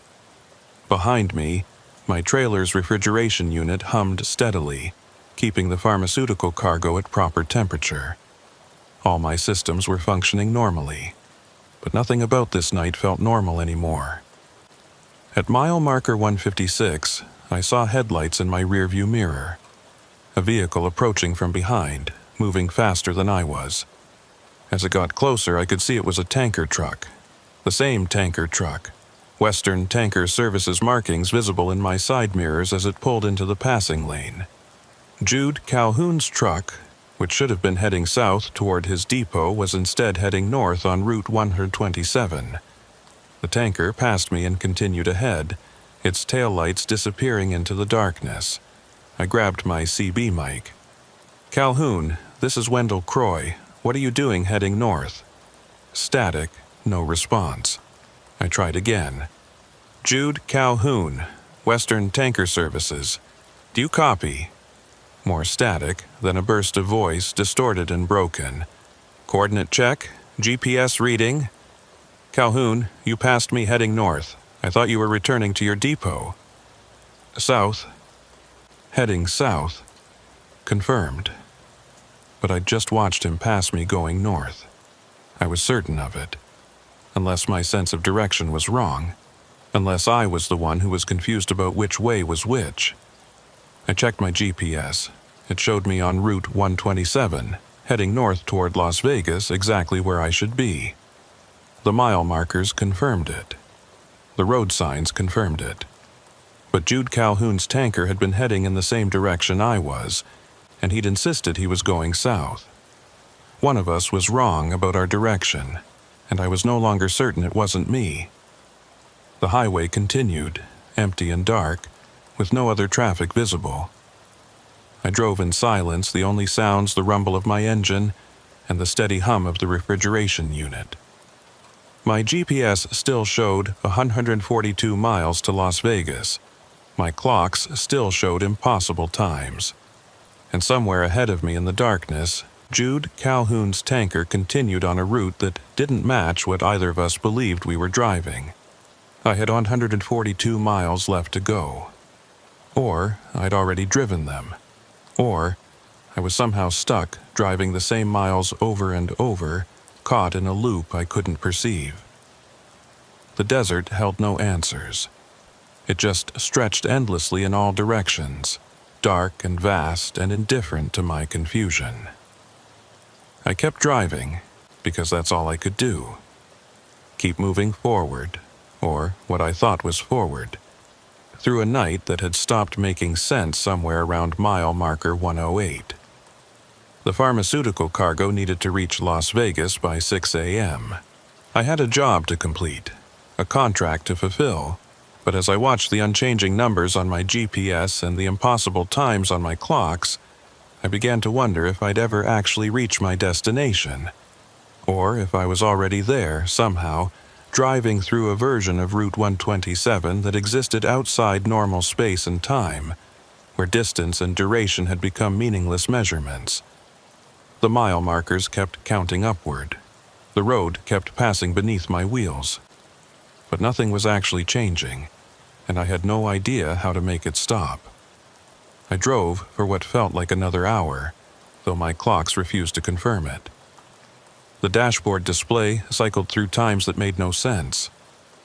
Behind me, my trailer's refrigeration unit hummed steadily, keeping the pharmaceutical cargo at proper temperature. All my systems were functioning normally, but nothing about this night felt normal anymore. At mile marker 156, I saw headlights in my rearview mirror. A vehicle approaching from behind, moving faster than I was. As it got closer, I could see it was a tanker truck. The same tanker truck. Western Tanker Services markings visible in my side mirrors as it pulled into the passing lane. Jude Calhoun's truck, which should have been heading south toward his depot, was instead heading north on Route 127. The tanker passed me and continued ahead, its taillights disappearing into the darkness. I grabbed my CB mic. "Calhoun, this is Wendell Croy. What are you doing heading north?" Static, no response. I tried again. "Jude Calhoun, Western Tanker Services. Do you copy?" More static, then a burst of voice, distorted and broken. "Coordinate check, GPS reading." "Calhoun, you passed me heading north. I thought you were returning to your depot." "South." "Heading south." Confirmed. But I'd just watched him pass me going north. I was certain of it. Unless my sense of direction was wrong. Unless I was the one who was confused about which way was which. I checked my GPS. It showed me on Route 127, heading north toward Las Vegas, exactly where I should be. The mile markers confirmed it. The road signs confirmed it. But Jude Calhoun's tanker had been heading in the same direction I was, and he'd insisted he was going south. One of us was wrong about our direction, and I was no longer certain it wasn't me. The highway continued, empty and dark, with no other traffic visible. I drove in silence, the only sounds the rumble of my engine and the steady hum of the refrigeration unit. My GPS still showed 142 miles to Las Vegas. My clocks still showed impossible times. And somewhere ahead of me in the darkness, Jude Calhoun's tanker continued on a route that didn't match what either of us believed we were driving. I had 142 miles left to go. Or I'd already driven them. Or I was somehow stuck driving the same miles over and over, caught in a loop I couldn't perceive. The desert held no answers. It just stretched endlessly in all directions, dark and vast and indifferent to my confusion. I kept driving, because that's all I could do. Keep moving forward, or what I thought was forward, through a night that had stopped making sense somewhere around mile marker 108. The pharmaceutical cargo needed to reach Las Vegas by 6 a.m. I had a job to complete, a contract to fulfill, but as I watched the unchanging numbers on my GPS and the impossible times on my clocks, I began to wonder if I'd ever actually reach my destination, or if I was already there, somehow, driving through a version of Route 127 that existed outside normal space and time, where distance and duration had become meaningless measurements. The mile markers kept counting upward. The road kept passing beneath my wheels. But nothing was actually changing, and I had no idea how to make it stop. I drove for what felt like another hour, though my clocks refused to confirm it. The dashboard display cycled through times that made no sense.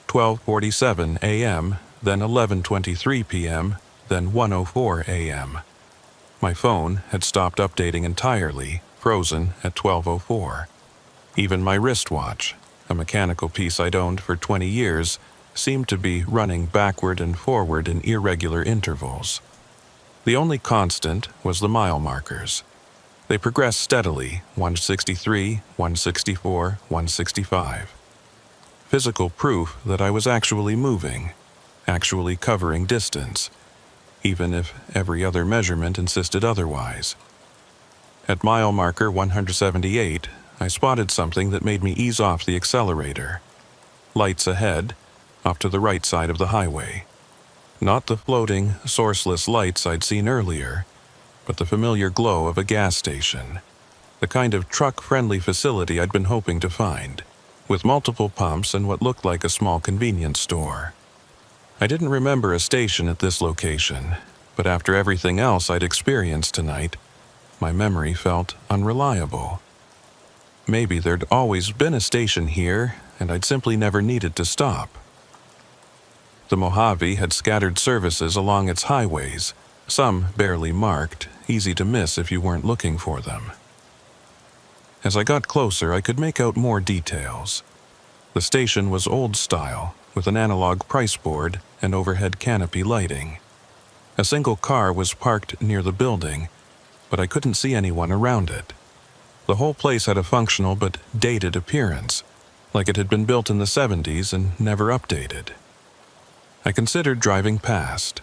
12:47 a.m., then 11:23 p.m., then 1:04 a.m. My phone had stopped updating entirely, frozen at 12:04. Even my wristwatch, a mechanical piece I'd owned for 20 years, seemed to be running backward and forward in irregular intervals. The only constant was the mile markers. They progressed steadily, 163, 164, 165. Physical proof that I was actually moving, actually covering distance, even if every other measurement insisted otherwise. At mile marker 178, I spotted something that made me ease off the accelerator. Lights ahead, off to the right side of the highway. Not the floating, sourceless lights I'd seen earlier, but the familiar glow of a gas station, the kind of truck-friendly facility I'd been hoping to find, with multiple pumps and what looked like a small convenience store. I didn't remember a station at this location, but after everything else I'd experienced tonight, my memory felt unreliable. Maybe there'd always been a station here, and I'd simply never needed to stop. The Mojave had scattered services along its highways, some barely marked, easy to miss if you weren't looking for them. As I got closer, I could make out more details. The station was old-style, with an analog price board and overhead canopy lighting. A single car was parked near the building, but I couldn't see anyone around it. The whole place had a functional but dated appearance, like it had been built in the 70s and never updated. I considered driving past.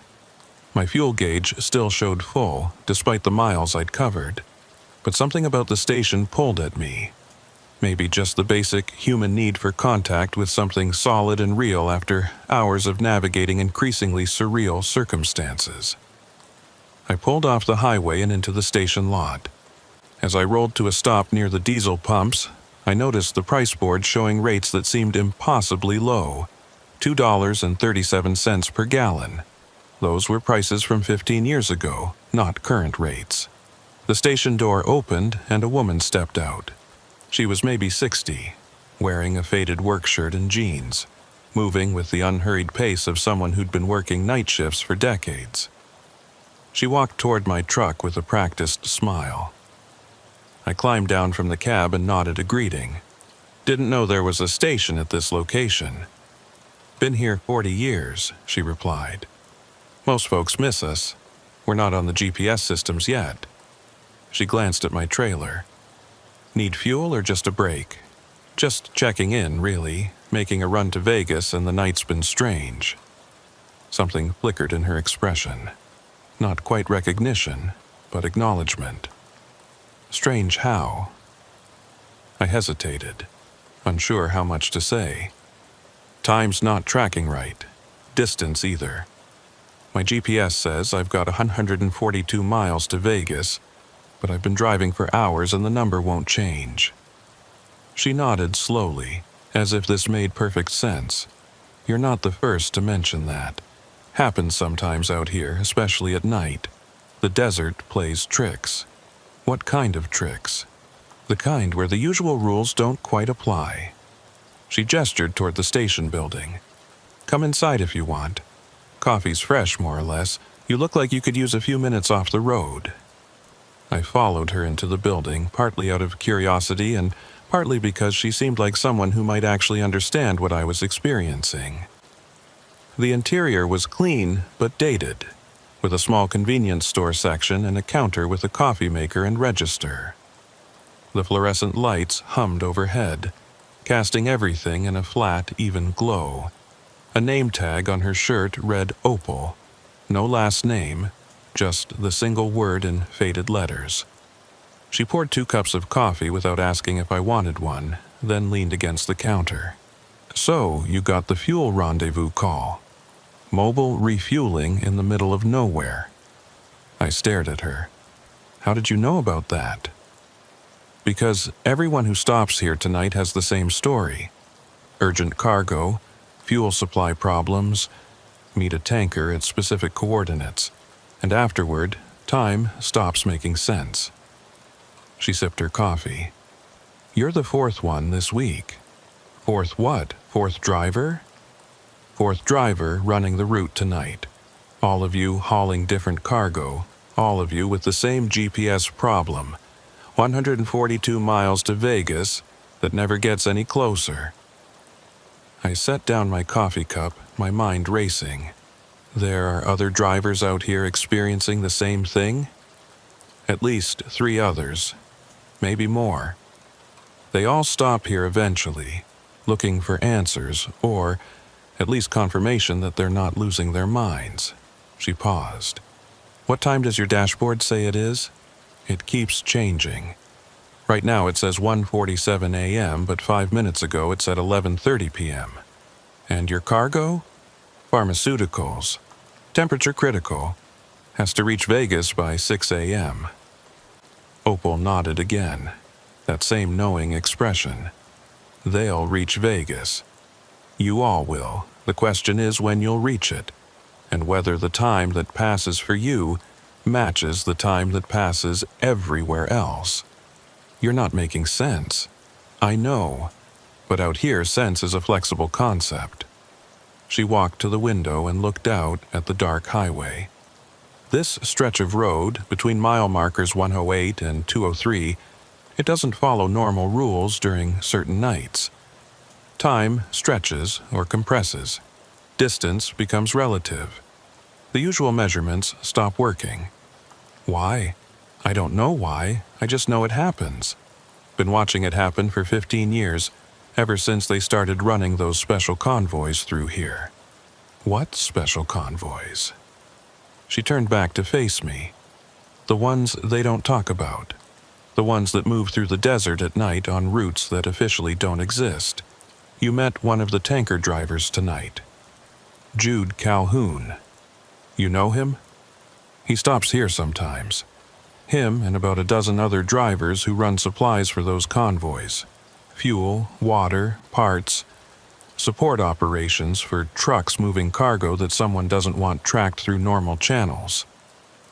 My fuel gauge still showed full, despite the miles I'd covered, but something about the station pulled at me. Maybe just the basic human need for contact with something solid and real after hours of navigating increasingly surreal circumstances. I pulled off the highway and into the station lot. As I rolled to a stop near the diesel pumps, I noticed the price board showing rates that seemed impossibly low, $2.37 per gallon. Those were prices from 15 years ago, not current rates. The station door opened and a woman stepped out. She was maybe 60, wearing a faded work shirt and jeans, moving with the unhurried pace of someone who'd been working night shifts for decades. She walked toward my truck with a practiced smile. I climbed down from the cab and nodded a greeting. Didn't know there was a station at this location. Been here 40 years, she replied. Most folks miss us. We're not on the GPS systems yet. She glanced at my trailer. Need fuel or just a break? Just checking in, really, making a run to Vegas, and the night's been strange. Something flickered in her expression. Not quite recognition, but acknowledgement. Strange how? I hesitated, unsure how much to say. Time's not tracking right. Distance either. My GPS says I've got 142 miles to Vegas, but I've been driving for hours and the number won't change. She nodded slowly, as if this made perfect sense. You're not the first to mention that. Happens sometimes out here, especially at night. The desert plays tricks. What kind of tricks? The kind where the usual rules don't quite apply. She gestured toward the station building. Come inside if you want. Coffee's fresh, more or less. You look like you could use a few minutes off the road. I followed her into the building, partly out of curiosity and partly because she seemed like someone who might actually understand what I was experiencing. The interior was clean but dated, with a small convenience store section and a counter with a coffee maker and register. The fluorescent lights hummed overhead, casting everything in a flat, even glow. A name tag on her shirt read Opal. No last name, just the single word in faded letters. She poured 2 cups of coffee without asking if I wanted one, then leaned against the counter. So, you got the fuel rendezvous call. Mobile refueling in the middle of nowhere. I stared at her. How did you know about that? Because everyone who stops here tonight has the same story. Urgent cargo, fuel supply problems, meet a tanker at specific coordinates, and afterward, time stops making sense. She sipped her coffee. You're the 4th one this week. 4th what? 4th driver? 4th driver running the route tonight. All of you hauling different cargo, all of you with the same GPS problem. 142 miles to Vegas that never gets any closer. I set down my coffee cup, my mind racing. There are other drivers out here experiencing the same thing? At least 3 others, maybe more. They all stop here eventually, looking for answers or at least confirmation that they're not losing their minds. She paused. What time does your dashboard say it is? It keeps changing. Right now it says 1:47 a.m., but 5 minutes ago it said 11:30 p.m. And your cargo? Pharmaceuticals. Temperature critical. Has to reach Vegas by 6 a.m. Opal nodded again. That same knowing expression. They'll reach Vegas. You all will. The question is when you'll reach it, and whether the time that passes for you matches the time that passes everywhere else. You're not making sense. I know, but out here sense is a flexible concept. She walked to the window and looked out at the dark highway. This stretch of road, between mile markers 108 and 203, it doesn't follow normal rules during certain nights. Time stretches or compresses. Distance becomes relative. The usual measurements stop working. Why? I don't know why, I just know it happens. Been watching it happen for 15 years, ever since they started running those special convoys through here. What special convoys? She turned back to face me. The ones they don't talk about. The ones that move through the desert at night on routes that officially don't exist. You met one of the tanker drivers tonight. Jude Calhoun. You know him? He stops here sometimes. Him and about a dozen other drivers who run supplies for those convoys. Fuel, water, parts, support operations for trucks moving cargo that someone doesn't want tracked through normal channels.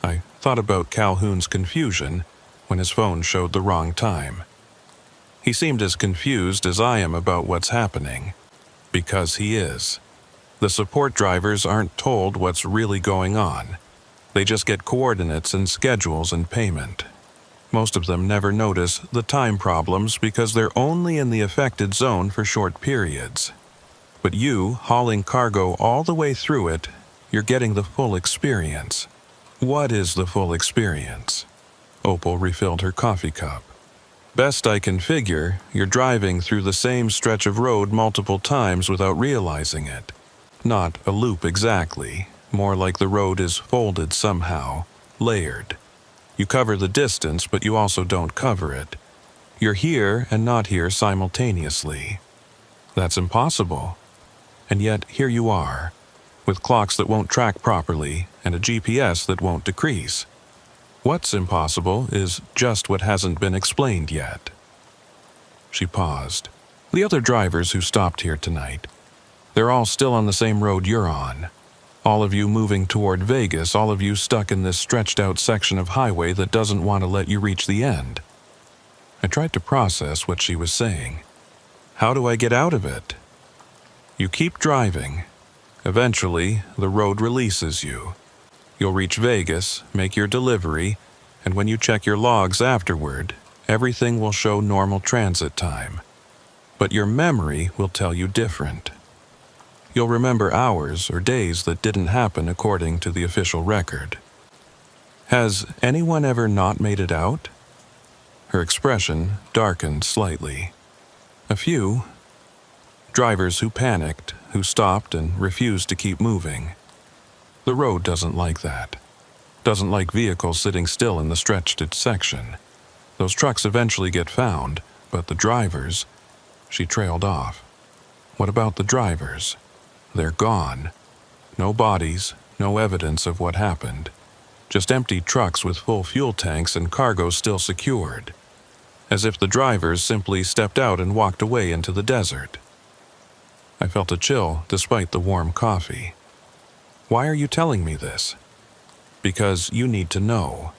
I thought about Calhoun's confusion when his phone showed the wrong time. He seemed as confused as I am about what's happening. Because he is. The support drivers aren't told what's really going on. They just get coordinates and schedules and payment. Most of them never notice the time problems because they're only in the affected zone for short periods. But you, hauling cargo all the way through it, you're getting the full experience. What is the full experience? Opal refilled her coffee cup. Best I can figure, you're driving through the same stretch of road multiple times without realizing it. Not a loop exactly, more like the road is folded somehow, layered. You cover the distance, but you also don't cover it. You're here and not here simultaneously. That's impossible. And yet here you are, with clocks that won't track properly and a GPS that won't decrease. What's impossible is just what hasn't been explained yet. She paused. The other drivers who stopped here tonight, they're all still on the same road you're on. All of you moving toward Vegas, all of you stuck in this stretched out section of highway that doesn't want to let you reach the end. I tried to process what she was saying. How do I get out of it? You keep driving. Eventually, the road releases you. You'll reach Vegas, make your delivery, and when you check your logs afterward, everything will show normal transit time. But your memory will tell you different. You'll remember hours or days that didn't happen according to the official record. Has anyone ever not made it out? Her expression darkened slightly. A few. Drivers who panicked, who stopped and refused to keep moving. The road doesn't like that. Doesn't like vehicles sitting still in the stretched section. Those trucks eventually get found, but the drivers... She trailed off. What about the drivers? They're gone. No bodies, no evidence of what happened. Just empty trucks with full fuel tanks and cargo still secured. As if the drivers simply stepped out and walked away into the desert. I felt a chill despite the warm coffee. Why are you telling me this? Because you need to know.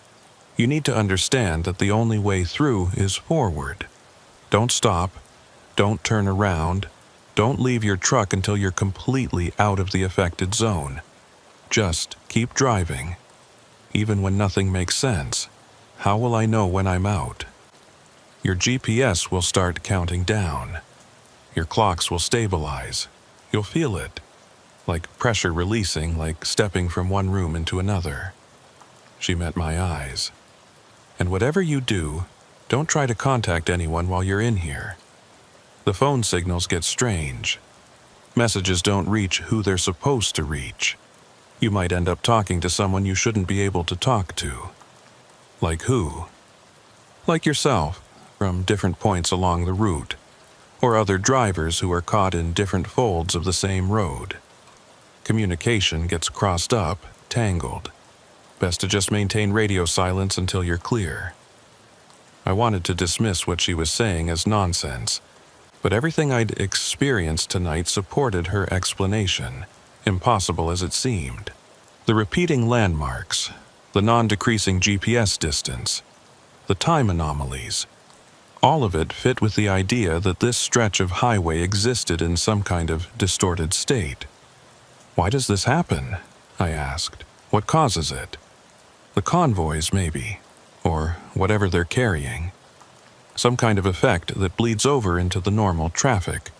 You need to understand that the only way through is forward. Don't stop. Don't turn around. Don't leave your truck until you're completely out of the affected zone. Just keep driving. Even when nothing makes sense, how will I know when I'm out? Your GPS will start counting down. Your clocks will stabilize. You'll feel it. Like pressure releasing, like stepping from one room into another. She met my eyes. And whatever you do, don't try to contact anyone while you're in here. The phone signals get strange. Messages don't reach who they're supposed to reach. You might end up talking to someone you shouldn't be able to talk to. Like who? Like yourself, from different points along the route, or other drivers who are caught in different folds of the same road. Communication gets crossed up, tangled. Best to just maintain radio silence until you're clear. I wanted to dismiss what she was saying as nonsense, but everything I'd experienced tonight supported her explanation, impossible as it seemed. The repeating landmarks, the non-decreasing GPS distance, the time anomalies, all of it fit with the idea that this stretch of highway existed in some kind of distorted state. Why does this happen? I asked. What causes it? The convoys, maybe, or whatever they're carrying. Some kind of effect that bleeds over into the normal traffic,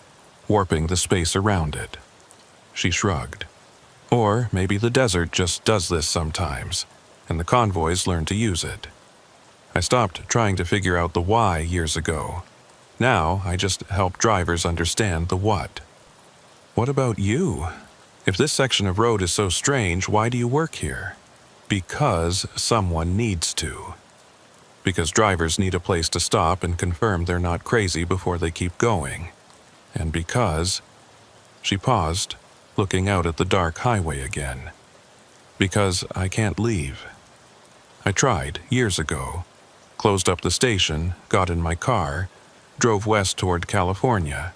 warping the space around it. She shrugged. Or maybe the desert just does this sometimes, and the convoys learn to use it. I stopped trying to figure out the why years ago. Now, I just help drivers understand the what. What about you? If this section of road is so strange, why do you work here? Because someone needs to. Because drivers need a place to stop and confirm they're not crazy before they keep going. And because... She paused, looking out at the dark highway again. Because I can't leave. I tried, years ago. Closed up the station, got in my car, drove west toward California.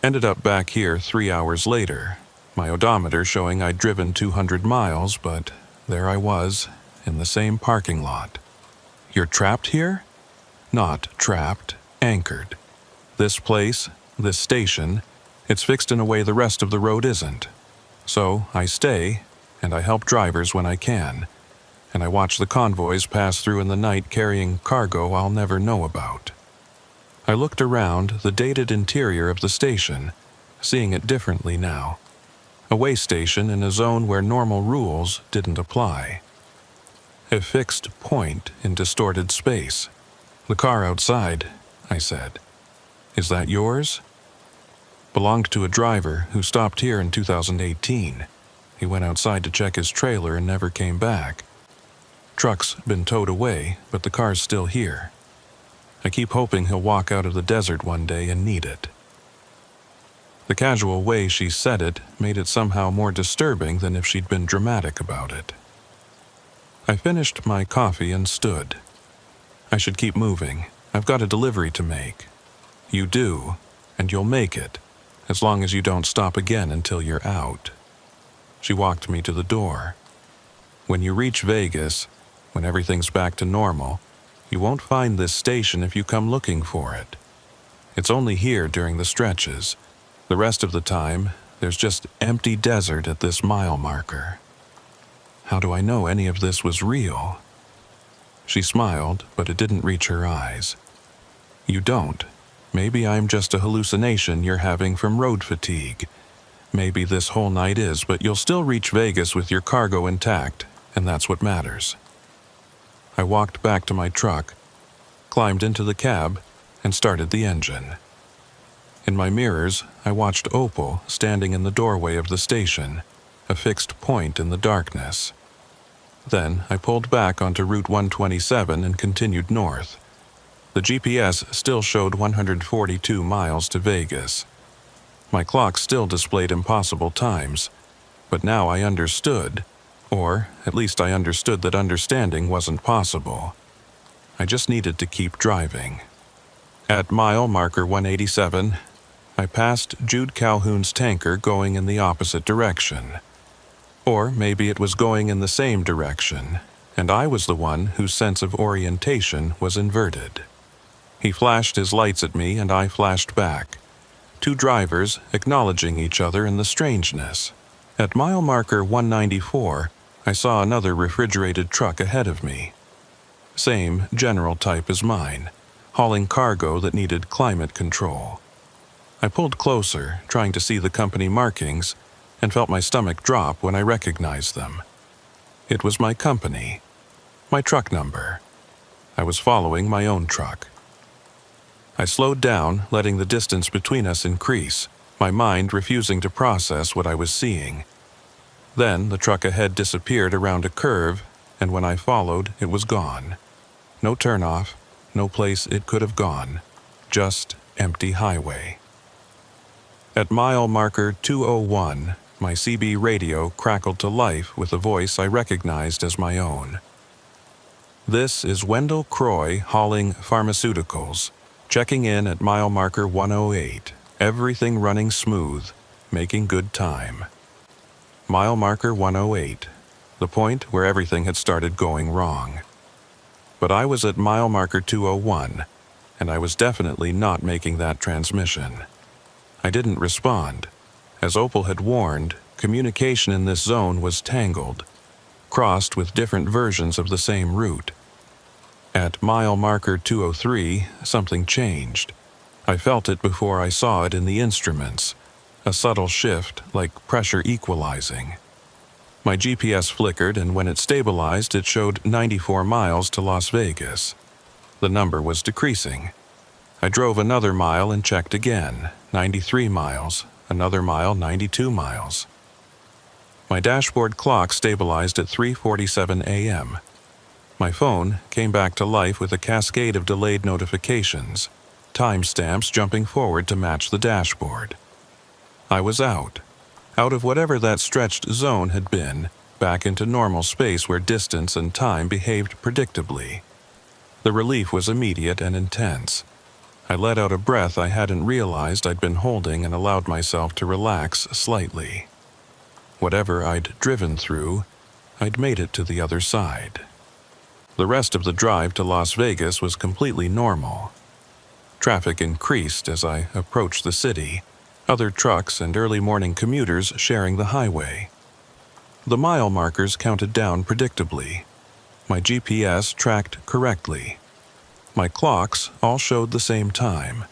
Ended up back here 3 hours later, my odometer showing I'd driven 200 miles, but there I was, in the same parking lot. You're trapped here? Not trapped, anchored. This place, this station, it's fixed in a way the rest of the road isn't. So I stay, and I help drivers when I can, and I watch the convoys pass through in the night carrying cargo I'll never know about. I looked around the dated interior of the station, seeing it differently now. A way station in a zone where normal rules didn't apply. A fixed point in distorted space. The car outside, I said. Is that yours? Belonged to a driver who stopped here in 2018. He went outside to check his trailer and never came back. Truck's been towed away, but the car's still here. I keep hoping he'll walk out of the desert one day and need it. The casual way she said it made it somehow more disturbing than if she'd been dramatic about it. I finished my coffee and stood. I should keep moving. I've got a delivery to make. You do, and you'll make it, as long as you don't stop again until you're out. She walked me to the door. When you reach Vegas, when everything's back to normal, you won't find this station if you come looking for it. It's only here during the stretches. The rest of the time, there's just empty desert at this mile marker. How do I know any of this was real? She smiled, but it didn't reach her eyes. You don't. Maybe I'm just a hallucination you're having from road fatigue. Maybe this whole night is, but you'll still reach Vegas with your cargo intact, and that's what matters. I walked back to my truck, climbed into the cab, and started the engine. In my mirrors, I watched Opal standing in the doorway of the station, a fixed point in the darkness. Then I pulled back onto Route 127 and continued north. The GPS still showed 142 miles to Vegas. My clock still displayed impossible times, but now I understood, or at least I understood that understanding wasn't possible. I just needed to keep driving. At mile marker 187, I passed Jude Calhoun's tanker going in the opposite direction. Or maybe it was going in the same direction, and I was the one whose sense of orientation was inverted. He flashed his lights at me and I flashed back. Two drivers acknowledging each other in the strangeness. At mile marker 194, I saw another refrigerated truck ahead of me. Same general type as mine, hauling cargo that needed climate control. I pulled closer, trying to see the company markings, and felt my stomach drop when I recognized them. It was my company, my truck number. I was following my own truck. I slowed down, letting the distance between us increase, my mind refusing to process what I was seeing. Then the truck ahead disappeared around a curve, and when I followed, it was gone. No turnoff, no place it could have gone, just empty highway. At mile marker 201, my CB radio crackled to life with a voice I recognized as my own. This is Wendell Croy hauling pharmaceuticals, checking in at mile marker 108, everything running smooth, making good time. Mile marker 108, the point where everything had started going wrong. But I was at mile marker 201, and I was definitely not making that transmission. I didn't respond. As Opal had warned, communication in this zone was tangled, crossed with different versions of the same route. At mile marker 203, something changed. I felt it before I saw it in the instruments, a subtle shift like pressure equalizing. My GPS flickered, and when it stabilized, it showed 94 miles to Las Vegas. The number was decreasing. I drove another mile and checked again, 93 miles, another mile, 92 miles. My dashboard clock stabilized at 3:47 a.m. My phone came back to life with a cascade of delayed notifications, timestamps jumping forward to match the dashboard. I was out of whatever that stretched zone had been, back into normal space where distance and time behaved predictably. The relief was immediate and intense. I let out a breath I hadn't realized I'd been holding and allowed myself to relax slightly. Whatever I'd driven through, I'd made it to the other side. The rest of the drive to Las Vegas was completely normal. Traffic increased as I approached the city, other trucks and early morning commuters sharing the highway. The mile markers counted down predictably. My GPS tracked correctly. My clocks all showed the same time.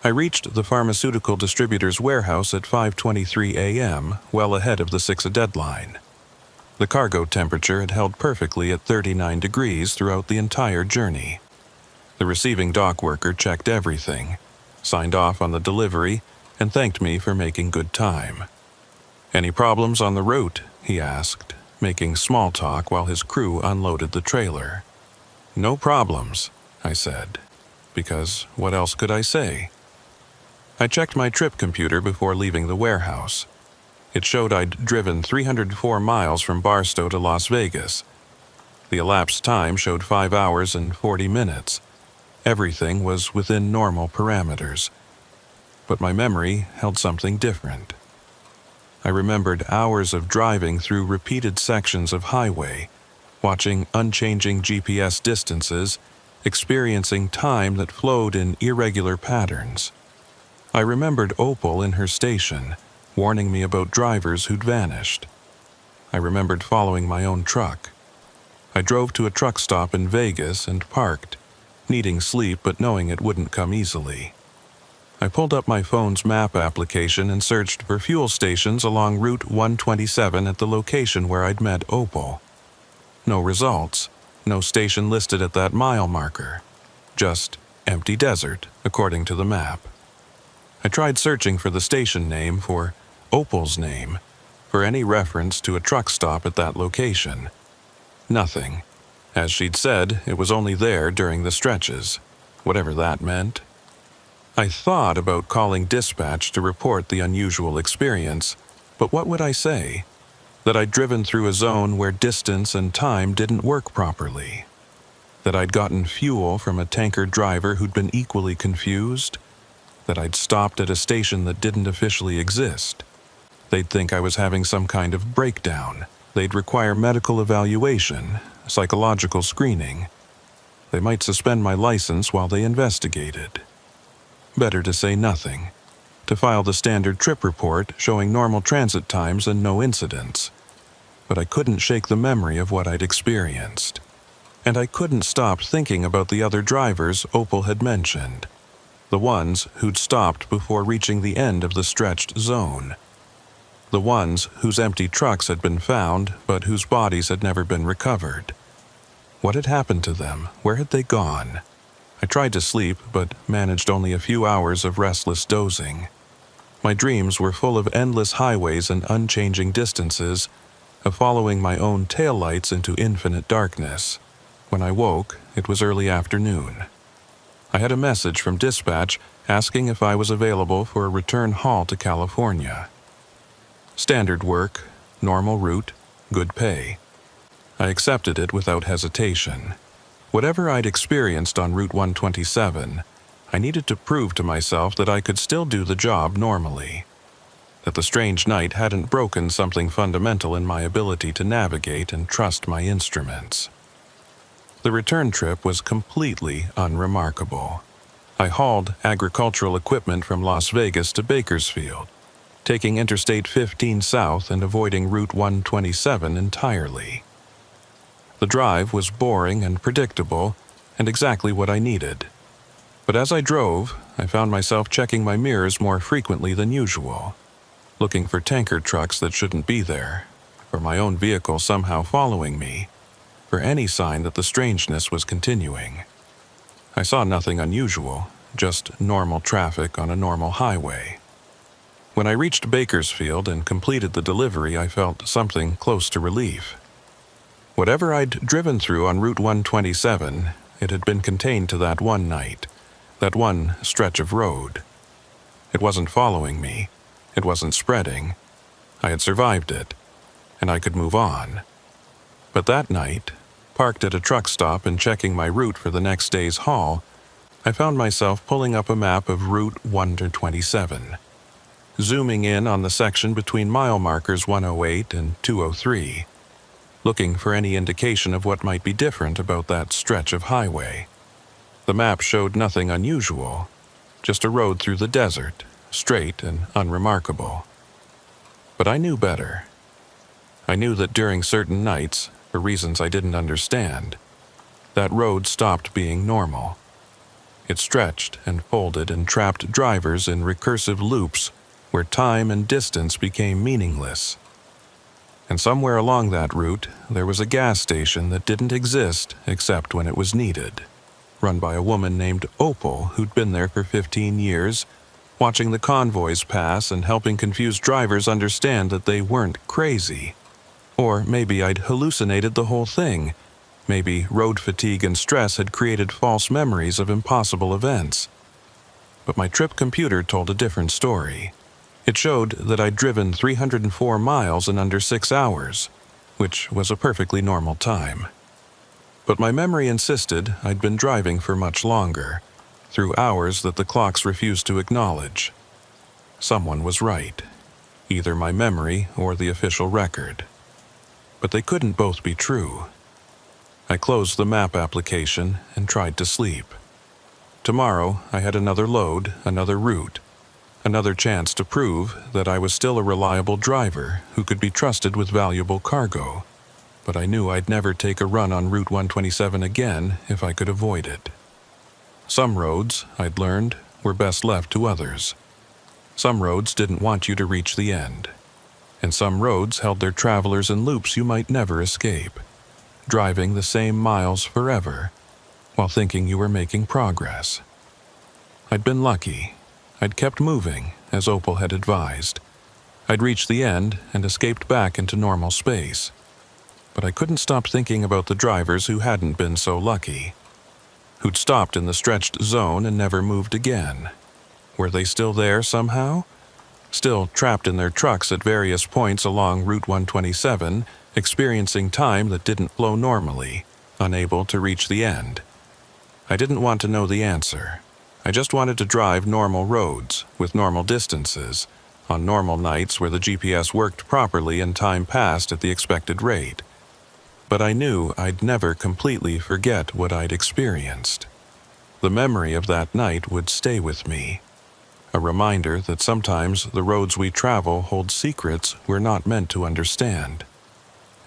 I reached the pharmaceutical distributor's warehouse at 5:23 a.m., well ahead of the 6 deadline. The cargo temperature had held perfectly at 39 degrees throughout the entire journey. The receiving dock worker checked everything, signed off on the delivery, and thanked me for making good time. "Any problems on the route?" he asked, making small talk while his crew unloaded the trailer. "No problems," I said, because what else could I say? I checked my trip computer before leaving the warehouse. It showed I'd driven 304 miles from Barstow to Las Vegas. The elapsed time showed 5 hours and 40 minutes. Everything was within normal parameters. But my memory held something different. I remembered hours of driving through repeated sections of highway, watching unchanging GPS distances, experiencing time that flowed in irregular patterns. I remembered Opal in her station, warning me about drivers who'd vanished. I remembered following my own truck. I drove to a truck stop in Vegas and parked, needing sleep but knowing it wouldn't come easily. I pulled up my phone's map application and searched for fuel stations along Route 127 at the location where I'd met Opal. No results, no station listed at that mile marker. Just empty desert, according to the map. I tried searching for the station name, for Opal's name, for any reference to a truck stop at that location. Nothing. As she'd said, it was only there during the stretches, whatever that meant. I thought about calling dispatch to report the unusual experience, but what would I say? That I'd driven through a zone where distance and time didn't work properly? That I'd gotten fuel from a tanker driver who'd been equally confused? That I'd stopped at a station that didn't officially exist? They'd think I was having some kind of breakdown. They'd require medical evaluation, psychological screening. They might suspend my license while they investigated. Better to say nothing, to file the standard trip report showing normal transit times and no incidents. But I couldn't shake the memory of what I'd experienced. And I couldn't stop thinking about the other drivers Opal had mentioned. The ones who'd stopped before reaching the end of the stretched zone. The ones whose empty trucks had been found, but whose bodies had never been recovered. What had happened to them? Where had they gone? I tried to sleep, but managed only a few hours of restless dozing. My dreams were full of endless highways and unchanging distances, of following my own taillights into infinite darkness. When I woke, it was early afternoon. I had a message from dispatch asking if I was available for a return haul to California. Standard work, normal route, good pay. I accepted it without hesitation. Whatever I'd experienced on Route 127, I needed to prove to myself that I could still do the job normally. That the strange night hadn't broken something fundamental in my ability to navigate and trust my instruments. The return trip was completely unremarkable. I hauled agricultural equipment from Las Vegas to Bakersfield, taking Interstate 15 south and avoiding Route 127 entirely. The drive was boring and predictable, and exactly what I needed. But as I drove, I found myself checking my mirrors more frequently than usual, looking for tanker trucks that shouldn't be there, for my own vehicle somehow following me, for any sign that the strangeness was continuing. I saw nothing unusual, just normal traffic on a normal highway. When I reached Bakersfield and completed the delivery, I felt something close to relief. Whatever I'd driven through on Route 127, it had been contained to that one night, that one stretch of road. It wasn't following me. It wasn't spreading. I had survived it, and I could move on. But that night, parked at a truck stop and checking my route for the next day's haul, I found myself pulling up a map of Route 127, zooming in on the section between mile markers 108 and 203, looking for any indication of what might be different about that stretch of highway. The map showed nothing unusual, just a road through the desert, straight and unremarkable. But I knew better. I knew that during certain nights, for reasons I didn't understand, that road stopped being normal. It stretched and folded and trapped drivers in recursive loops where time and distance became meaningless. And somewhere along that route, there was a gas station that didn't exist except when it was needed, run by a woman named Opal who'd been there for 15 years, watching the convoys pass and helping confused drivers understand that they weren't crazy. Or maybe I'd hallucinated the whole thing. Maybe road fatigue and stress had created false memories of impossible events. But my trip computer told a different story. It showed that I'd driven 304 miles in under 6 hours, which was a perfectly normal time. But my memory insisted I'd been driving for much longer, through hours that the clocks refused to acknowledge. Someone was right, either my memory or the official record. But they couldn't both be true. I closed the map application and tried to sleep. Tomorrow I had another load, another route, another chance to prove that I was still a reliable driver who could be trusted with valuable cargo. But I knew I'd never take a run on Route 127 again if I could avoid it. Some roads, I'd learned, were best left to others. Some roads didn't want you to reach the end. And some roads held their travelers in loops you might never escape, driving the same miles forever, while thinking you were making progress. I'd been lucky. I'd kept moving, as Opal had advised. I'd reached the end and escaped back into normal space. But I couldn't stop thinking about the drivers who hadn't been so lucky, who'd stopped in the stretched zone and never moved again. Were they still there somehow? Still trapped in their trucks at various points along Route 127, experiencing time that didn't flow normally, unable to reach the end. I didn't want to know the answer. I just wanted to drive normal roads, with normal distances, on normal nights where the GPS worked properly and time passed at the expected rate. But I knew I'd never completely forget what I'd experienced. The memory of that night would stay with me. A reminder that sometimes the roads we travel hold secrets we're not meant to understand.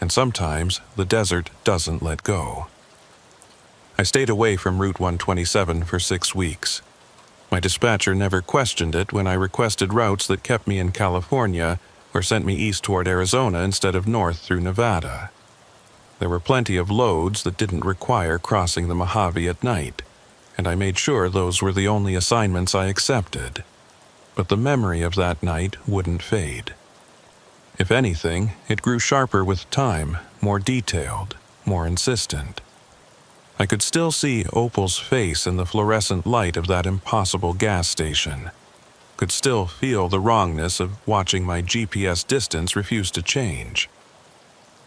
And sometimes the desert doesn't let go. I stayed away from Route 127 for 6 weeks. My dispatcher never questioned it when I requested routes that kept me in California or sent me east toward Arizona instead of north through Nevada. There were plenty of loads that didn't require crossing the Mojave at night, and I made sure those were the only assignments I accepted. But the memory of that night wouldn't fade. If anything, it grew sharper with time, more detailed, more insistent. I could still see Opal's face in the fluorescent light of that impossible gas station. Could still feel the wrongness of watching my GPS distance refuse to change.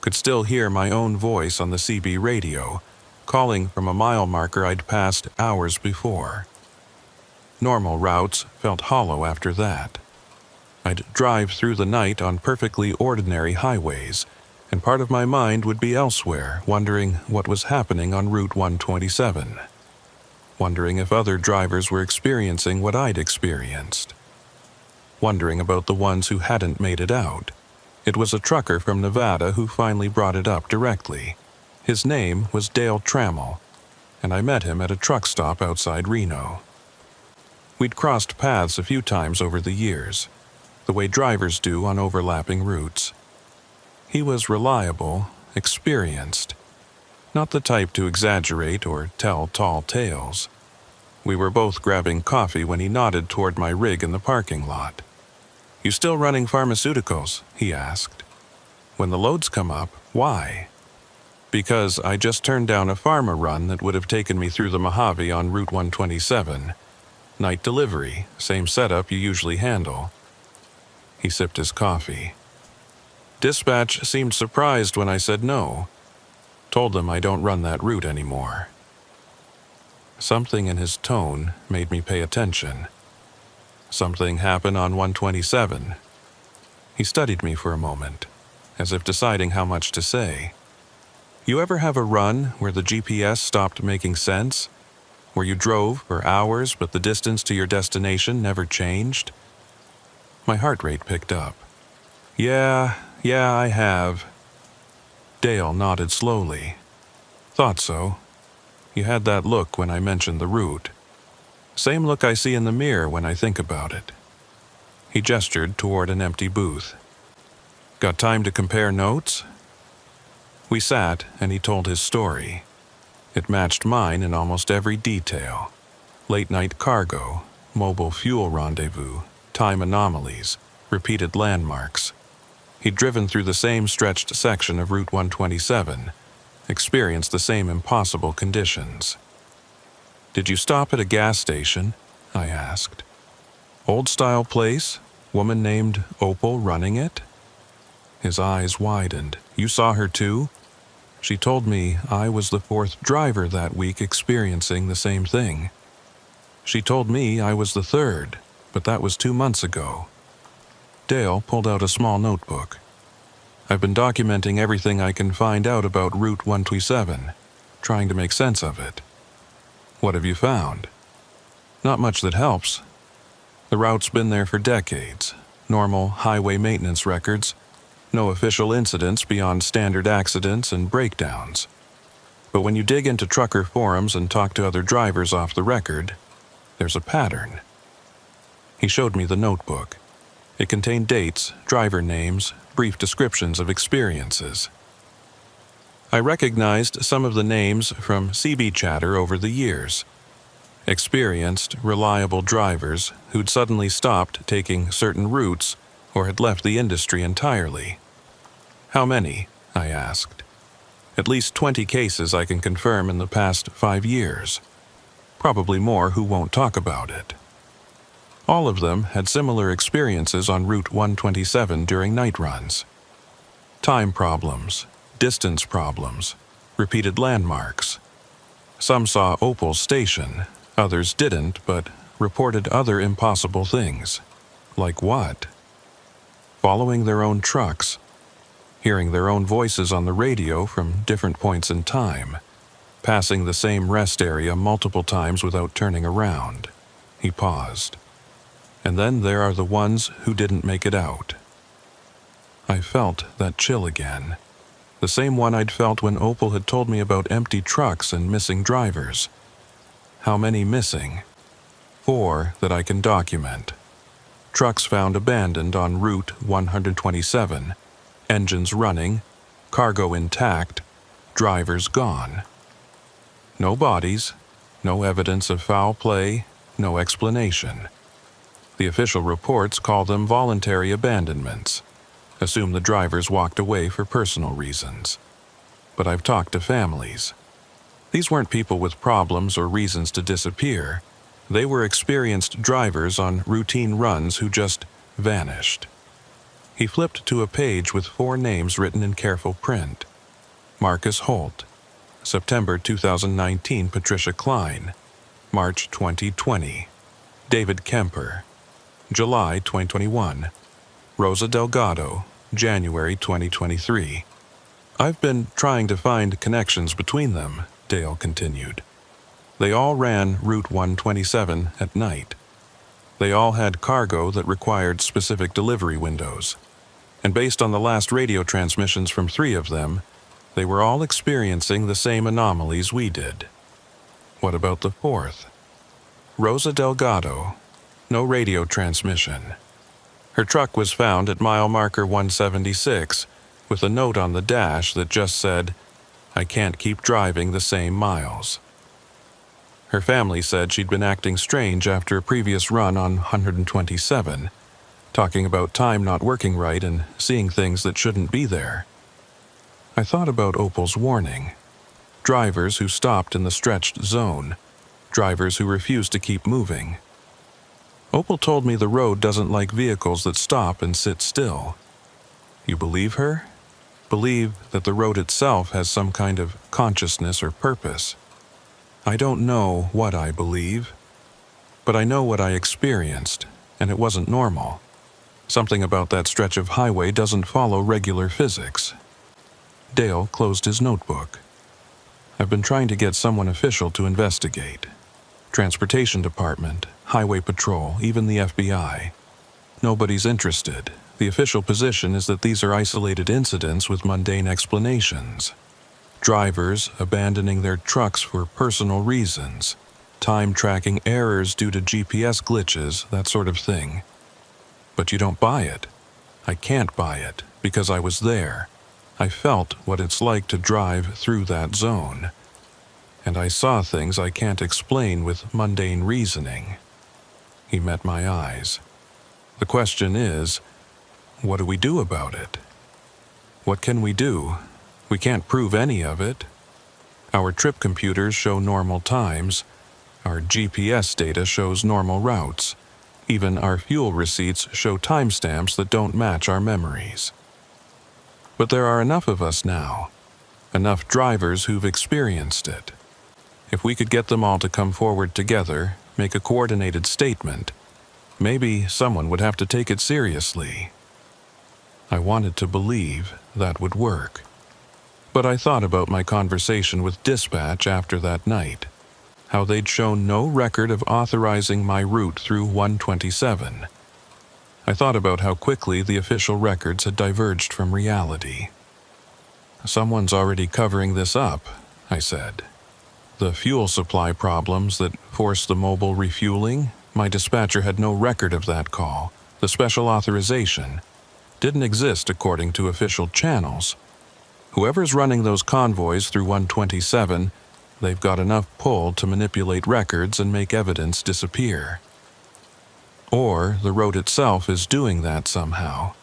Could still hear my own voice on the CB radio, calling from a mile marker I'd passed hours before. Normal routes felt hollow after that. I'd drive through the night on perfectly ordinary highways, and part of my mind would be elsewhere, wondering what was happening on Route 127. Wondering if other drivers were experiencing what I'd experienced. Wondering about the ones who hadn't made it out. It was a trucker from Nevada who finally brought it up directly. His name was Dale Trammell, and I met him at a truck stop outside Reno. We'd crossed paths a few times over the years, the way drivers do on overlapping routes. He was reliable, experienced, not the type to exaggerate or tell tall tales. We were both grabbing coffee when he nodded toward my rig in the parking lot. "You still running pharmaceuticals?" he asked. "When the loads come up, why?" "Because I just turned down a pharma run that would have taken me through the Mojave on Route 127. Night delivery, same setup you usually handle." He sipped his coffee. "Dispatch seemed surprised when I said no. Told them I don't run that route anymore." Something in his tone made me pay attention. "Something happened on 127. He studied me for a moment, as if deciding how much to say. "You ever have a run where the GPS stopped making sense? Where you drove for hours but the distance to your destination never changed?" My heart rate picked up. Yeah, I have." Dale nodded slowly. "Thought so. You had that look when I mentioned the route. Same look I see in the mirror when I think about it." He gestured toward an empty booth. "Got time to compare notes?" We sat, and he told his story. It matched mine in almost every detail. Late-night cargo, mobile fuel rendezvous, time anomalies, repeated landmarks. He'd driven through the same stretched section of Route 127, experienced the same impossible conditions. "Did you stop at a gas station?" I asked. "Old-style place? Woman named Opal running it?" His eyes widened. "You saw her too?" "She told me I was the fourth driver that week experiencing the same thing. She told me I was the third, but that was 2 months ago." Dale pulled out a small notebook. "I've been documenting everything I can find out about Route 127, trying to make sense of it." "What have you found?" "Not much that helps. The route's been there for decades. Normal highway maintenance records. No official incidents beyond standard accidents and breakdowns. But when you dig into trucker forums and talk to other drivers off the record, there's a pattern." He showed me the notebook. It contained dates, driver names, brief descriptions of experiences. I recognized some of the names from CB chatter over the years. Experienced, reliable drivers who'd suddenly stopped taking certain routes or had left the industry entirely. "How many?" I asked. "At least 20 cases I can confirm in the past 5 years. Probably more who won't talk about it." All of them had similar experiences on Route 127 during night runs. Time problems, distance problems, repeated landmarks. Some saw Opal's station, others didn't, but reported other impossible things. Like what? Following their own trucks, hearing their own voices on the radio from different points in time, passing the same rest area multiple times without turning around. He paused. "And then there are the ones who didn't make it out." I felt that chill again. The same one I'd felt when Opal had told me about empty trucks and missing drivers. How many missing? 4 that I can document. Trucks found abandoned on Route 127, engines running, cargo intact, drivers gone. No bodies, no evidence of foul play, no explanation. The official reports call them voluntary abandonments. Assume the drivers walked away for personal reasons. But I've talked to families. These weren't people with problems or reasons to disappear. They were experienced drivers on routine runs who just vanished. He flipped to a page with 4 names written in careful print. Marcus Holt, September 2019 Patricia Klein, March 2020. David Kemper, July 2021. Rosa Delgado, January 2023. "I've been trying to find connections between them," Dale continued. "They all ran Route 127 at night. They all had cargo that required specific delivery windows. And based on the last radio transmissions from 3 of them, they were all experiencing the same anomalies we did." "What about the 4th? "Rosa Delgado. No radio transmission. Her truck was found at mile marker 176, with a note on the dash that just said, "I can't keep driving the same miles." Her family said she'd been acting strange after a previous run on 127, talking about time not working right and seeing things that shouldn't be there. I thought about Opal's warning. Drivers who stopped in the stretched zone. Drivers who refused to keep moving. Opal told me the road doesn't like vehicles that stop and sit still. You believe her? Believe that the road itself has some kind of consciousness or purpose. I don't know what I believe, but I know what I experienced, and it wasn't normal. Something about that stretch of highway doesn't follow regular physics. Dale closed his notebook. I've been trying to get someone official to investigate. Transportation Department, Highway Patrol, even the FBI. Nobody's interested. The official position is that these are isolated incidents with mundane explanations. Drivers abandoning their trucks for personal reasons. Time-tracking errors due to GPS glitches, that sort of thing. But you don't buy it. I can't buy it, because I was there. I felt what it's like to drive through that zone. And I saw things I can't explain with mundane reasoning. He met my eyes. The question is, what do we do about it? What can we do? We can't prove any of it. Our trip computers show normal times. Our GPS data shows normal routes. Even our fuel receipts show timestamps that don't match our memories. But there are enough of us now. Enough drivers who've experienced it. If we could get them all to come forward together, make a coordinated statement, maybe someone would have to take it seriously. I wanted to believe that would work. But I thought about my conversation with dispatch after that night, how they'd shown no record of authorizing my route through 127. I thought about how quickly the official records had diverged from reality. "Someone's already covering this up," I said. "The fuel supply problems that forced the mobile refueling, my dispatcher had no record of that call. The special authorization didn't exist according to official channels. Whoever's running those convoys through 127, they've got enough pull to manipulate records and make evidence disappear. Or the road itself is doing that somehow,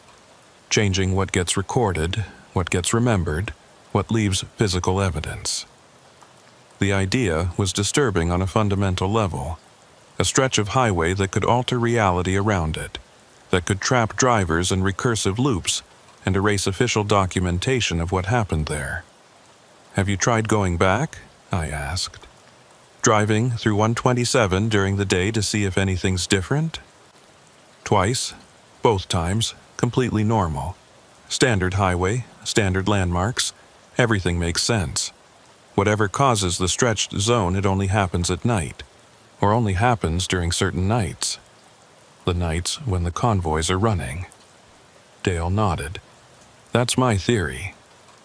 changing what gets recorded, what gets remembered, what leaves physical evidence." The idea was disturbing on a fundamental level. A stretch of highway that could alter reality around it, that could trap drivers in recursive loops and erase official documentation of what happened there. "Have you tried going back?" I asked. "Driving through 127 during the day to see if anything's different?" "Twice. Both times, completely normal. Standard highway, standard landmarks, everything makes sense. Whatever causes the stretched zone, it only happens at night, or only happens during certain nights. The nights when the convoys are running." Dale nodded. "That's my theory.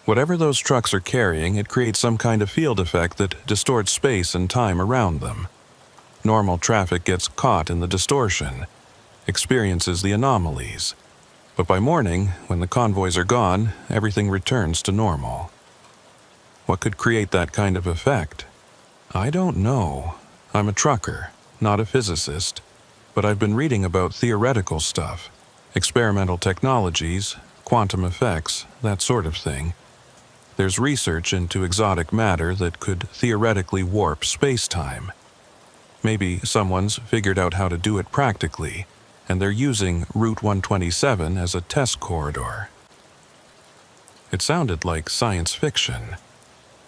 Whatever those trucks are carrying, it creates some kind of field effect that distorts space and time around them. Normal traffic gets caught in the distortion, experiences the anomalies. But by morning, when the convoys are gone, everything returns to normal." What could create that kind of effect? I don't know. I'm a trucker, not a physicist, but I've been reading about theoretical stuff, experimental technologies, quantum effects, that sort of thing. There's research into exotic matter that could theoretically warp space-time. Maybe someone's figured out how to do it practically, and they're using Route 127 as a test corridor. It sounded like science fiction,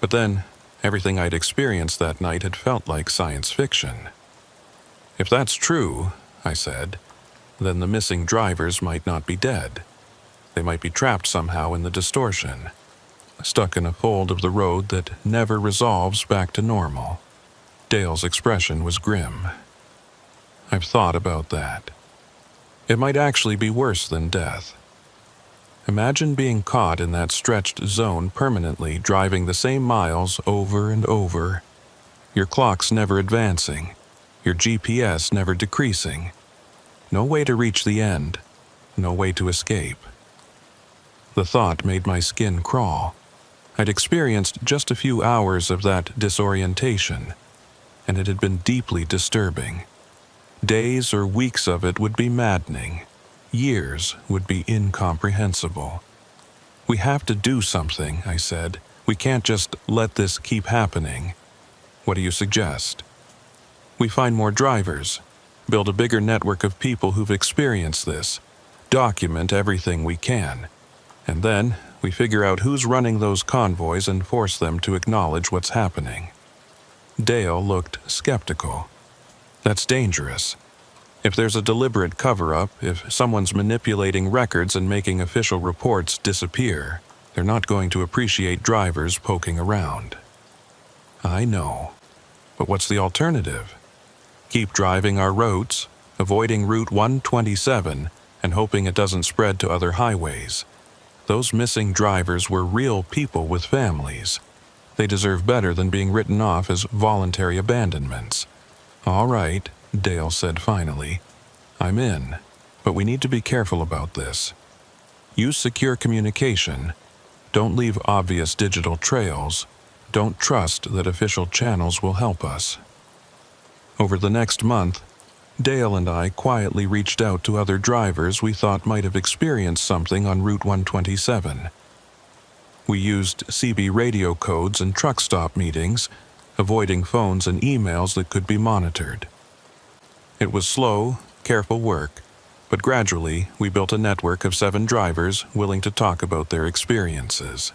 but then everything I'd experienced that night had felt like science fiction. "If that's true," I said, "then the missing drivers might not be dead. They might be trapped somehow in the distortion, stuck in a fold of the road that never resolves back to normal." Dale's expression was grim. "I've thought about that. It might actually be worse than death. Imagine being caught in that stretched zone permanently, driving the same miles over and over. Your clock's never advancing, your GPS never decreasing. No way to reach the end, no way to escape." The thought made my skin crawl. I'd experienced just a few hours of that disorientation, and it had been deeply disturbing. Days or weeks of it would be maddening. Years would be incomprehensible. "We have to do something," I said. "We can't just let this keep happening." "What do you suggest?" "We find more drivers, build a bigger network of people who've experienced this, document everything we can, and then we figure out who's running those convoys and force them to acknowledge what's happening." Dale looked skeptical. "That's dangerous. If there's a deliberate cover-up, if someone's manipulating records and making official reports disappear, they're not going to appreciate drivers poking around." "I know. But what's the alternative? Keep driving our roads, avoiding Route 127, and hoping it doesn't spread to other highways. Those missing drivers were real people with families. They deserve better than being written off as voluntary abandonments." "All right," Dale said finally. "I'm in, but we need to be careful about this. Use secure communication. Don't leave obvious digital trails. Don't trust that official channels will help us." Over the next month, Dale and I quietly reached out to other drivers we thought might have experienced something on Route 127. We used CB radio codes and truck stop meetings, avoiding phones and emails that could be monitored. It was slow, careful work, but gradually we built a network of 7 drivers willing to talk about their experiences.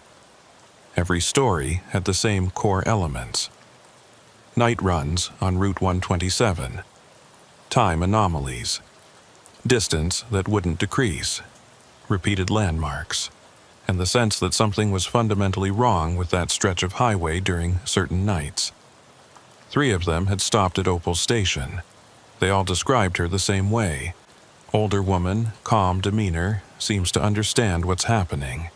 Every story had the same core elements: night runs on Route 127, time anomalies, distance that wouldn't decrease, repeated landmarks, and the sense that something was fundamentally wrong with that stretch of highway during certain nights. 3 of them had stopped at Opal Station. They all described her the same way. Older woman, calm demeanor, seems to understand what's happening.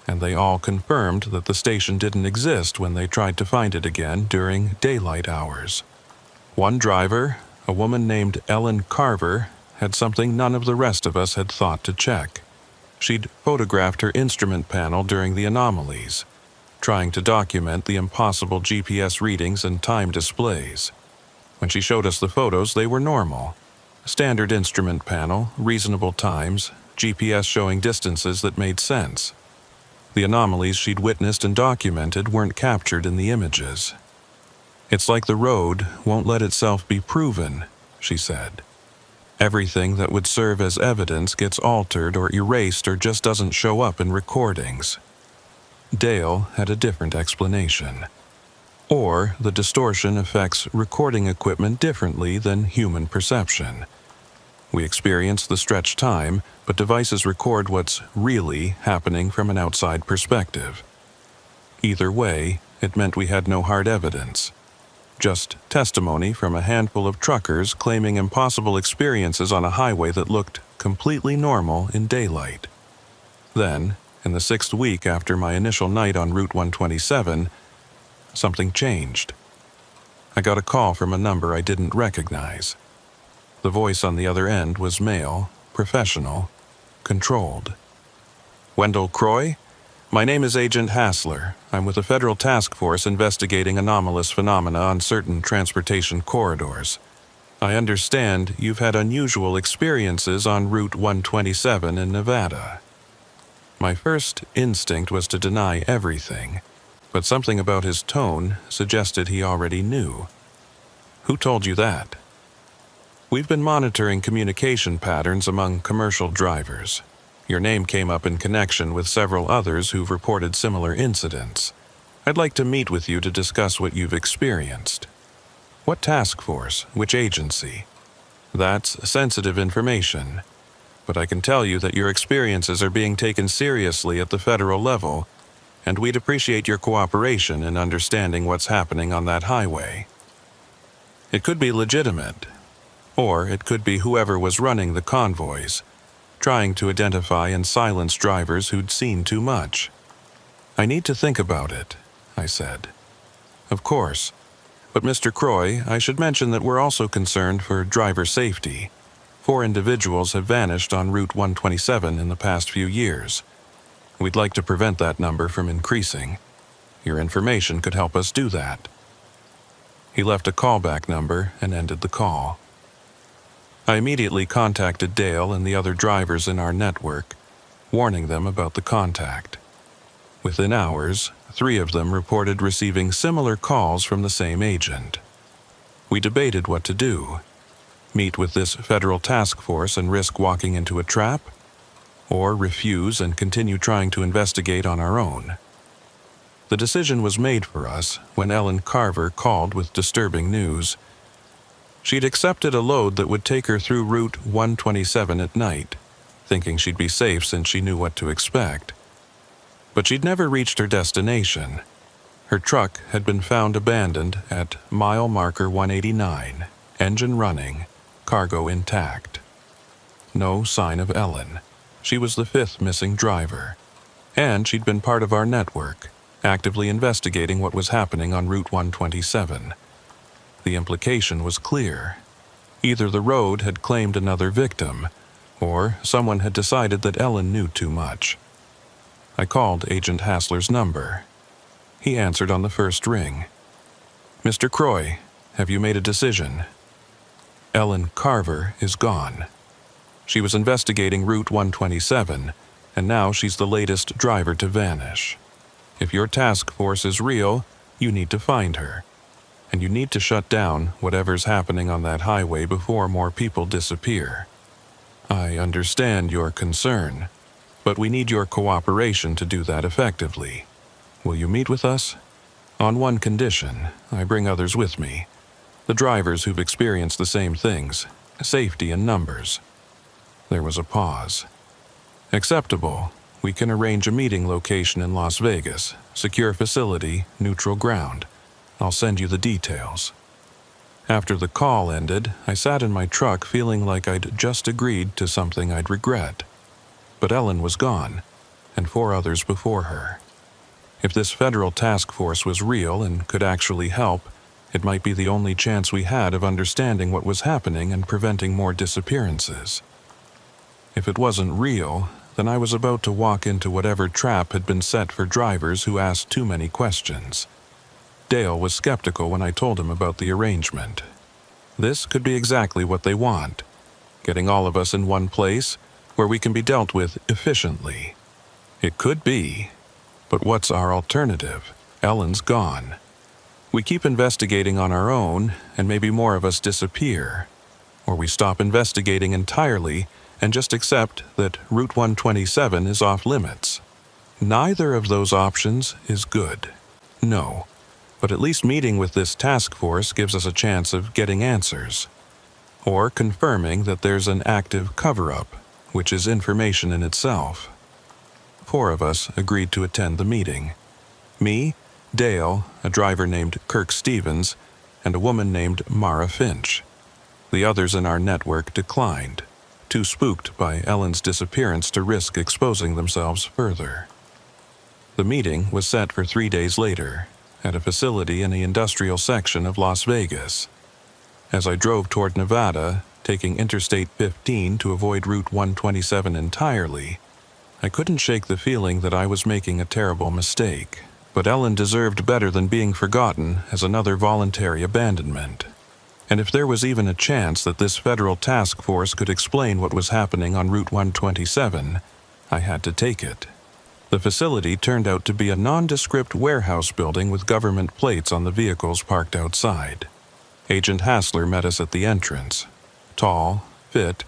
And they all confirmed that the station didn't exist when they tried to find it again during daylight hours. One driver, a woman named Ellen Carver, had something none of the rest of us had thought to check. She'd photographed her instrument panel during the anomalies, trying to document the impossible GPS readings and time displays. When she showed us the photos, they were normal. Standard instrument panel, reasonable times, GPS showing distances that made sense. The anomalies she'd witnessed and documented weren't captured in the images. "It's like the road won't let itself be proven," she said. "Everything that would serve as evidence gets altered or erased or just doesn't show up in recordings." Dale had a different explanation. Or the distortion affects recording equipment differently than human perception. We experience the stretched time, but devices record what's really happening from an outside perspective. Either way, it meant we had no hard evidence. Just testimony from a handful of truckers claiming impossible experiences on a highway that looked completely normal in daylight. Then, in the 6th week after my initial night on Route 127, something changed. I got a call from a number I didn't recognize. The voice on the other end was male, professional, controlled. "Wendell Croy? My name is Agent Hassler. I'm with a federal task force investigating anomalous phenomena on certain transportation corridors. I understand you've had unusual experiences on Route 127 in Nevada." My first instinct was to deny everything, but something about his tone suggested he already knew. "Who told you that?" "We've been monitoring communication patterns among commercial drivers. Your name came up in connection with several others who've reported similar incidents. I'd like to meet with you to discuss what you've experienced." "What task force? Which agency?" "That's sensitive information. But I can tell you that your experiences are being taken seriously at the federal level, and we'd appreciate your cooperation in understanding what's happening on that highway." It could be legitimate, or it could be whoever was running the convoys, trying to identify and silence drivers who'd seen too much. "I need to think about it," I said. "Of course. But Mr. Croy, I should mention that we're also concerned for driver safety. 4 individuals have vanished on Route 127 in the past few years. We'd like to prevent that number from increasing. Your information could help us do that." He left a callback number and ended the call. I immediately contacted Dale and the other drivers in our network, warning them about the contact. Within hours, 3 of them reported receiving similar calls from the same agent. We debated what to do: meet with this federal task force and risk walking into a trap, or refuse and continue trying to investigate on our own. The decision was made for us when Ellen Carver called with disturbing news. She'd accepted a load that would take her through Route 127 at night, thinking she'd be safe since she knew what to expect. But she'd never reached her destination. Her truck had been found abandoned at mile marker 189, engine running, cargo intact. No sign of Ellen. She was the 5th missing driver, and she'd been part of our network, actively investigating what was happening on Route 127. The implication was clear. Either the road had claimed another victim, or someone had decided that Ellen knew too much. I called Agent Hassler's number. He answered on the first ring. "Mr. Croy, have you made a decision?" Ellen Carver is gone. She was investigating Route 127, and now she's the latest driver to vanish. If your task force is real, you need to find her. And you need to shut down whatever's happening on that highway before more people disappear. I understand your concern, but we need your cooperation to do that effectively. Will you meet with us? On one condition: I bring others with me. The drivers who've experienced the same things, safety in numbers. There was a pause. Acceptable. We can arrange a meeting location in Las Vegas, secure facility, neutral ground. I'll send you the details. After the call ended, I sat in my truck feeling like I'd just agreed to something I'd regret. But Ellen was gone, and 4 others before her. If this federal task force was real and could actually help, it might be the only chance we had of understanding what was happening and preventing more disappearances. If it wasn't real, then I was about to walk into whatever trap had been set for drivers who asked too many questions. Dale was skeptical when I told him about the arrangement. This could be exactly what they want: getting all of us in one place where we can be dealt with efficiently. It could be, but what's our alternative? Ellen's gone. We keep investigating on our own, and maybe more of us disappear. Or we stop investigating entirely and just accept that Route 127 is off limits. Neither of those options is good. No. But at least meeting with this task force gives us a chance of getting answers, or confirming that there's an active cover-up, which is information in itself. 4 of us agreed to attend the meeting. Me, Dale, a driver named Kirk Stevens, and a woman named Mara Finch. The others in our network declined, too spooked by Ellen's disappearance to risk exposing themselves further. The meeting was set for 3 days later, at a facility in the industrial section of Las Vegas. As I drove toward Nevada, taking Interstate 15 to avoid Route 127 entirely, I couldn't shake the feeling that I was making a terrible mistake, but Ellen deserved better than being forgotten as another voluntary abandonment. And if there was even a chance that this federal task force could explain what was happening on Route 127, I had to take it. The facility turned out to be a nondescript warehouse building with government plates on the vehicles parked outside. Agent Hassler met us at the entrance. Tall, fit,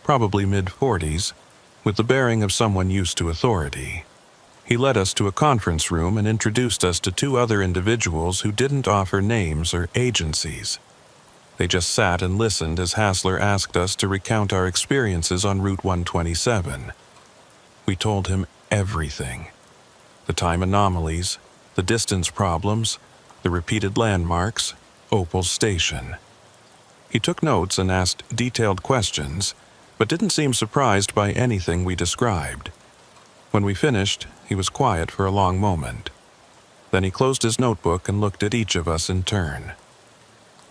probably mid-40s, with the bearing of someone used to authority. He led us to a conference room and introduced us to 2 other individuals who didn't offer names or agencies. They just sat and listened as Hassler asked us to recount our experiences on Route 127. We told him everything: the time anomalies, the distance problems, the repeated landmarks, Opal's station. He took notes and asked detailed questions, but didn't seem surprised by anything we described. When we finished, he was quiet for a long moment. Then he closed his notebook and looked at each of us in turn.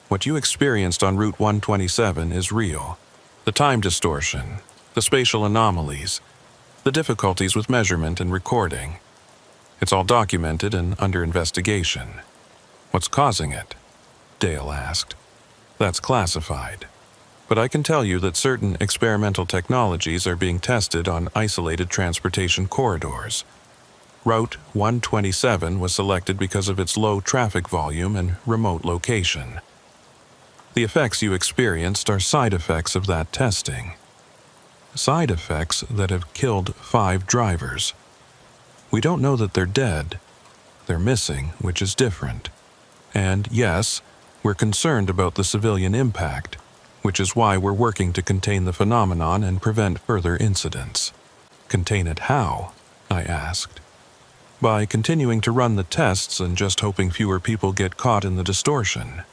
What you experienced on Route 127 is real. The time distortion, the spatial anomalies, the difficulties with measurement and recording. It's all documented and under investigation. What's causing it? Dale asked. That's classified. But I can tell you that certain experimental technologies are being tested on isolated transportation corridors. Route 127 was selected because of its low traffic volume and remote location. The effects you experienced are side effects of that testing. Side effects that have killed 5 drivers. We don't know that they're dead. They're missing, which is different. And yes, we're concerned about the civilian impact, which is why we're working to contain the phenomenon and prevent further incidents. Contain it how? I asked. By continuing to run the tests and just hoping fewer people get caught in the distortion.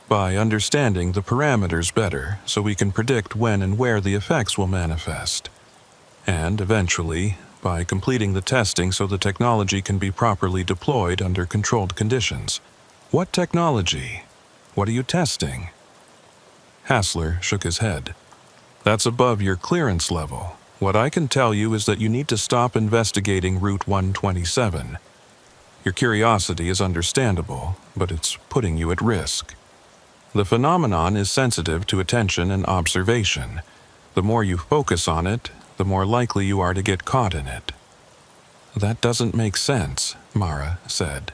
By understanding the parameters better so we can predict when and where the effects will manifest. And eventually, by completing the testing so the technology can be properly deployed under controlled conditions. What technology? What are you testing? Hassler shook his head. That's above your clearance level. What I can tell you is that you need to stop investigating Route 127. Your curiosity is understandable, but it's putting you at risk. The phenomenon is sensitive to attention and observation. The more you focus on it, the more likely you are to get caught in it. That doesn't make sense, Mara said.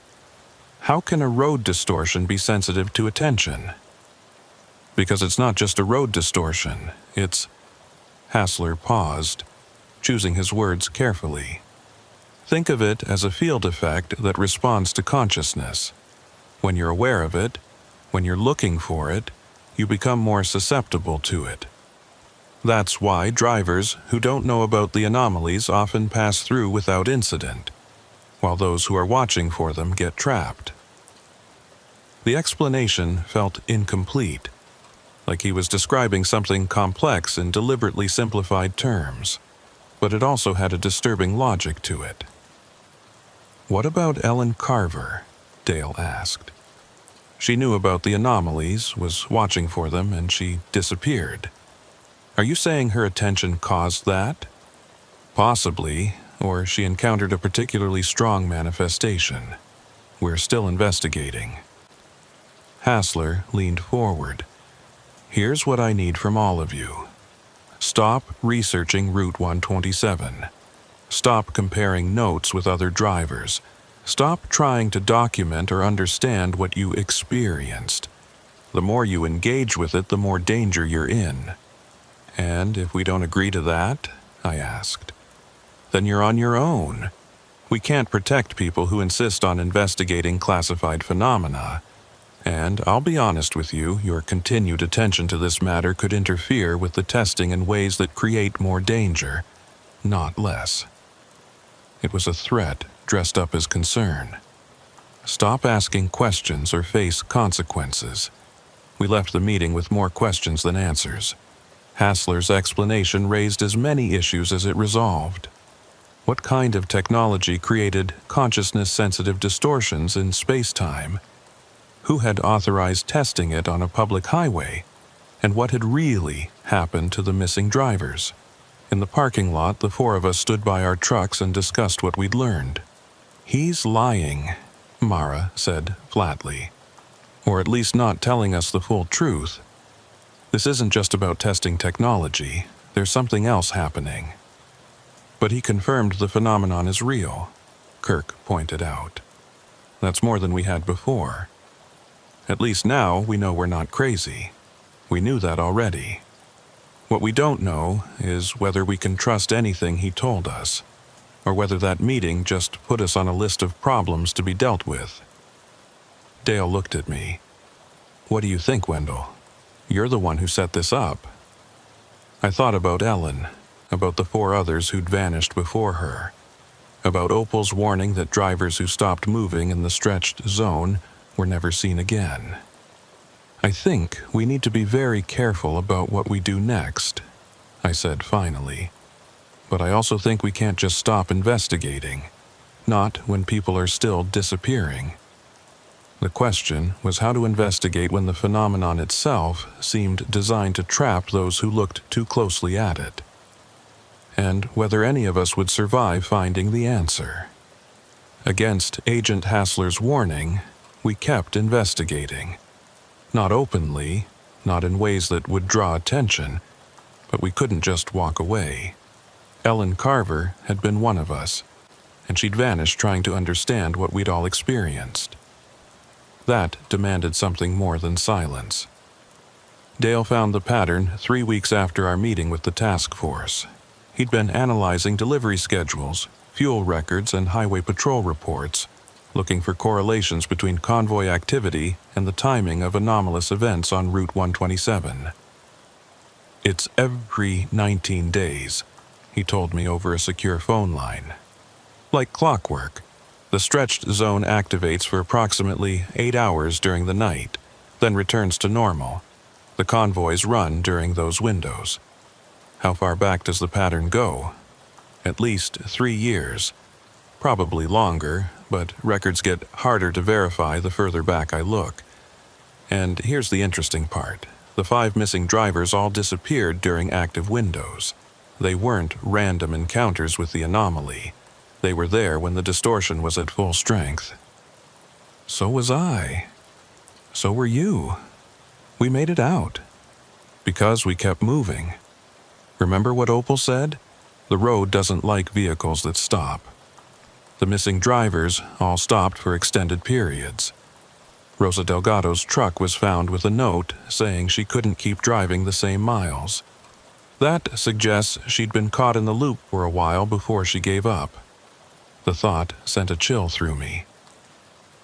How can a road distortion be sensitive to attention? Because it's not just a road distortion, it's... Hassler paused, choosing his words carefully. Think of it as a field effect that responds to consciousness. When you're aware of it, when you're looking for it, you become more susceptible to it. That's why drivers who don't know about the anomalies often pass through without incident, while those who are watching for them get trapped. The explanation felt incomplete, like he was describing something complex in deliberately simplified terms, but it also had a disturbing logic to it. What about Ellen Carver? Dale asked. She knew about the anomalies, was watching for them, and she disappeared. Are you saying her attention caused that? Possibly, or she encountered a particularly strong manifestation. We're still investigating. Hassler leaned forward. Here's what I need from all of you. Stop researching Route 127. Stop comparing notes with other drivers. Stop trying to document or understand what you experienced. The more you engage with it, the more danger you're in. And if we don't agree to that, I asked, then you're on your own. We can't protect people who insist on investigating classified phenomena. And I'll be honest with you, your continued attention to this matter could interfere with the testing in ways that create more danger, not less. It was a threat dressed up as concern. Stop asking questions or face consequences. We left the meeting with more questions than answers. Hassler's explanation raised as many issues as it resolved. What kind of technology created consciousness-sensitive distortions in space-time? Who had authorized testing it on a public highway? And what had really happened to the missing drivers? In the parking lot, the 4 of us stood by our trucks and discussed what we'd learned. He's lying, Mara said flatly. Or at least not telling us the full truth. This isn't just about testing technology. There's something else happening. But he confirmed the phenomenon is real, Kirk pointed out. That's more than we had before. At least now we know we're not crazy. We knew that already. What we don't know is whether we can trust anything he told us, or whether that meeting just put us on a list of problems to be dealt with. Dale looked at me. What do you think, Wendell? You're the one who set this up. I thought about Ellen, about the 4 others who'd vanished before her, about Opal's warning that drivers who stopped moving in the stretched zone were never seen again. I think we need to be very careful about what we do next, I said finally. But I also think we can't just stop investigating, not when people are still disappearing. The question was how to investigate when the phenomenon itself seemed designed to trap those who looked too closely at it. and whether any of us would survive finding the answer. Against Agent Hassler's warning, we kept investigating. Not openly, not in ways that would draw attention, but we couldn't just walk away. Ellen Carver had been one of us, and she'd vanished trying to understand what we'd all experienced. That demanded something more than silence. Dale found the pattern 3 weeks after our meeting with the task force. He'd been analyzing delivery schedules, fuel records, and highway patrol reports, looking for correlations between convoy activity and the timing of anomalous events on Route 127. "It's every 19 days, he told me over a secure phone line. Like clockwork, the stretched zone activates for approximately 8 hours during the night, then returns to normal. The convoys run during those windows. How far back does the pattern go? At least 3 years. Probably longer, but records get harder to verify the further back I look. And here's the interesting part. The 5 missing drivers all disappeared during active windows. They weren't random encounters with the anomaly. They were there when the distortion was at full strength. So was I. So were you. We made it out. Because we kept moving. Remember what Opal said? The road doesn't like vehicles that stop. The missing drivers all stopped for extended periods. Rosa Delgado's truck was found with a note saying she couldn't keep driving the same miles. That suggests she'd been caught in the loop for a while before she gave up. The thought sent a chill through me.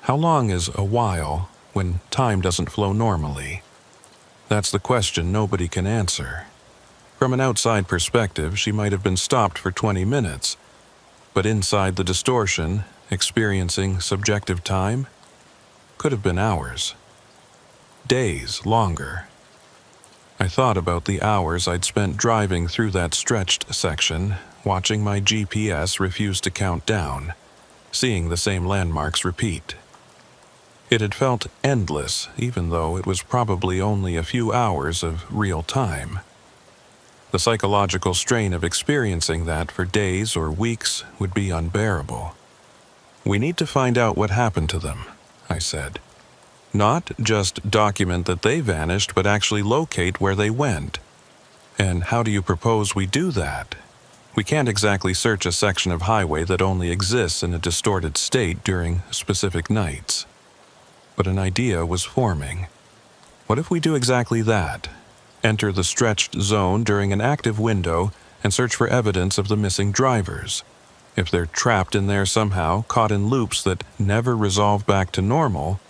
How long is a while when time doesn't flow normally? That's the question nobody can answer. From an outside perspective, she might have been stopped for 20 minutes, but inside the distortion, experiencing subjective time, could have been hours. Days longer. I thought about the hours I'd spent driving through that stretched section, watching my GPS refuse to count down, seeing the same landmarks repeat. It had felt endless, even though it was probably only a few hours of real time. The psychological strain of experiencing that for days or weeks would be unbearable. "We need to find out what happened to them," I said. "Not just document that they vanished, but actually locate where they went. And how do you propose we do that? We can't exactly search a section of highway that only exists in a distorted state during specific nights." But an idea was forming. What if we do exactly that? Enter the stretched zone during an active window and search for evidence of the missing drivers. If they're trapped in there somehow, caught in loops that never resolve back to normal,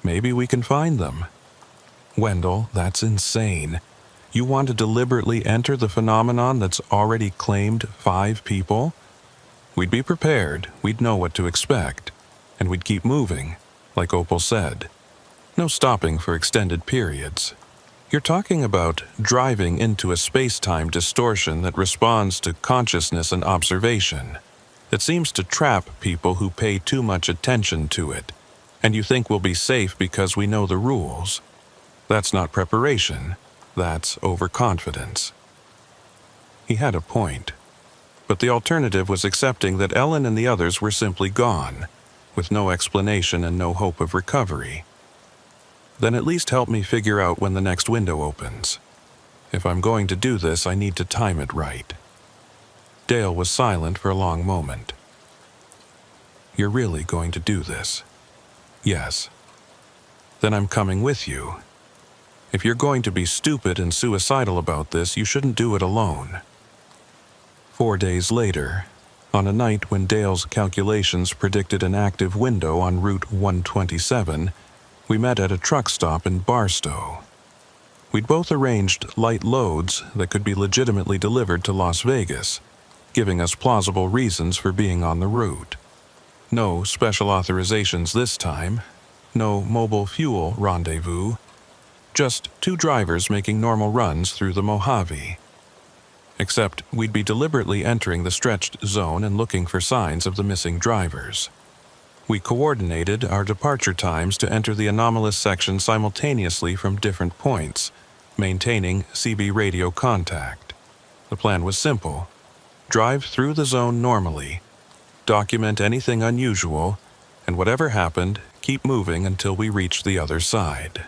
maybe we can find them. Wendell, that's insane. You want to deliberately enter the phenomenon that's already claimed 5 people? We'd be prepared, we'd know what to expect, and we'd keep moving, like Opal said. No stopping for extended periods. You're talking about driving into a space-time distortion that responds to consciousness and observation. It seems to trap people who pay too much attention to it, and you think we'll be safe because we know the rules. That's not preparation, that's overconfidence. He had a point, but the alternative was accepting that Ellen and the others were simply gone, with no explanation and no hope of recovery. Then at least help me figure out when the next window opens. If I'm going to do this, I need to time it right. Dale was silent for a long moment. "You're really going to do this?" "Yes." "Then I'm coming with you. If you're going to be stupid and suicidal about this, you shouldn't do it alone." 4 days later, on a night when Dale's calculations predicted an active window on Route 127, we met at a truck stop in Barstow. We'd both arranged light loads that could be legitimately delivered to Las Vegas, giving us plausible reasons for being on the route. No special authorizations this time, no mobile fuel rendezvous, just 2 drivers making normal runs through the Mojave. Except we'd be deliberately entering the stretched zone and looking for signs of the missing drivers. We coordinated our departure times to enter the anomalous section simultaneously from different points, maintaining CB radio contact. The plan was simple. Drive through the zone normally. Document anything unusual, and whatever happened, keep moving until we reach the other side.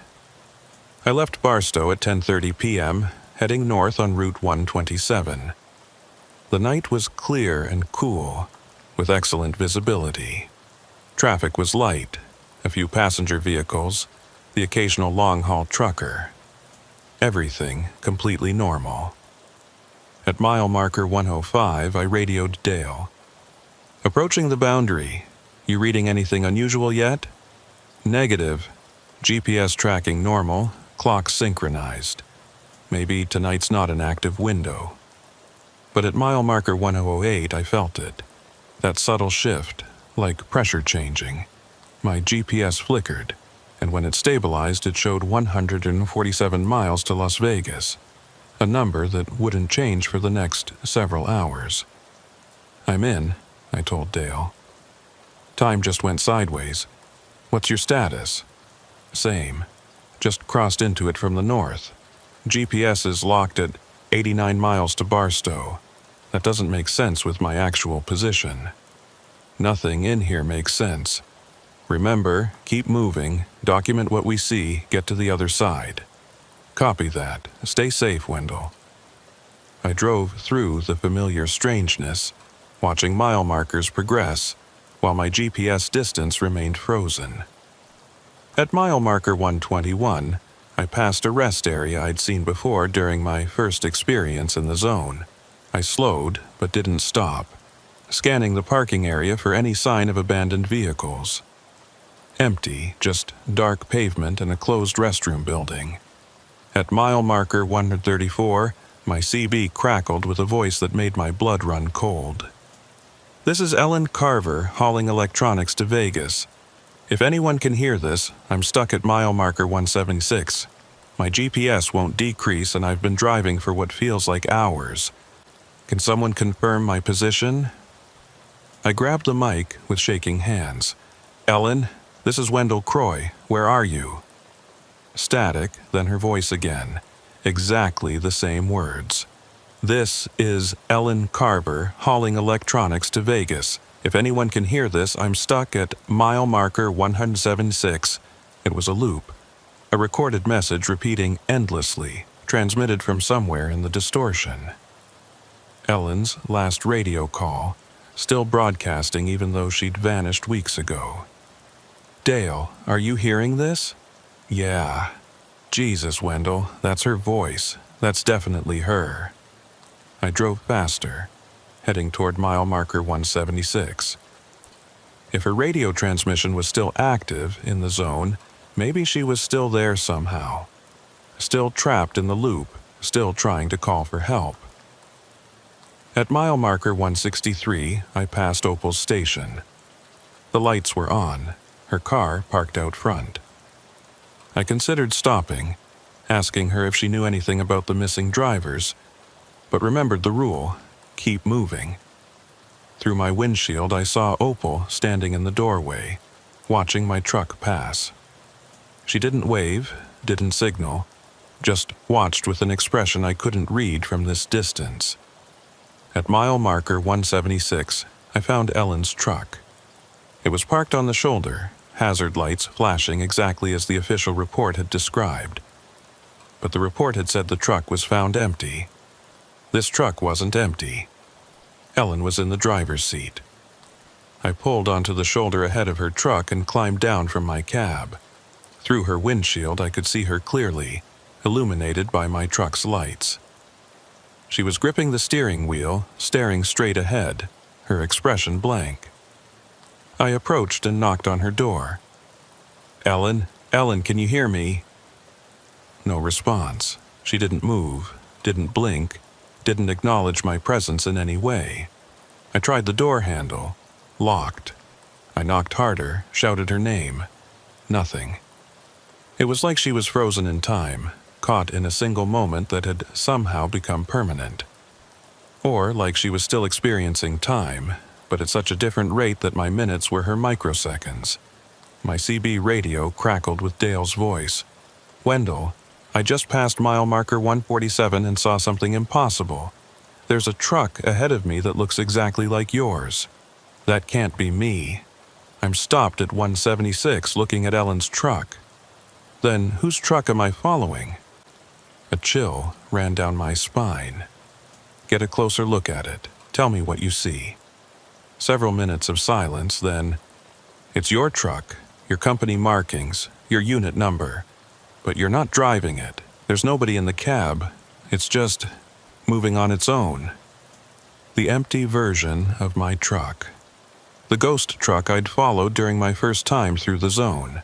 I left Barstow at 10:30 p.m., heading north on Route 127. The night was clear and cool, with excellent visibility. Traffic was light, a few passenger vehicles, the occasional long-haul trucker. Everything completely normal. At mile marker 105, I radioed Dale. Approaching the boundary. You reading anything unusual yet? Negative. GPS tracking normal, clock synchronized. Maybe tonight's not an active window. But at mile marker 1008, I felt it. That subtle shift, like pressure changing. My GPS flickered, and when it stabilized, it showed 147 miles to Las Vegas, a number that wouldn't change for the next several hours. I'm in, I told Dale. Time just went sideways. What's your status? Same. Just crossed into it from the north. GPS is locked at 89 miles to Barstow. That doesn't make sense with my actual position. Nothing in here makes sense. Remember, keep moving, document what we see, get to the other side. Copy that. Stay safe, Wendell. I drove through the familiar strangeness, watching mile markers progress, while my GPS distance remained frozen. At mile marker 121, I passed a rest area I'd seen before during my first experience in the zone. I slowed, but didn't stop, scanning the parking area for any sign of abandoned vehicles. Empty, just dark pavement and a closed restroom building. At mile marker 134, my CB crackled with a voice that made my blood run cold. This is Ellen Carver hauling electronics to Vegas. If anyone can hear this, I'm stuck at mile marker 176. My GPS won't decrease and I've been driving for what feels like hours. Can someone confirm my position? I grabbed the mic with shaking hands. Ellen, this is Wendell Croy. Where are you? Static, then her voice again. Exactly the same words. This is Ellen Carver hauling electronics to Vegas. If anyone can hear this, I'm stuck at mile marker 176. It was a loop. A recorded message repeating endlessly, transmitted from somewhere in the distortion. Ellen's last radio call, still broadcasting even though she'd vanished weeks ago. Dale, are you hearing this? Yeah. Jesus, Wendell, that's her voice. That's definitely her. I drove faster, heading toward mile marker 176. If her radio transmission was still active in the zone, maybe she was still there somehow. Still trapped in the loop, still trying to call for help. At mile marker 163, I passed Opal's station. The lights were on, her car parked out front. I considered stopping, asking her if she knew anything about the missing drivers, but remembered the rule, keep moving. Through my windshield, I saw Opal standing in the doorway, watching my truck pass. She didn't wave, didn't signal, just watched with an expression I couldn't read from this distance. At mile marker 176, I found Ellen's truck. It was parked on the shoulder, hazard lights flashing exactly as the official report had described. But the report had said the truck was found empty. This truck wasn't empty. Ellen was in the driver's seat. I pulled onto the shoulder ahead of her truck and climbed down from my cab. Through her windshield, I could see her clearly, illuminated by my truck's lights. She was gripping the steering wheel, staring straight ahead, her expression blank. I approached and knocked on her door. Ellen, can you hear me? No response. She didn't move, didn't blink, didn't acknowledge my presence in any way. I tried the door handle. Locked. I knocked harder, shouted her name. Nothing. It was like she was frozen in time, caught in a single moment that had somehow become permanent. Or like she was still experiencing time, but at such a different rate that my minutes were her microseconds. My CB radio crackled with Dale's voice. Wendell, I just passed mile marker 147 and saw something impossible. There's a truck ahead of me that looks exactly like yours. That can't be me. I'm stopped at 176 looking at Ellen's truck. Then whose truck am I following? A chill ran down my spine. Get a closer look at it. Tell me what you see. Several minutes of silence, then, it's your truck, your company markings, your unit number. But you're not driving it. There's nobody in the cab. It's just moving on its own. The empty version of my truck. The ghost truck I'd followed during my first time through the zone.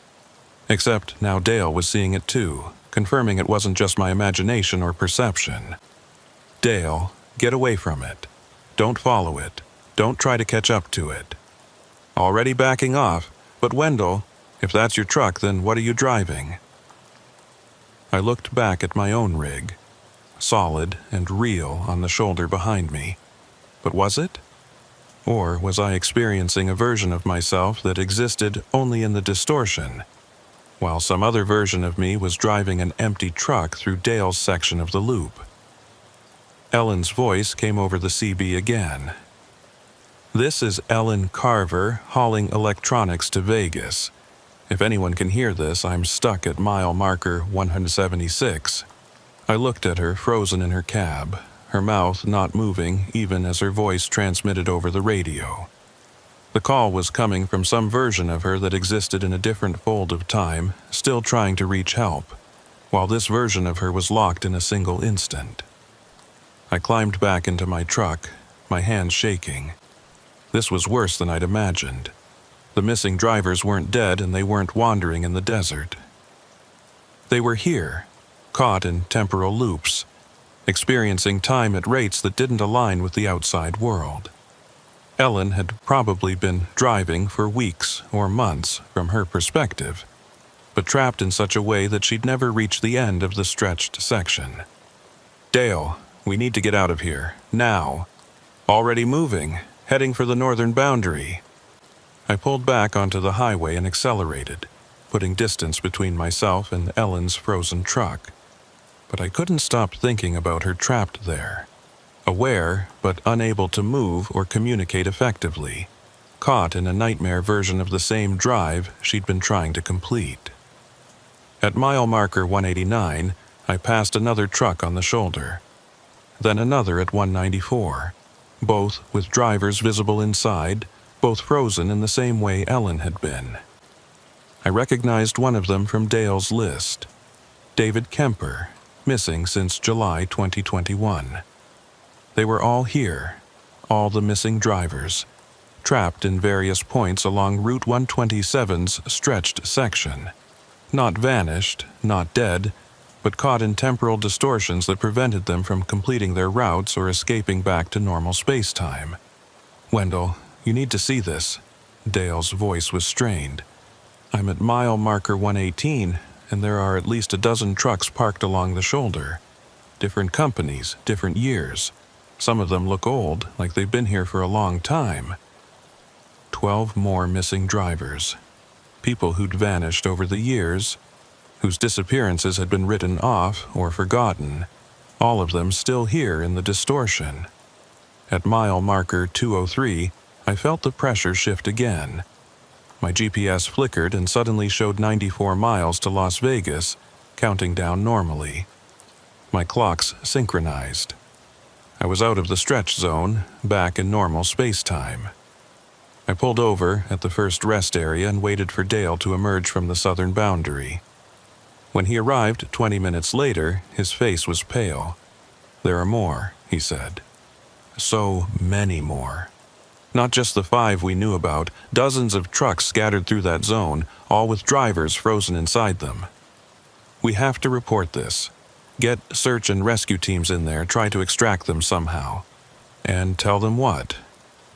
Except now Dale was seeing it too, confirming it wasn't just my imagination or perception. Dale, get away from it. Don't follow it. Don't try to catch up to it. Already backing off, but Wendell, if that's your truck, then what are you driving? I looked back at my own rig, solid and real on the shoulder behind me. But was it? Or was I experiencing a version of myself that existed only in the distortion, while some other version of me was driving an empty truck through Dale's section of the loop? Ellen's voice came over the CB again. This is Ellen Carver hauling electronics to Vegas. If anyone can hear this, I'm stuck at mile marker 176. I looked at her, frozen in her cab, her mouth not moving even as her voice transmitted over the radio. The call was coming from some version of her that existed in a different fold of time, still trying to reach help, while this version of her was locked in a single instant. I climbed back into my truck, my hands shaking. This was worse than I'd imagined. The missing drivers weren't dead and they weren't wandering in the desert. They were here, caught in temporal loops, experiencing time at rates that didn't align with the outside world. Ellen had probably been driving for weeks or months from her perspective, but trapped in such a way that she'd never reach the end of the stretched section. Dale, we need to get out of here, now. Already moving, heading for the northern boundary. I pulled back onto the highway and accelerated, putting distance between myself and Ellen's frozen truck. But I couldn't stop thinking about her trapped there. Aware, but unable to move or communicate effectively. Caught in a nightmare version of the same drive she'd been trying to complete. At mile marker 189, I passed another truck on the shoulder. Then another at 194, both with drivers visible inside, both frozen in the same way Ellen had been. I recognized one of them from Dale's list. David Kemper, missing since July 2021. They were all here, all the missing drivers, trapped in various points along Route 127's stretched section. Not vanished, not dead, but caught in temporal distortions that prevented them from completing their routes or escaping back to normal space-time. Wendell, you need to see this. Dale's voice was strained. I'm at mile marker 118, and there are at least a dozen trucks parked along the shoulder. Different companies, different years. Some of them look old, like they've been here for a long time. 12 more missing drivers. People who'd vanished over the years, whose disappearances had been written off or forgotten, all of them still here in the distortion. At mile marker 203, I felt the pressure shift again. My GPS flickered and suddenly showed 94 miles to Las Vegas, counting down normally. My clocks synchronized. I was out of the stretch zone, back in normal space-time. I pulled over at the first rest area and waited for Dale to emerge from the southern boundary. When he arrived 20 minutes later, his face was pale. There are more, he said. So many more. Not just the 5 we knew about, dozens of trucks scattered through that zone, all with drivers frozen inside them. We have to report this. Get search and rescue teams in there, try to extract them somehow. And tell them what?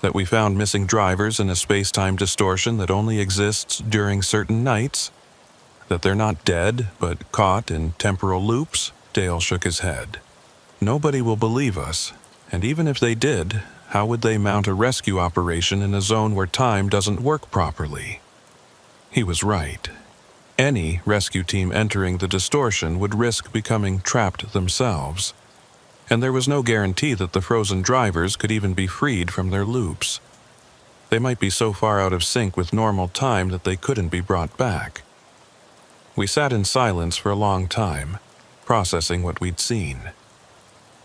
That we found missing drivers in a space-time distortion that only exists during certain nights? That they're not dead, but caught in temporal loops? Dale shook his head. Nobody will believe us, and even if they did, how would they mount a rescue operation in a zone where time doesn't work properly? He was right. Any rescue team entering the distortion would risk becoming trapped themselves. And there was no guarantee that the frozen drivers could even be freed from their loops. They might be so far out of sync with normal time that they couldn't be brought back. We sat in silence for a long time, processing what we'd seen.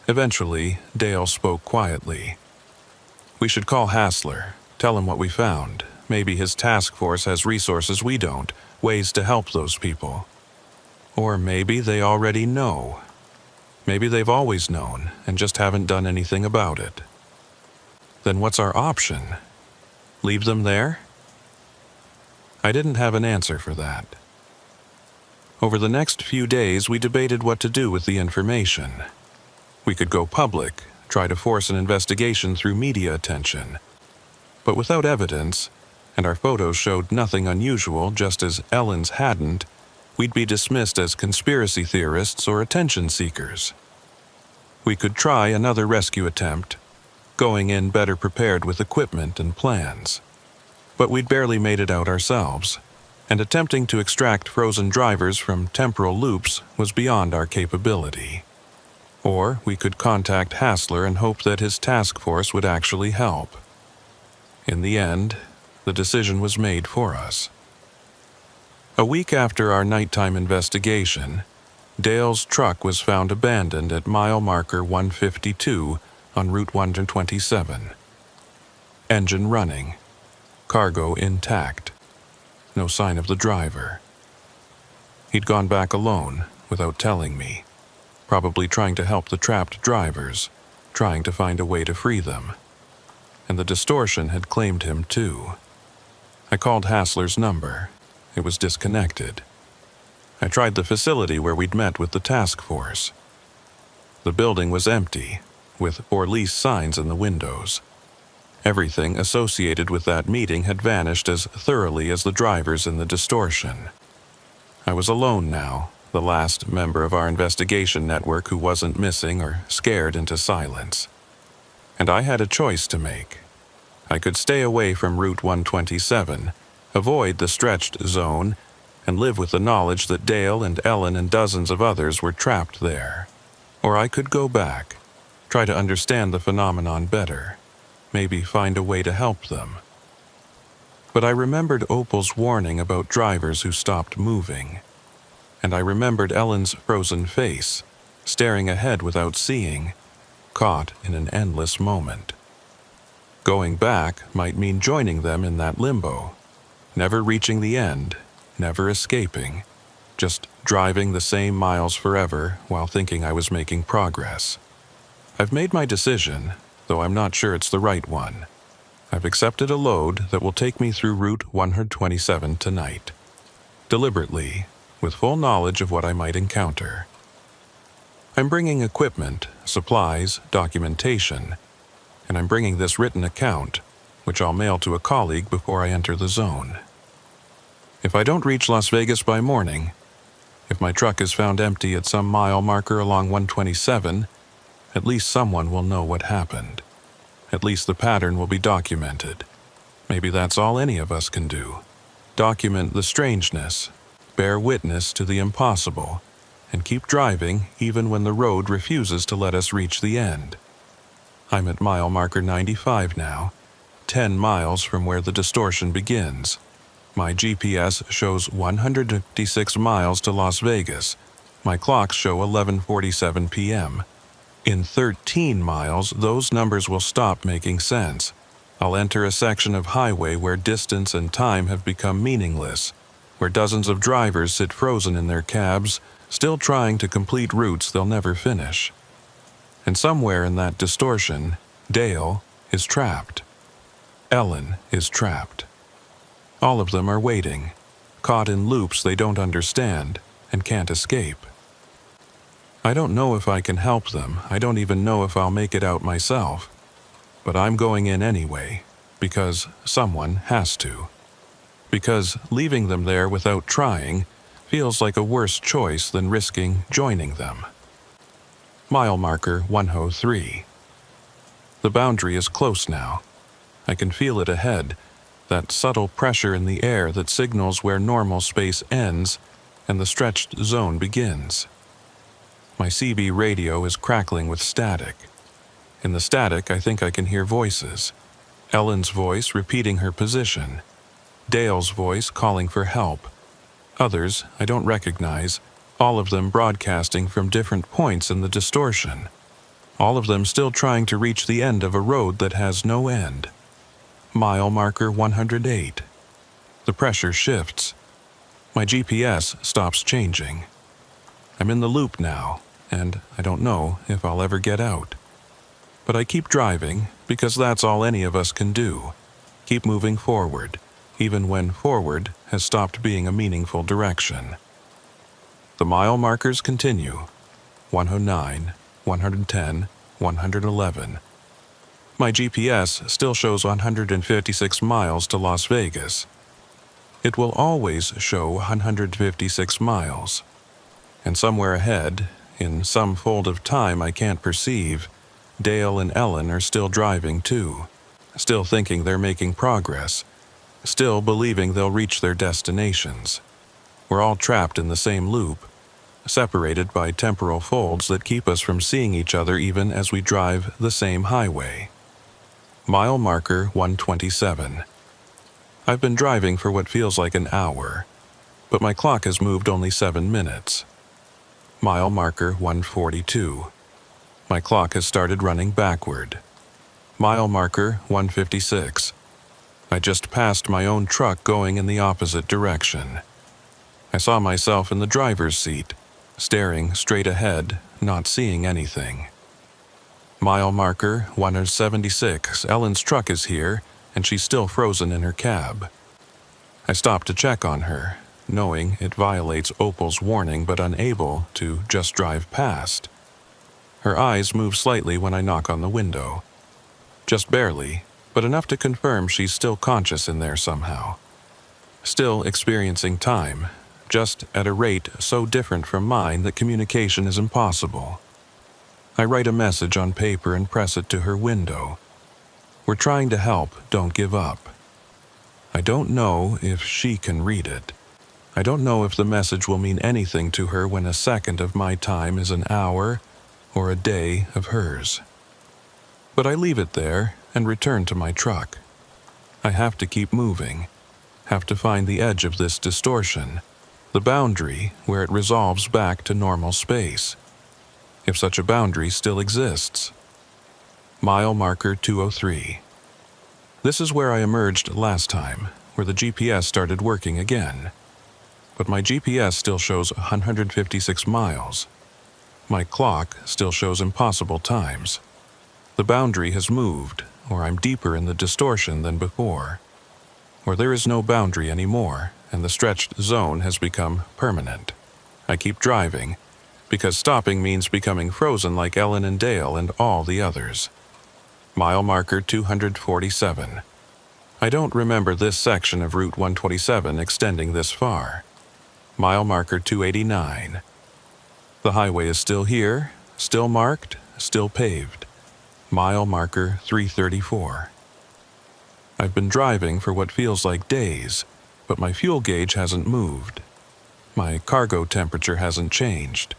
Eventually, Dale spoke quietly. "We should call Hassler, tell him what we found. Maybe his task force has resources we don't, ways to help those people. Or maybe they already know. Maybe they've always known and just haven't done anything about it. Then what's our option? Leave them there?" I didn't have an answer for that. Over the next few days, we debated what to do with the information. We could go public, try to force an investigation through media attention. But without evidence, and our photos showed nothing unusual just as Ellen's hadn't, we'd be dismissed as conspiracy theorists or attention seekers. We could try another rescue attempt, going in better prepared with equipment and plans. But we'd barely made it out ourselves, and attempting to extract frozen drivers from temporal loops was beyond our capability. Or we could contact Hassler and hope that his task force would actually help. In the end, the decision was made for us. A week after our nighttime investigation, Dale's truck was found abandoned at mile marker 152 on Route 127. Engine running, cargo intact, no sign of the driver. He'd gone back alone without telling me, probably trying to help the trapped drivers, trying to find a way to free them. And the distortion had claimed him too. I called Hassler's number. It was disconnected. I tried the facility where we'd met with the task force. The building was empty, with "for lease" signs in the windows. Everything associated with that meeting had vanished as thoroughly as the drivers in the distortion. I was alone now, the last member of our investigation network who wasn't missing or scared into silence. And I had a choice to make. I could stay away from Route 127, avoid the stretched zone, and live with the knowledge that Dale and Ellen and dozens of others were trapped there. Or I could go back, try to understand the phenomenon better, maybe find a way to help them. But I remembered Opal's warning about drivers who stopped moving. And I remembered Ellen's frozen face, staring ahead without seeing, caught in an endless moment. Going back might mean joining them in that limbo, never reaching the end, never escaping, just driving the same miles forever while thinking I was making progress. I've made my decision, though I'm not sure it's the right one. I've accepted a load that will take me through Route 127 tonight, deliberately, with full knowledge of what I might encounter. I'm bringing equipment, supplies, documentation, and I'm bringing this written account, which I'll mail to a colleague before I enter the zone. If I don't reach Las Vegas by morning, if my truck is found empty at some mile marker along 127, at least someone will know what happened. At least the pattern will be documented. Maybe that's all any of us can do. Document the strangeness, bear witness to the impossible, and keep driving even when the road refuses to let us reach the end. I'm at mile marker 95 now, 10 miles from where the distortion begins. My GPS shows 156 miles to Las Vegas. My clocks show 11:47 p.m. In 13 miles, those numbers will stop making sense. I'll enter a section of highway where distance and time have become meaningless, where dozens of drivers sit frozen in their cabs, still trying to complete routes they'll never finish. And somewhere in that distortion, Dale is trapped. Ellen is trapped. All of them are waiting, caught in loops they don't understand and can't escape. I don't know if I can help them. I don't even know if I'll make it out myself. But I'm going in anyway, because someone has to. Because leaving them there without trying feels like a worse choice than risking joining them. Mile marker 103. The boundary is close now. I can feel it ahead, that subtle pressure in the air that signals where normal space ends and the stretched zone begins. My CB radio is crackling with static. In the static, I think I can hear voices. Ellen's voice repeating her position. Dale's voice calling for help. Others I don't recognize, all of them broadcasting from different points in the distortion. All of them still trying to reach the end of a road that has no end. Mile marker 108. The pressure shifts. My GPS stops changing. I'm in the loop now, and I don't know if I'll ever get out. But I keep driving because that's all any of us can do. Keep moving forward, even when forward has stopped being a meaningful direction. The mile markers continue. 109, 110, 111. My GPS still shows 156 miles to Las Vegas. It will always show 156 miles. And somewhere ahead, in some fold of time I can't perceive, Dale and Ellen are still driving too, still thinking they're making progress, still believing they'll reach their destinations. We're all trapped in the same loop, separated by temporal folds that keep us from seeing each other even as we drive the same highway. Mile marker 127. I've been driving for what feels like an hour, but my clock has moved only 7 minutes. Mile marker 142. My clock has started running backward. Mile marker 156. I just passed my own truck going in the opposite direction. I saw myself in the driver's seat, staring straight ahead, not seeing anything. Mile marker 176. Ellen's truck is here, and she's still frozen in her cab. I stop to check on her, knowing it violates Opal's warning but unable to just drive past. Her eyes move slightly when I knock on the window. Just barely, but enough to confirm she's still conscious in there somehow. Still experiencing time, just at a rate so different from mine that communication is impossible. I write a message on paper and press it to her window. We're trying to help, don't give up. I don't know if she can read it. I don't know if the message will mean anything to her when a second of my time is an hour or a day of hers. But I leave it there and return to my truck. I have to keep moving, have to find the edge of this distortion, the boundary where it resolves back to normal space, if such a boundary still exists. Mile marker 203. This is where I emerged last time, where the GPS started working again. But my GPS still shows 156 miles. My clock still shows impossible times. The boundary has moved, or I'm deeper in the distortion than before. Or there is no boundary anymore, and the stretched zone has become permanent. I keep driving, because stopping means becoming frozen like Ellen and Dale and all the others. Mile marker 247. I don't remember this section of Route 127 extending this far. Mile marker 289. The highway is still here, still marked, still paved. Mile marker 334. I've been driving for what feels like days, but my fuel gauge hasn't moved. My cargo temperature hasn't changed.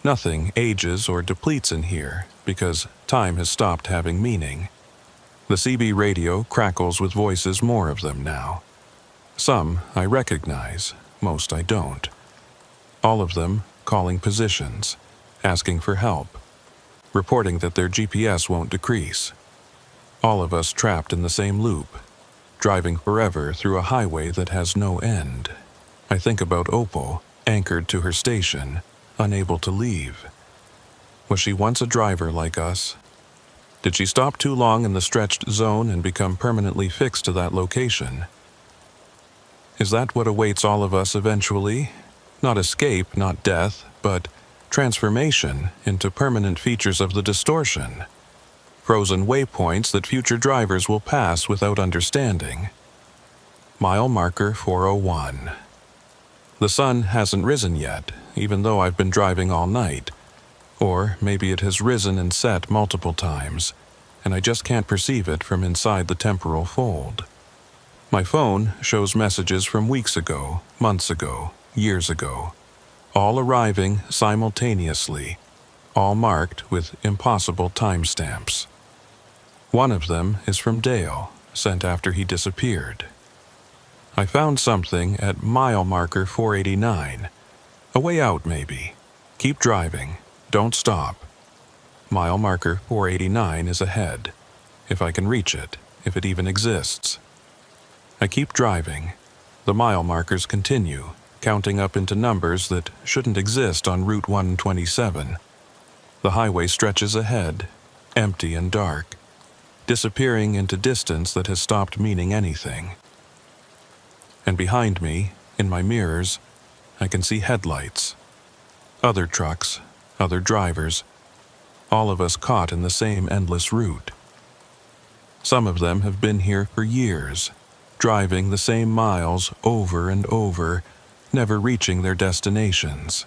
Nothing ages or depletes in here because time has stopped having meaning. The CB radio crackles with voices, more of them now. Some I recognize, most I don't. All of them calling positions, asking for help, reporting that their GPS won't decrease. All of us trapped in the same loop, driving forever through a highway that has no end. I think about Opal, anchored to her station, unable to leave. Was she once a driver like us? Did she stop too long in the stretched zone and become permanently fixed to that location? Is that what awaits all of us eventually? Not escape, not death, but transformation into permanent features of the distortion. Frozen waypoints that future drivers will pass without understanding. Mile marker 401. The sun hasn't risen yet, even though I've been driving all night. Or maybe it has risen and set multiple times, and I just can't perceive it from inside the temporal fold. My phone shows messages from weeks ago, months ago, years ago, all arriving simultaneously, all marked with impossible timestamps. One of them is from Dale, sent after he disappeared. I found something at mile marker 489. A way out, maybe. Keep driving. Don't stop. Mile marker 489 is ahead. If I can reach it, if it even exists. I keep driving. The mile markers continue, counting up into numbers that shouldn't exist on Route 127. The highway stretches ahead, empty and dark, disappearing into distance that has stopped meaning anything. And behind me, in my mirrors, I can see headlights. Other trucks, other drivers, all of us caught in the same endless route. Some of them have been here for years, driving the same miles over and over, never reaching their destinations.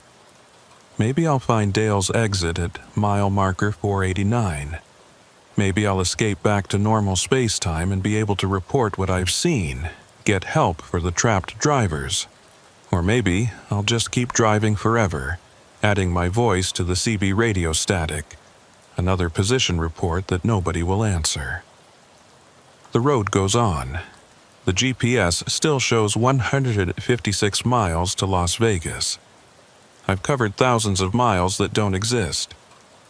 Maybe I'll find Dale's exit at mile marker 489. Maybe I'll escape back to normal space-time and be able to report what I've seen, get help for the trapped drivers. Or maybe I'll just keep driving forever, adding my voice to the CB radio static, another position report that nobody will answer. The road goes on. The GPS still shows 156 miles to Las Vegas. I've covered thousands of miles that don't exist,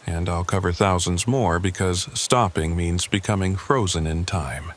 and I'll cover thousands more because stopping means becoming frozen in time.